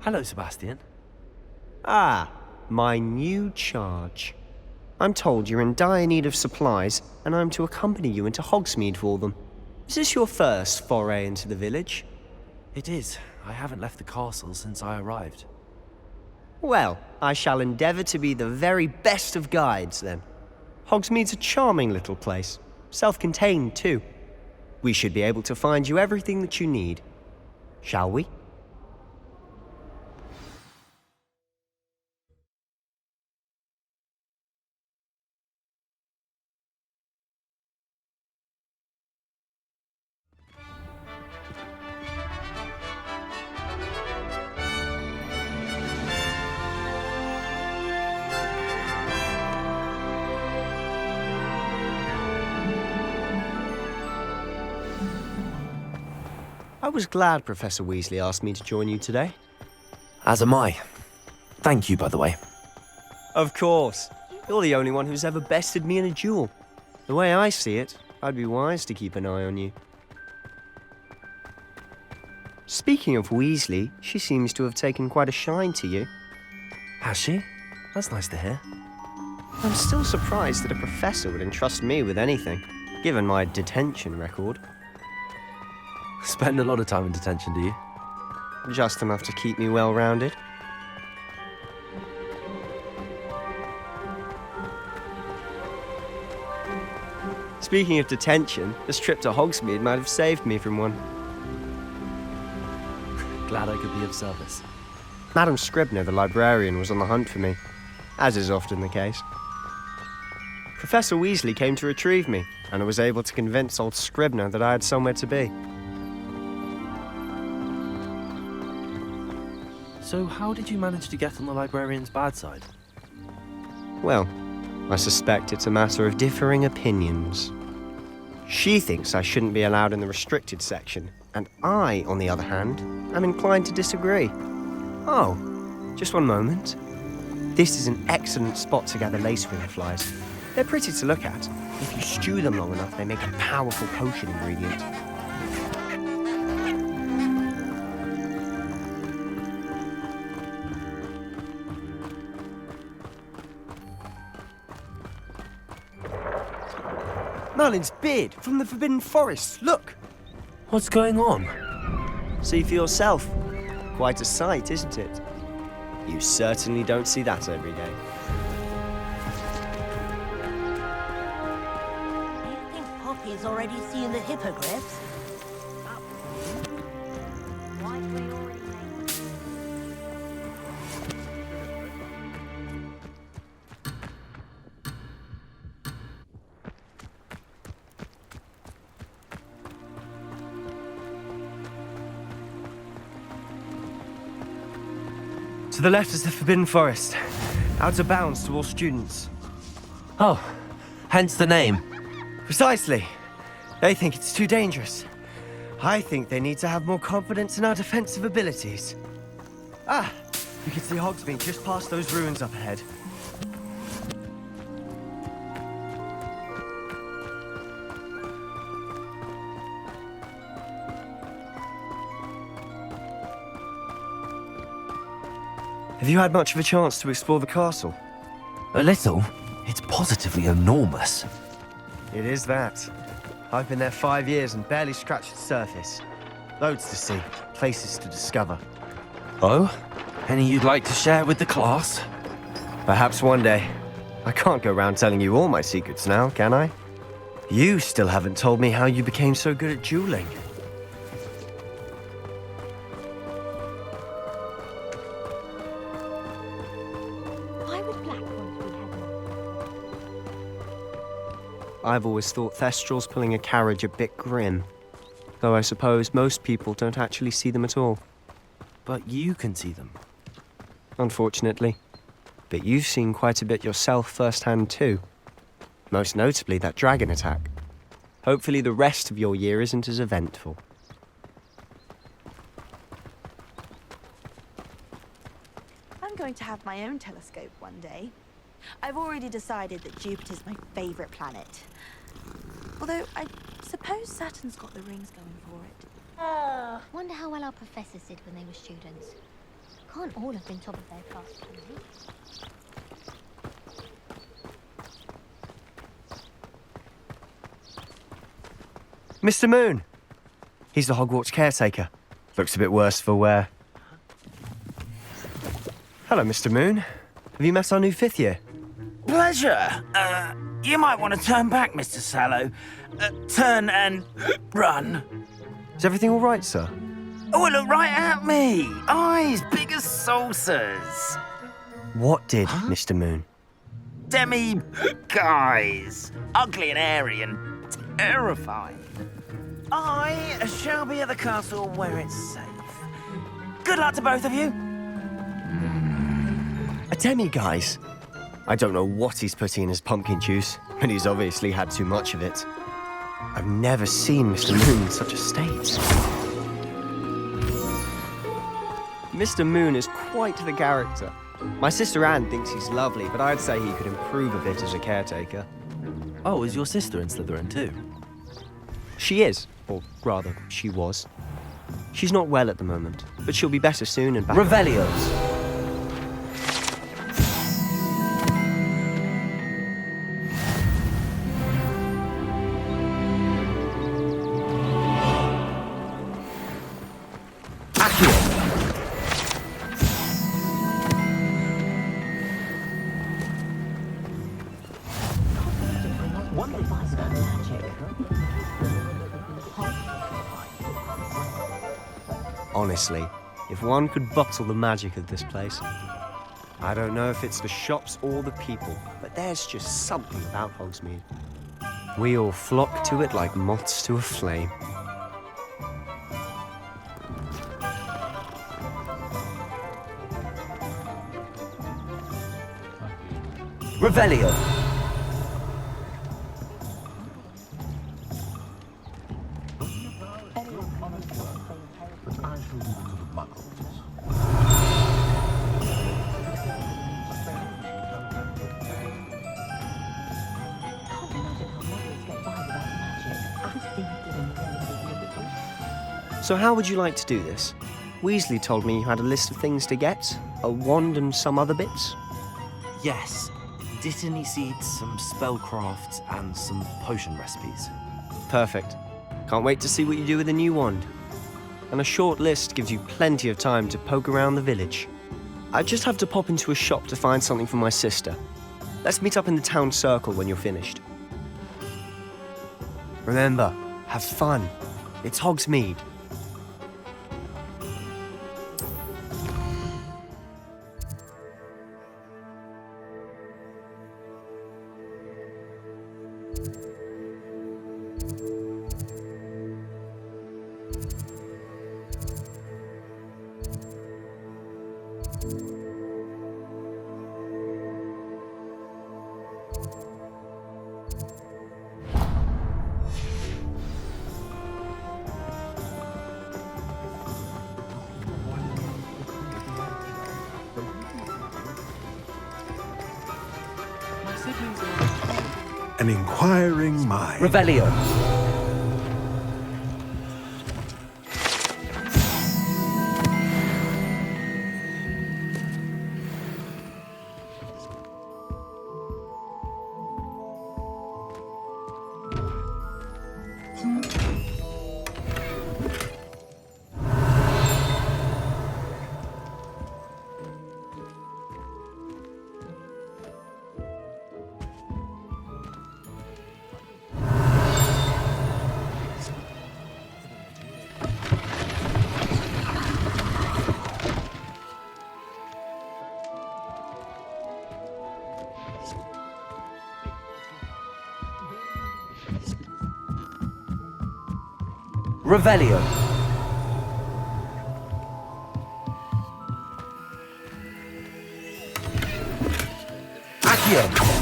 Hello, Sebastian. Ah, my new charge. I'm told you're in dire need of supplies, and I'm to accompany you into Hogsmeade for them. Is this your first foray into the village? It is. I haven't left the castle since I arrived. Well, I shall endeavour to be the very best of guides, then. Hogsmeade's a charming little place. Self-contained, too. We should be able to find you everything that you need. Shall we? I was glad Professor Weasley asked me to join you today. As am I. Thank you, by the way. Of course. You're the only one who's ever bested me in a duel. The way I see it, I'd be wise to keep an eye on you. Speaking of Weasley, she seems to have taken quite a shine to you. Has she? That's nice to hear. I'm still surprised that a professor would entrust me with anything, given my detention record. Spend a lot of time in detention, do you? Just enough to keep me well-rounded. Speaking of detention, this trip to Hogsmeade might have saved me from one. Glad I could be of service. Madam Scribner, the librarian, was on the hunt for me, as is often the case. Professor Weasley came to retrieve me, and I was able to convince old Scribner that I had somewhere to be. So how did you manage to get on the librarian's bad side? Well, I suspect it's a matter of differing opinions. She thinks I shouldn't be allowed in the restricted section, and I, on the other hand, am inclined to disagree. Oh, just one moment. This is an excellent spot to gather lacewing flies. They're pretty to look at. If you stew them long enough, they make a powerful potion ingredient. Merlin's beard from the Forbidden Forest, look! What's going on? See for yourself. Quite a sight, isn't it? You certainly don't see that every day. Do you think Poppy's already seen the hippogriffs? To the left is the Forbidden Forest. Out of bounds to all students. Oh, hence the name. Precisely. They think it's too dangerous. I think they need to have more confidence in our defensive abilities. Ah, you can see Hogsmeade just past those ruins up ahead. Have you had much of a chance to explore the castle? A little. It's positively enormous. It is that. I've been there 5 years and barely scratched the surface. Loads to see, places to discover. Oh? Any you'd like to share with the class? Perhaps one day. I can't go around telling you all my secrets now, can I? You still haven't told me how you became so good at dueling. I've always thought Thestrals pulling a carriage a bit grim. Though I suppose most people don't actually see them at all. But you can see them. Unfortunately. But you've seen quite a bit yourself firsthand too. Most notably that dragon attack. Hopefully the rest of your year isn't as eventful. going to have my own telescope one day. I've already decided that Jupiter's my favorite planet. Although, I suppose Saturn's got the rings going for it. Wonder how well our professors did when they were students. Can't all have been top of their class, can they? Mr. Moon! He's the Hogwarts caretaker. Looks a bit worse for wear. Hello, Mr. Moon. Have you met our new 5th year? Pleasure. You might want to turn back, Mr. Sallow. Turn and run. Is everything all right, sir? Oh, look right at me. Eyes big as saucers. What did, Mr. Moon? Guys. Ugly and airy and terrifying. I shall be at the castle where it's safe. Good luck to both of you. A demi-guise? I don't know what he's putting in his pumpkin juice, but he's obviously had too much of it. I've never seen Mr. Moon in such a state. Mr. Moon is quite the character. My sister Anne thinks he's lovely, but I'd say he could improve a bit as a caretaker. Oh, is your sister in Slytherin too? She is, or rather, she was. She's not well at the moment, but she'll be better soon and back. Revelios! Honestly, if one could bottle the magic of this place. I don't know if it's the shops or the people, but there's just something about Hogsmeade. We all flock to it like moths to a flame. Revelio! So how would you like to do this? Weasley told me you had a list of things to get, a wand and some other bits. Yes. Dittany seeds, some spellcrafts, and some potion recipes. Perfect. Can't wait to see what you do with the new wand. And a short list gives you plenty of time to poke around the village. I just have to pop into a shop to find something for my sister. Let's meet up in the town circle when you're finished. Remember, have fun. It's Hogsmeade. An inquiring mind. Revelio. Revelio. Accio.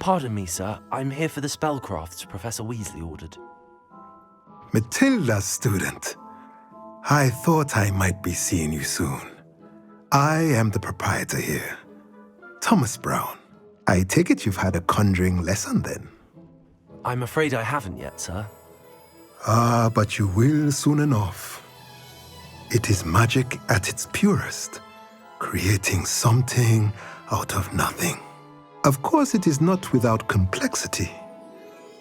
Pardon me, sir. I'm here for the spellcrafts Professor Weasley ordered. Matilda's student. I thought I might be seeing you soon. I am the proprietor here, Thomas Brown. I take it you've had a conjuring lesson then? I'm afraid I haven't yet, sir. Ah, but you will soon enough. It is magic at its purest, creating something out of nothing. Of course, it is not without complexity,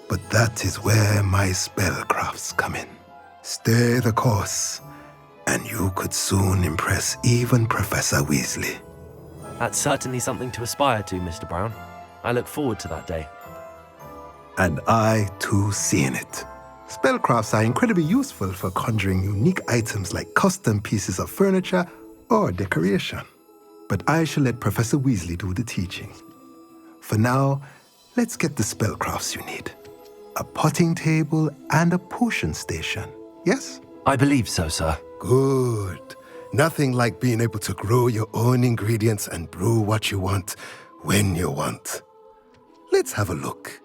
but that is where my spellcrafts come in. Stay the course, and you could soon impress even Professor Weasley. That's certainly something to aspire to, Mr. Brown. I look forward to that day. And I, too, seeing it. Spellcrafts are incredibly useful for conjuring unique items like custom pieces of furniture or decoration. But I shall let Professor Weasley do the teaching. For now, let's get the spellcrafts you need. A potting table and a potion station, yes? I believe so, sir. Good. Nothing like being able to grow your own ingredients and brew what you want when you want. Let's have a look.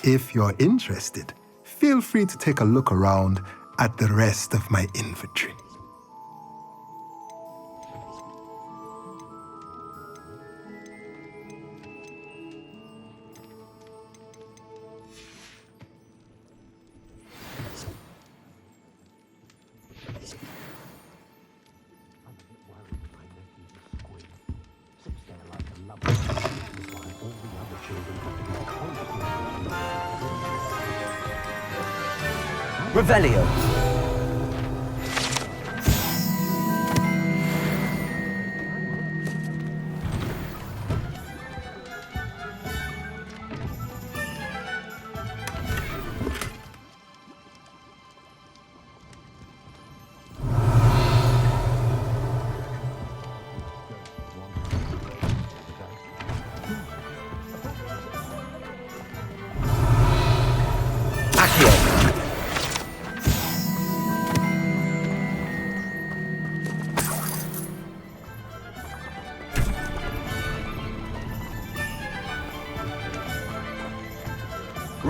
If you're interested, feel free to take a look around at the rest of my inventory. Revelio.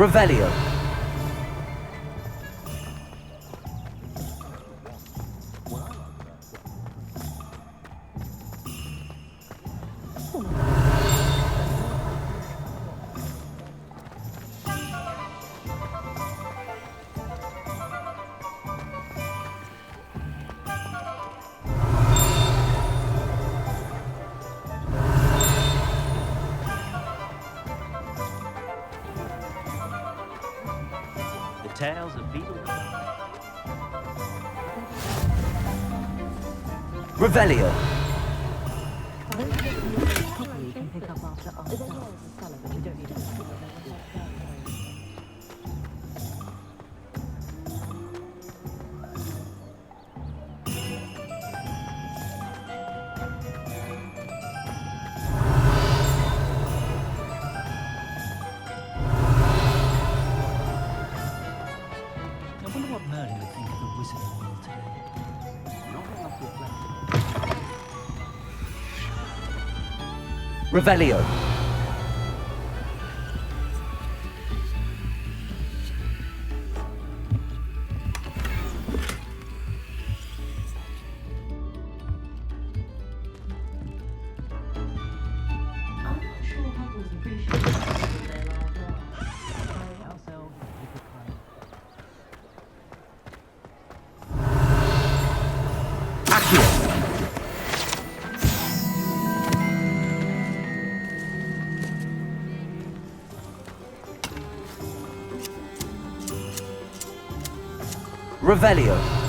Revelio. Tales of Beetle. Revelio. Revelio. Revelio.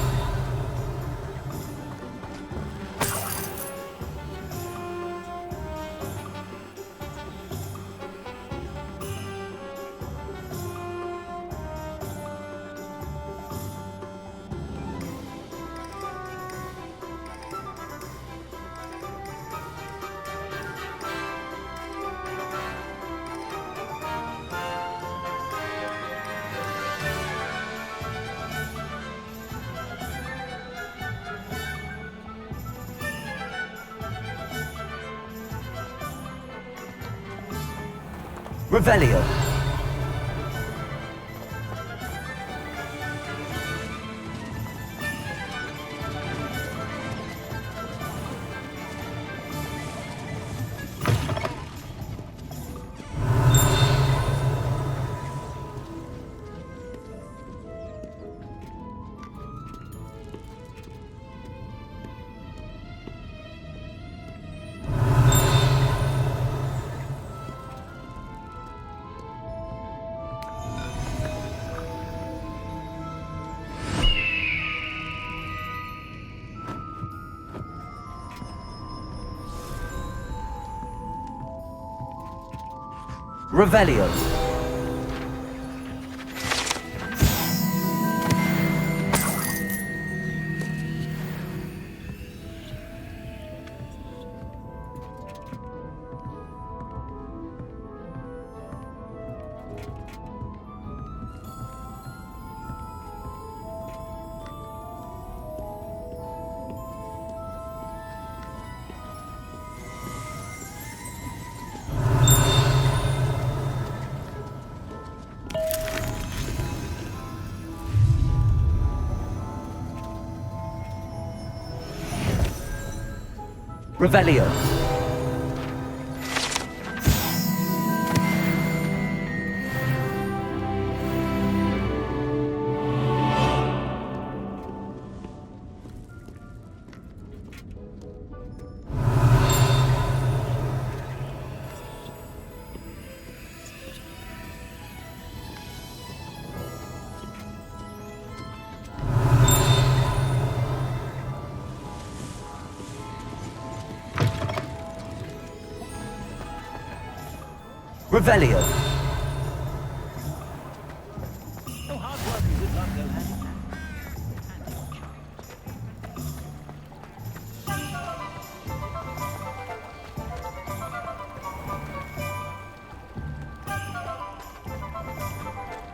Revelio. Revelio. Revelio. Revelio.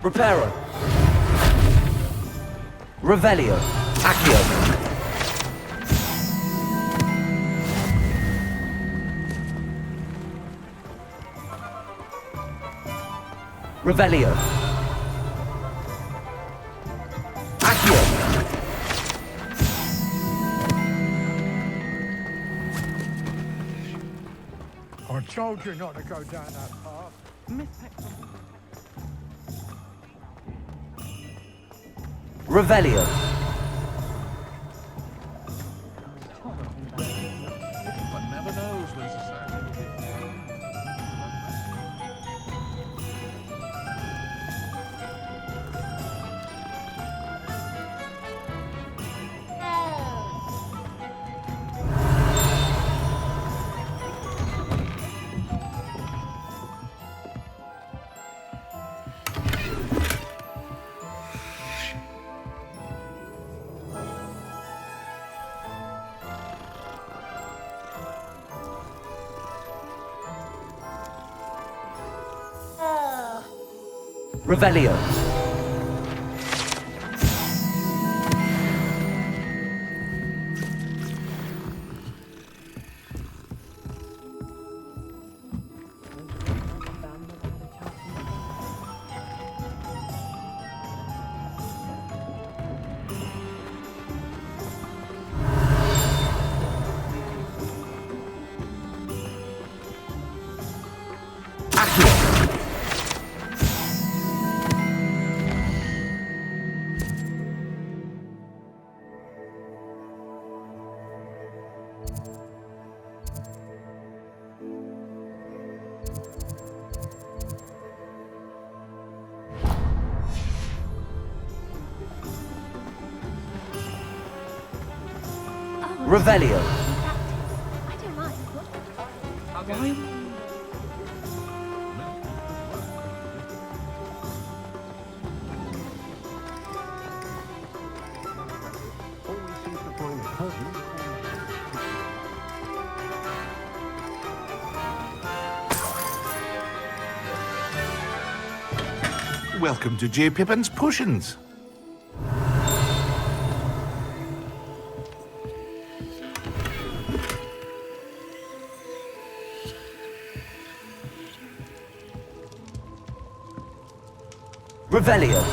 Reparo. Revelio. Accio. Revelio. Accio. I told you not to go down that path. Revelio. One never knows when society will be. Revelio. Revelio. I don't mind. Why? Welcome to J. Pippin's Potions. Revelio.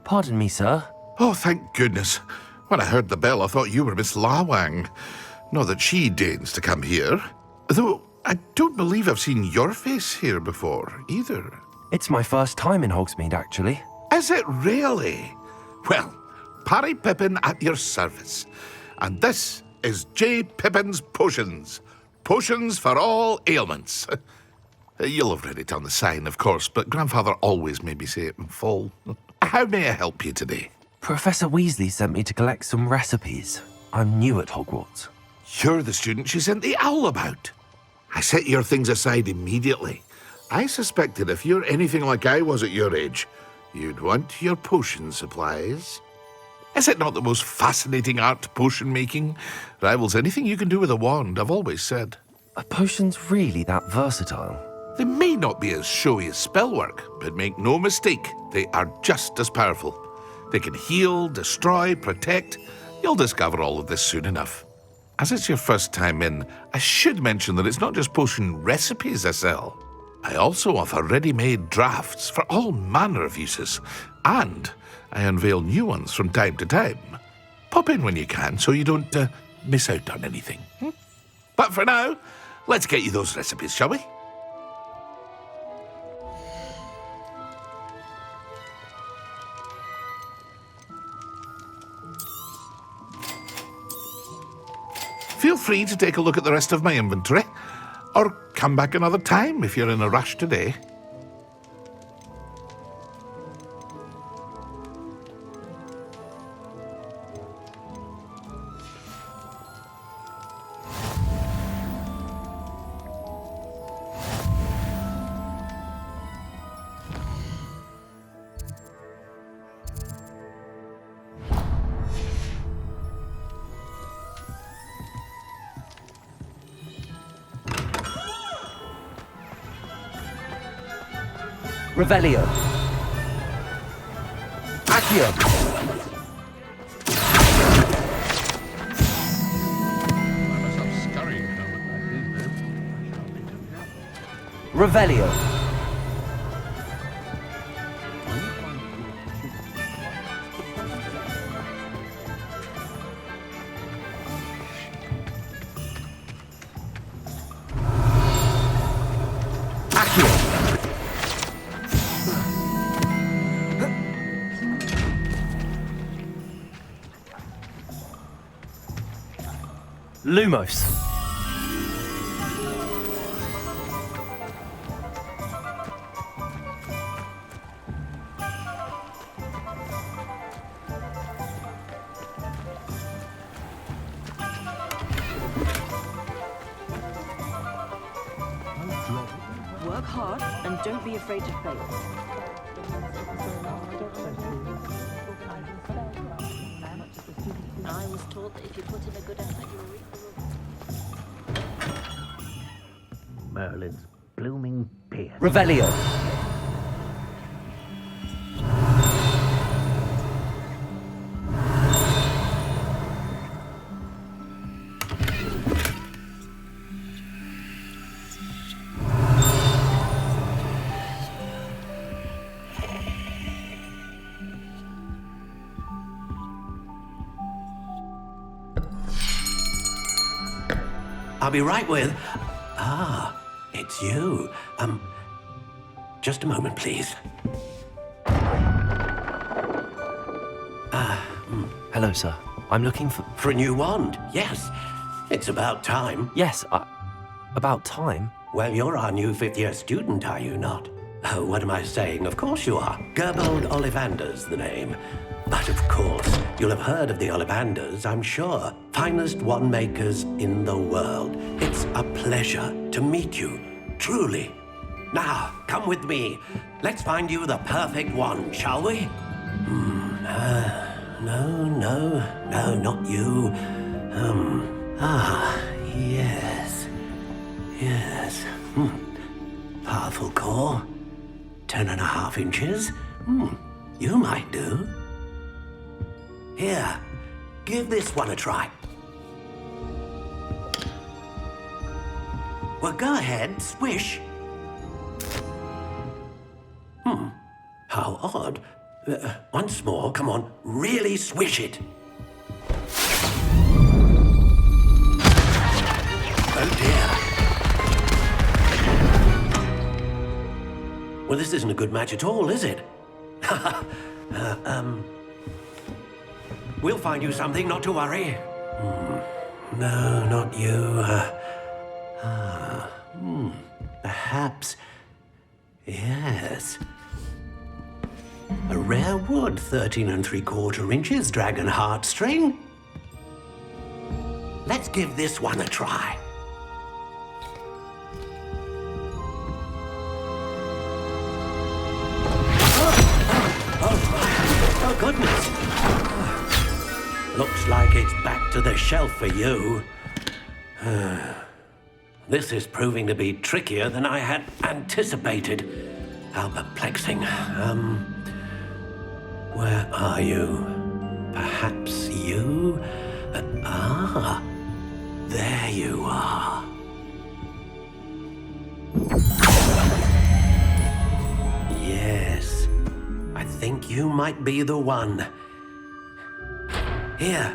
Pardon me, sir. Oh, thank goodness. When I heard the bell, I thought you were Miss Lawang. Not that she deigns to come here. Though I don't believe I've seen your face here before, either. It's my first time in Hogsmeade, actually. Is it really? Well, Parry Pippin at your service. And this is J. Pippin's Potions. Potions for all ailments. You'll have read it on the sign, of course, but Grandfather always made me say it in full. How may I help you today? Professor Weasley sent me to collect some recipes. I'm new at Hogwarts. You're the student she sent the owl about. I set your things aside immediately. I suspected if you're anything like I was at your age, you'd want your potion supplies. Is it not the most fascinating art, potion making? Rivals anything you can do with a wand, I've always said. Are potions really that versatile? They may not be as showy as spellwork, but make no mistake, they are just as powerful. They can heal, destroy, protect. You'll discover all of this soon enough. As it's your first time in, I should mention that it's not just potion recipes I sell. I also offer ready-made drafts for all manner of uses, and I unveil new ones from time to time. Pop in when you can so you don't miss out on anything. But for now, let's get you those recipes, shall we? Feel free to take a look at the rest of my inventory, or come back another time if you're in a rush today. Revelio. Accio. Revelio. Lumos. Work hard and don't be afraid to fail. I was told that if you put in a good effort, you will reap the reward. Merlin's blooming beard. Revelio. I'll be right with... Ah, it's you. Just a moment, please. Hello, sir. I'm looking for... For a new wand, yes. It's about time. Yes, about time? Well, you're our new fifth-year student, are you not? Oh, what am I saying? Of course you are. Gerbold Ollivander's the name. But of course, you'll have heard of the Ollivanders, I'm sure. Finest wand makers in the world. It's a pleasure to meet you, truly. Now, come with me. Let's find you the perfect wand, shall we? No, not you. Yes. Powerful core. 10.5 inches. You might do. Here, give this one a try. Well, go ahead, swish. How odd. Once more, come on, really swish it. Oh dear. Well, this isn't a good match at all, is it? We'll find you something, not to worry. No, not you. Perhaps. Yes. A rare wood, 13 3/4 inches, dragon heartstring. Let's give this one a try. Oh, goodness. Looks like it's back to the shelf for you. This is proving to be trickier than I had anticipated. How perplexing. Where are you? Perhaps you? There you are. Yes, I think you might be the one. Here,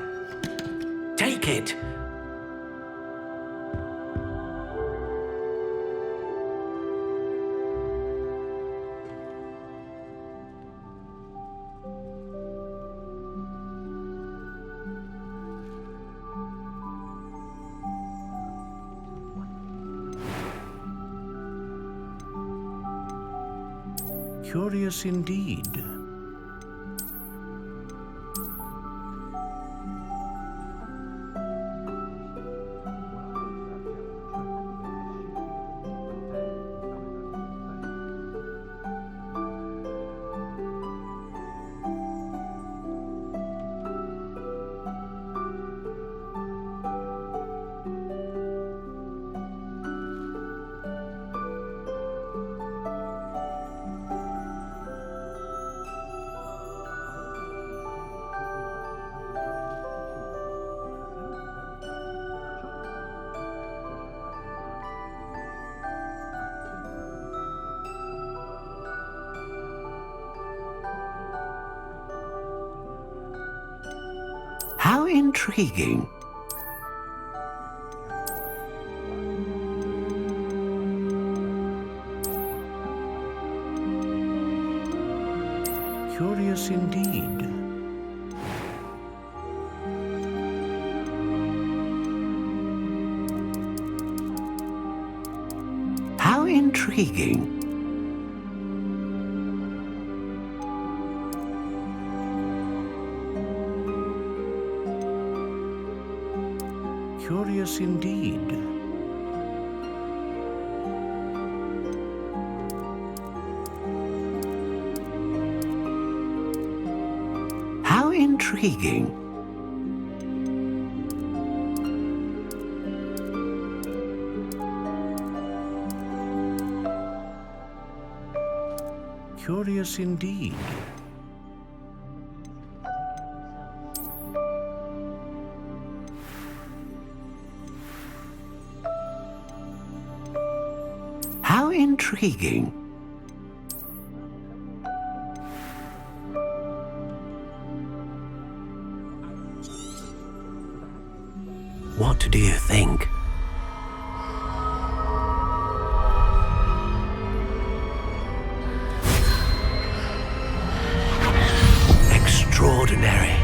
take it. Curious indeed. How intriguing. Curious indeed. How intriguing. Curious indeed. How intriguing. Curious indeed. How intriguing. What do you think? Extraordinary.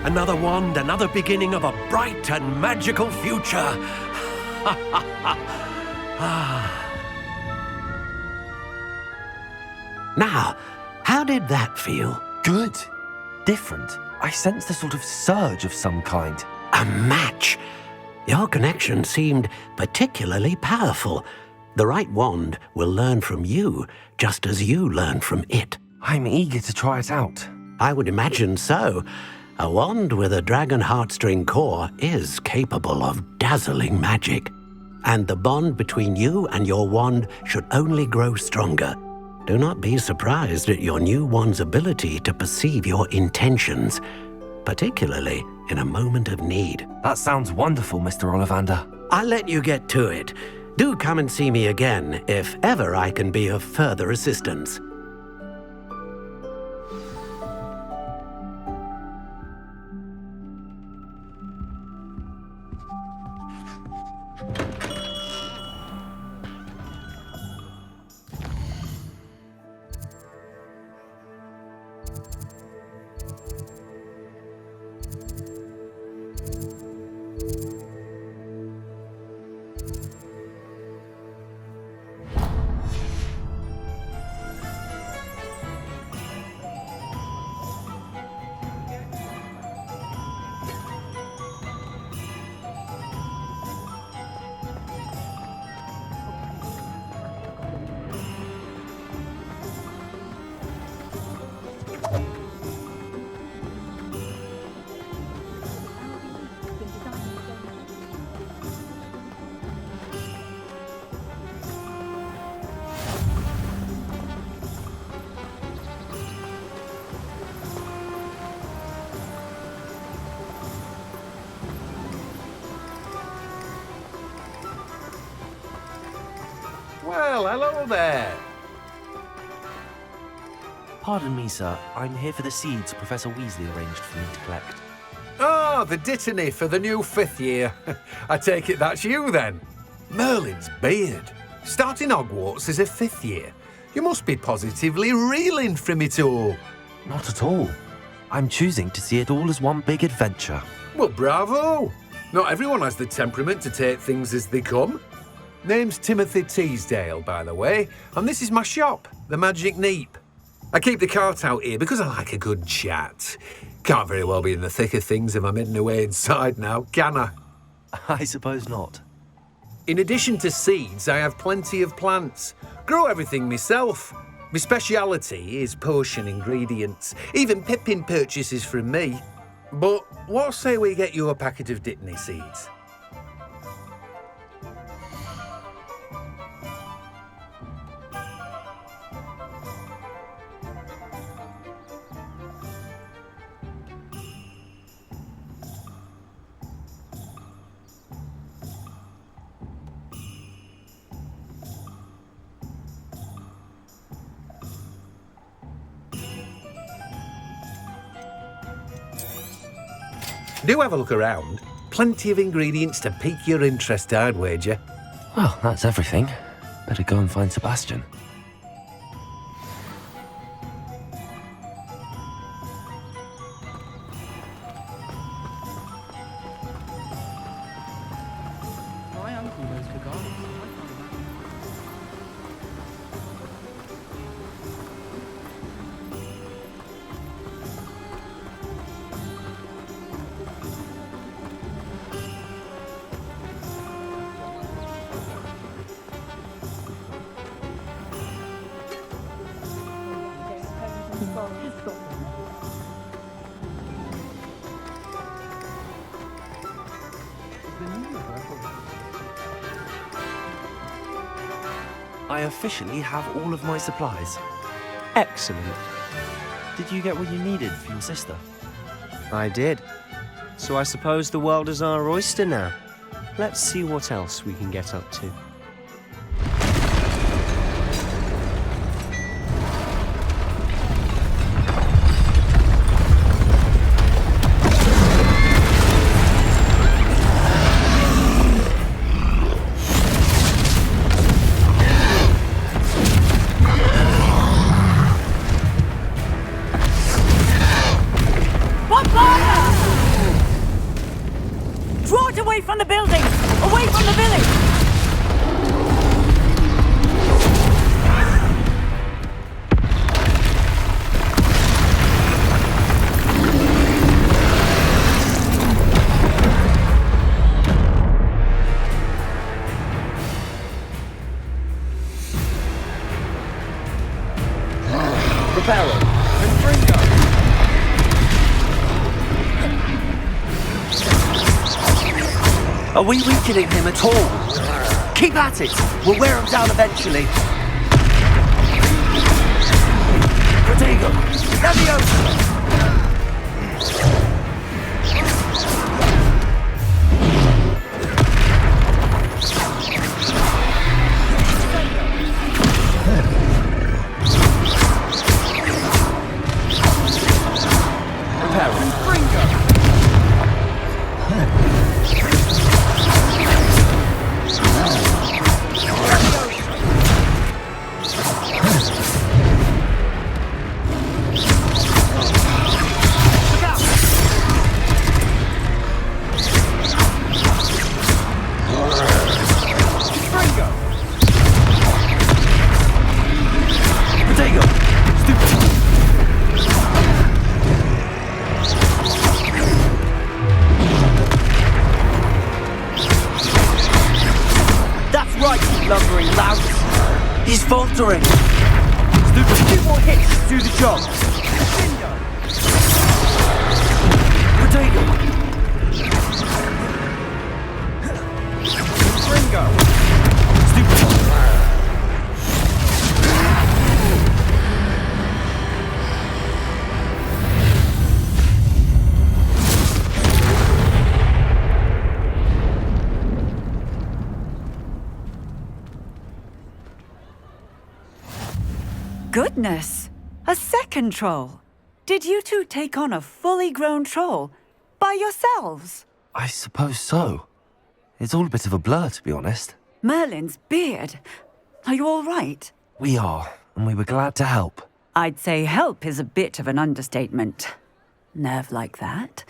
Another wand, another beginning of a bright and magical future. Now, how did that feel? Good. Different. I sensed a sort of surge of some kind. A match. Your connection seemed particularly powerful. The right wand will learn from you, just as you learn from it. I'm eager to try it out. I would imagine so. A wand with a dragon heartstring core is capable of dazzling magic. And the bond between you and your wand should only grow stronger. Do not be surprised at your new wand's ability to perceive your intentions. particularly in a moment of need. That sounds wonderful, Mr. Ollivander. I'll let you get to it. Do come and see me again if ever I can be of further assistance. Well, hello there. Pardon me, sir. I'm here for the seeds Professor Weasley arranged for me to collect. Oh, the dittany for the new 5th year. I take it that's you, then. Merlin's beard. Starting Hogwarts as a 5th year. You must be positively reeling from it all. Not at all. I'm choosing to see it all as one big adventure. Well, bravo. Not everyone has the temperament to take things as they come. Name's Timothy Teasdale, by the way, and this is my shop, the Magic Neep. I keep the cart out here because I like a good chat. Can't very well be in the thick of things if I'm hidden away inside now, can I? I suppose not. In addition to seeds, I have plenty of plants. Grow everything myself. My speciality is potion ingredients. Even Pippin purchases from me. But what say we get you a packet of Dittany seeds? Do have a look around. Plenty of ingredients to pique your interest, I'd wager. Well, that's everything. Better go and find Sebastian. My uncle knows the garden. I officially have all of my supplies. Excellent. Did you get what you needed for your sister? I did. So I suppose the world is our oyster now. Let's see what else we can get up to. Draw it away from the building! Away from the village! Prepare it and bring up. Are we weakening him at all? Keep at it! We'll wear him down eventually. Protego! Leviosa! Sheltering! Stupid, 2 more hits, do the job! Potato! Ringo! Stupid! Goodness! A second troll! Did you two take on a fully grown troll? By yourselves? I suppose so. It's all a bit of a blur, to be honest. Merlin's beard. Are you all right? We are, and we were glad to help. I'd say help is a bit of an understatement. Nerve like that.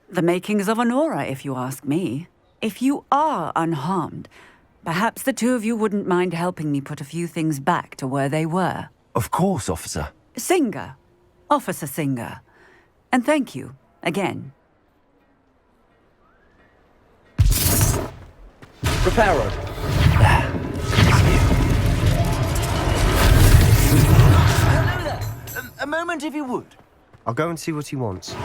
The makings of an aura, if you ask me. If you are unharmed, perhaps the two of you wouldn't mind helping me put a few things back to where they were. Of course, officer. Singer. Officer Singer. And thank you, again. Reparo. Hello there. A moment if you would. I'll go and see what he wants.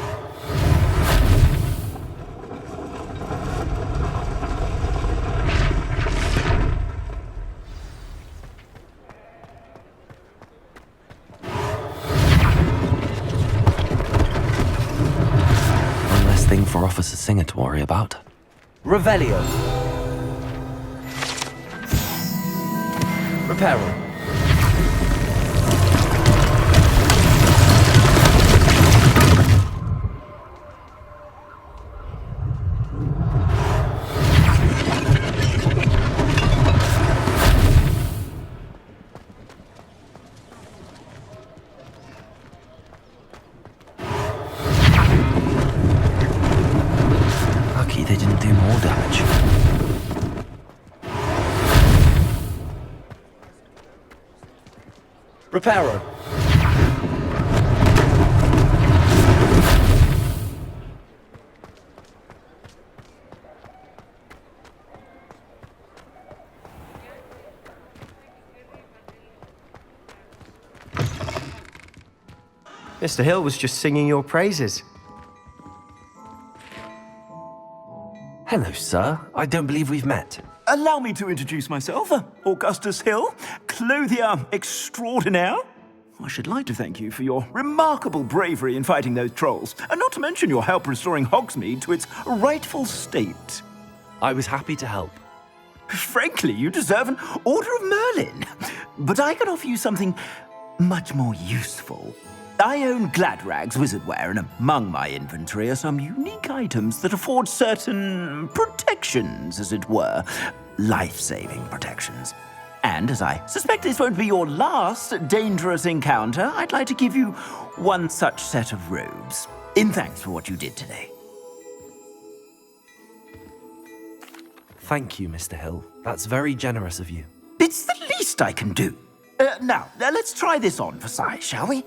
One less thing for Officer Singer to worry about. Revelio. Reparo. Lucky they didn't do more damage. Reparo. Mr. Hill was just singing your praises. Hello, sir. I don't believe we've met. Allow me to introduce myself, Augustus Hill, clothier extraordinaire. I should like to thank you for your remarkable bravery in fighting those trolls, and not to mention your help restoring Hogsmeade to its rightful state. I was happy to help. Frankly, you deserve an Order of Merlin. But I can offer you something much more useful. I own Gladrag's wizardware, and among my inventory are some unique items that afford certain protections, as it were. Life-saving protections. And as I suspect this won't be your last dangerous encounter, I'd like to give you one such set of robes, in thanks for what you did today. Thank you, Mr. Hill. That's very generous of you. It's the least I can do. Now, let's try this on for size, shall we?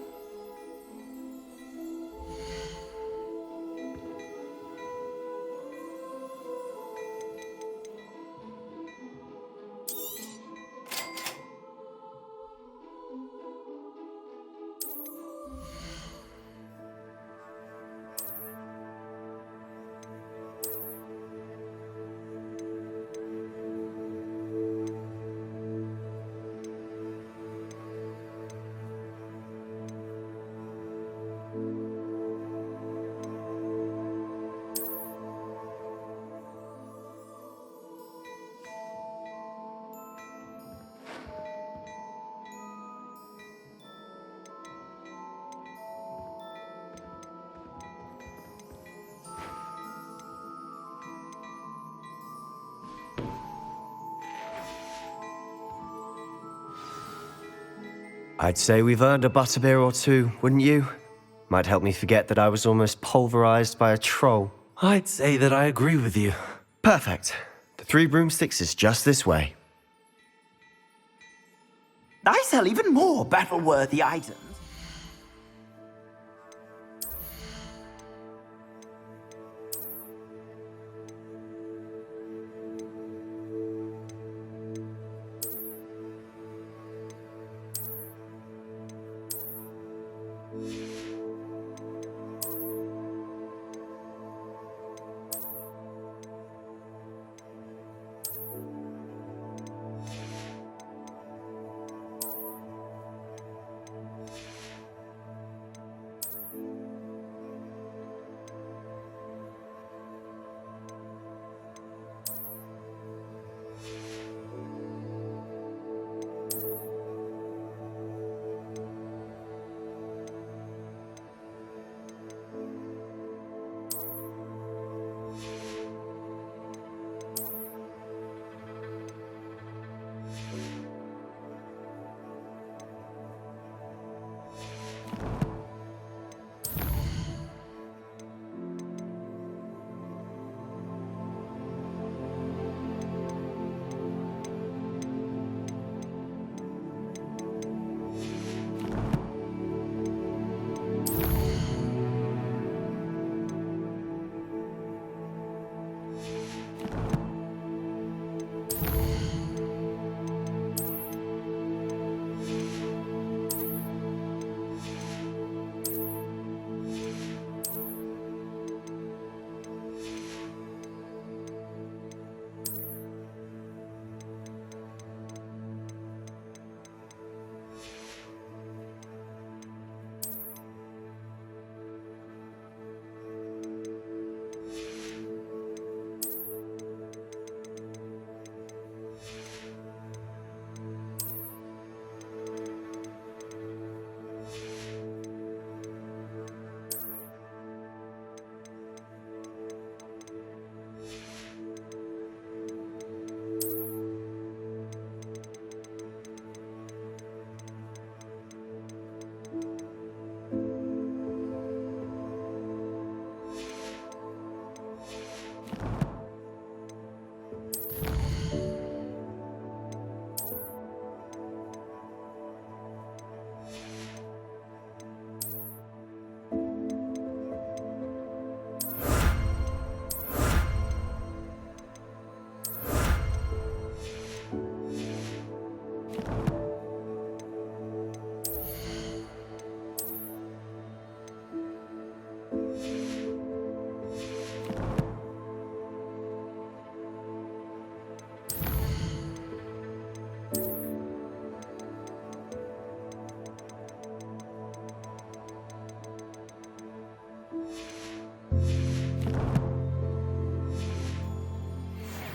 I'd say we've earned a butterbeer or two, wouldn't you? Might help me forget that I was almost pulverized by a troll. I'd say that I agree with you. Perfect. The 3 broomsticks is just this way. I sell even more battle-worthy items.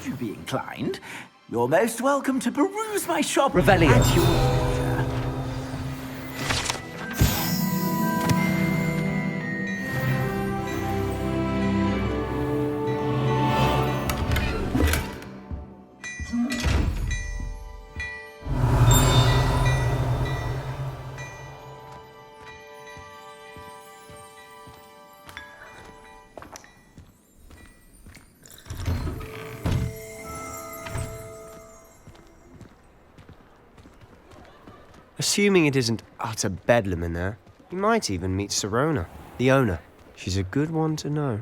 You be inclined, you're most welcome to peruse my shop Revelio. at your leisure. Assuming it isn't utter bedlam in there, you might even meet Serona, the owner. She's a good one to know.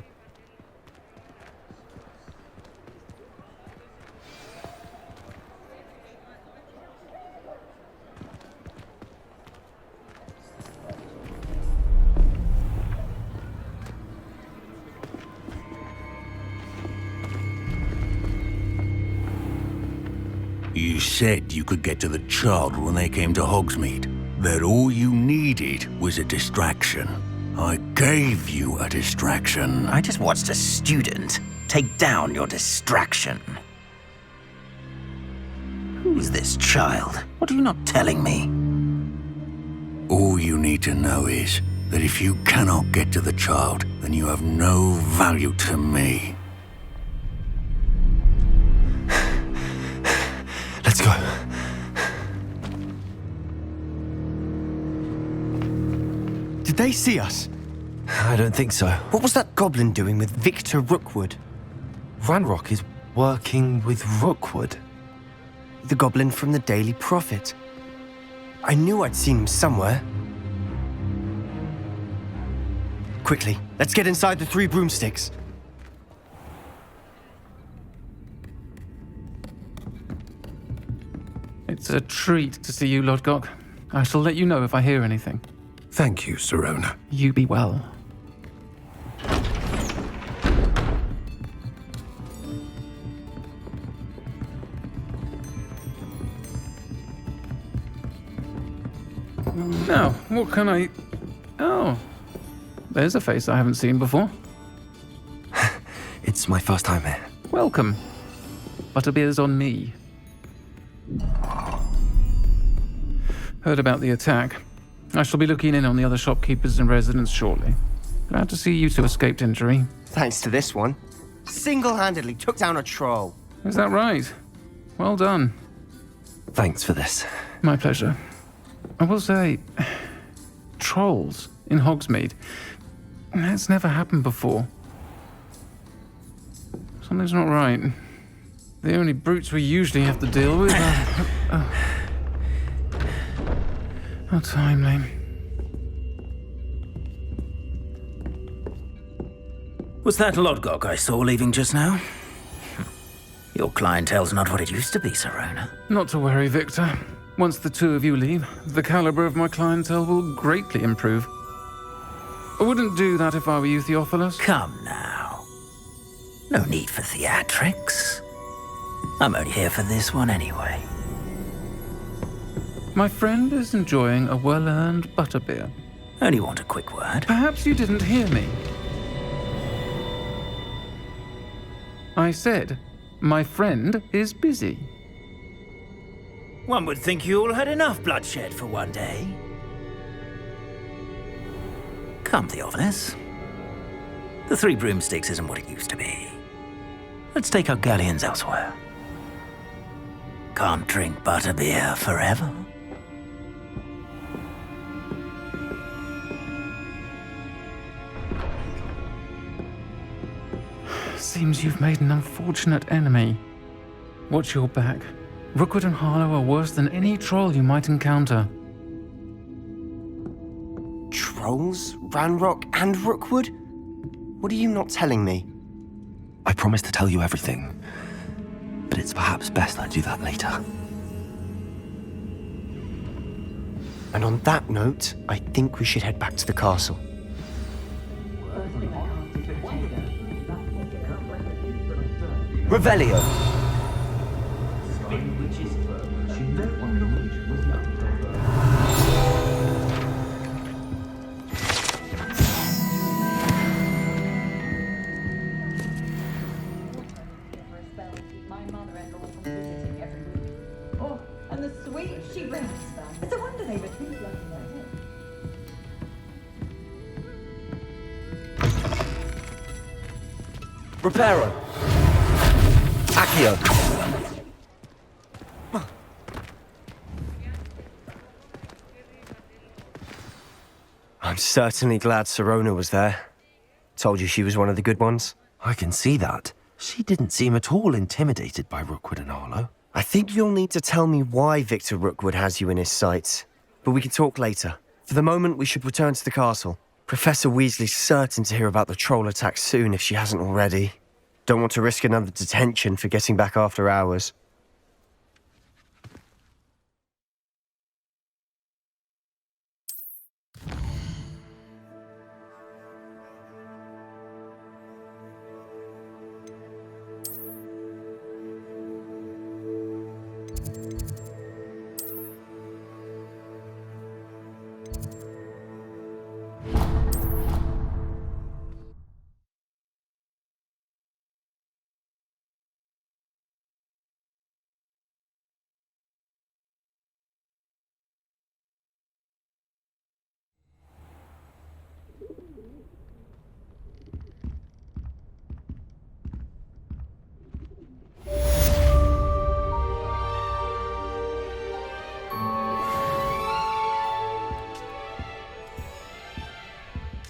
You said you could get to the child when they came to Hogsmeade. That all you needed was a distraction. I gave you a distraction. I just watched a student take down your distraction. Who's this child? What are you not telling me? All you need to know is that if you cannot get to the child, then you have no value to me. Let's go. Did they see us? I don't think so. What was that goblin doing with Victor Rookwood? Ranrock is working with Rookwood. The goblin from the Daily Prophet. I knew I'd seen him somewhere. Quickly, let's get inside the 3 broomsticks. It's a treat to see you, Lodgok. I shall let you know if I hear anything. Thank you, Sirona. You be well. Now, what can I... Oh, there's a face I haven't seen before. It's my first time here. Welcome. Butterbeer's on me. Heard about the attack. I shall be looking in on the other shopkeepers and residents shortly. Glad to see you two escaped injury. Thanks to this one. Single-handedly took down a troll. Is that right? Well done. Thanks for this. My pleasure. I will say, trolls in Hogsmeade. That's never happened before. Something's not right. The only brutes we usually have to deal with are... How timely. Was that Lodgok I saw leaving just now? Your clientele's not what it used to be, Sirona. Not to worry, Victor. Once the two of you leave, the caliber of my clientele will greatly improve. I wouldn't do that if I were you, Theophilus. Come now. No need for theatrics. I'm only here for this one anyway. My friend is enjoying a well-earned butterbeer. Only want a quick word. Perhaps you didn't hear me. I said, my friend is busy. One would think you all had enough bloodshed for one day. Come, Theophilus. The Three Broomsticks isn't what it used to be. Let's take our galleons elsewhere. Can't drink butterbeer forever. Seems you've made an unfortunate enemy. Watch your back. Rookwood and Harlow are worse than any troll you might encounter. Trolls? Ranrock and Rookwood? What are you not telling me? I promise to tell you everything, but it's perhaps best I do that later. And on that note, I think we should head back to the castle. Revelio! Oh, and the sweet she brings. It's a wonder they recruit like him. Reparo! Accio! I'm certainly glad Sirona was there. Told you she was one of the good ones. I can see that. She didn't seem at all intimidated by Rookwood and Harlow. I think you'll need to tell me why Victor Rookwood has you in his sights. But we can talk later. For the moment, we should return to the castle. Professor Weasley's certain to hear about the troll attack soon if she hasn't already. Don't want to risk another detention for getting back after hours.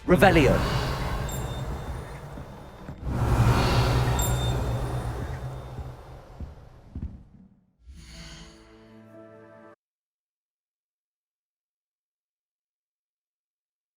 Revelio.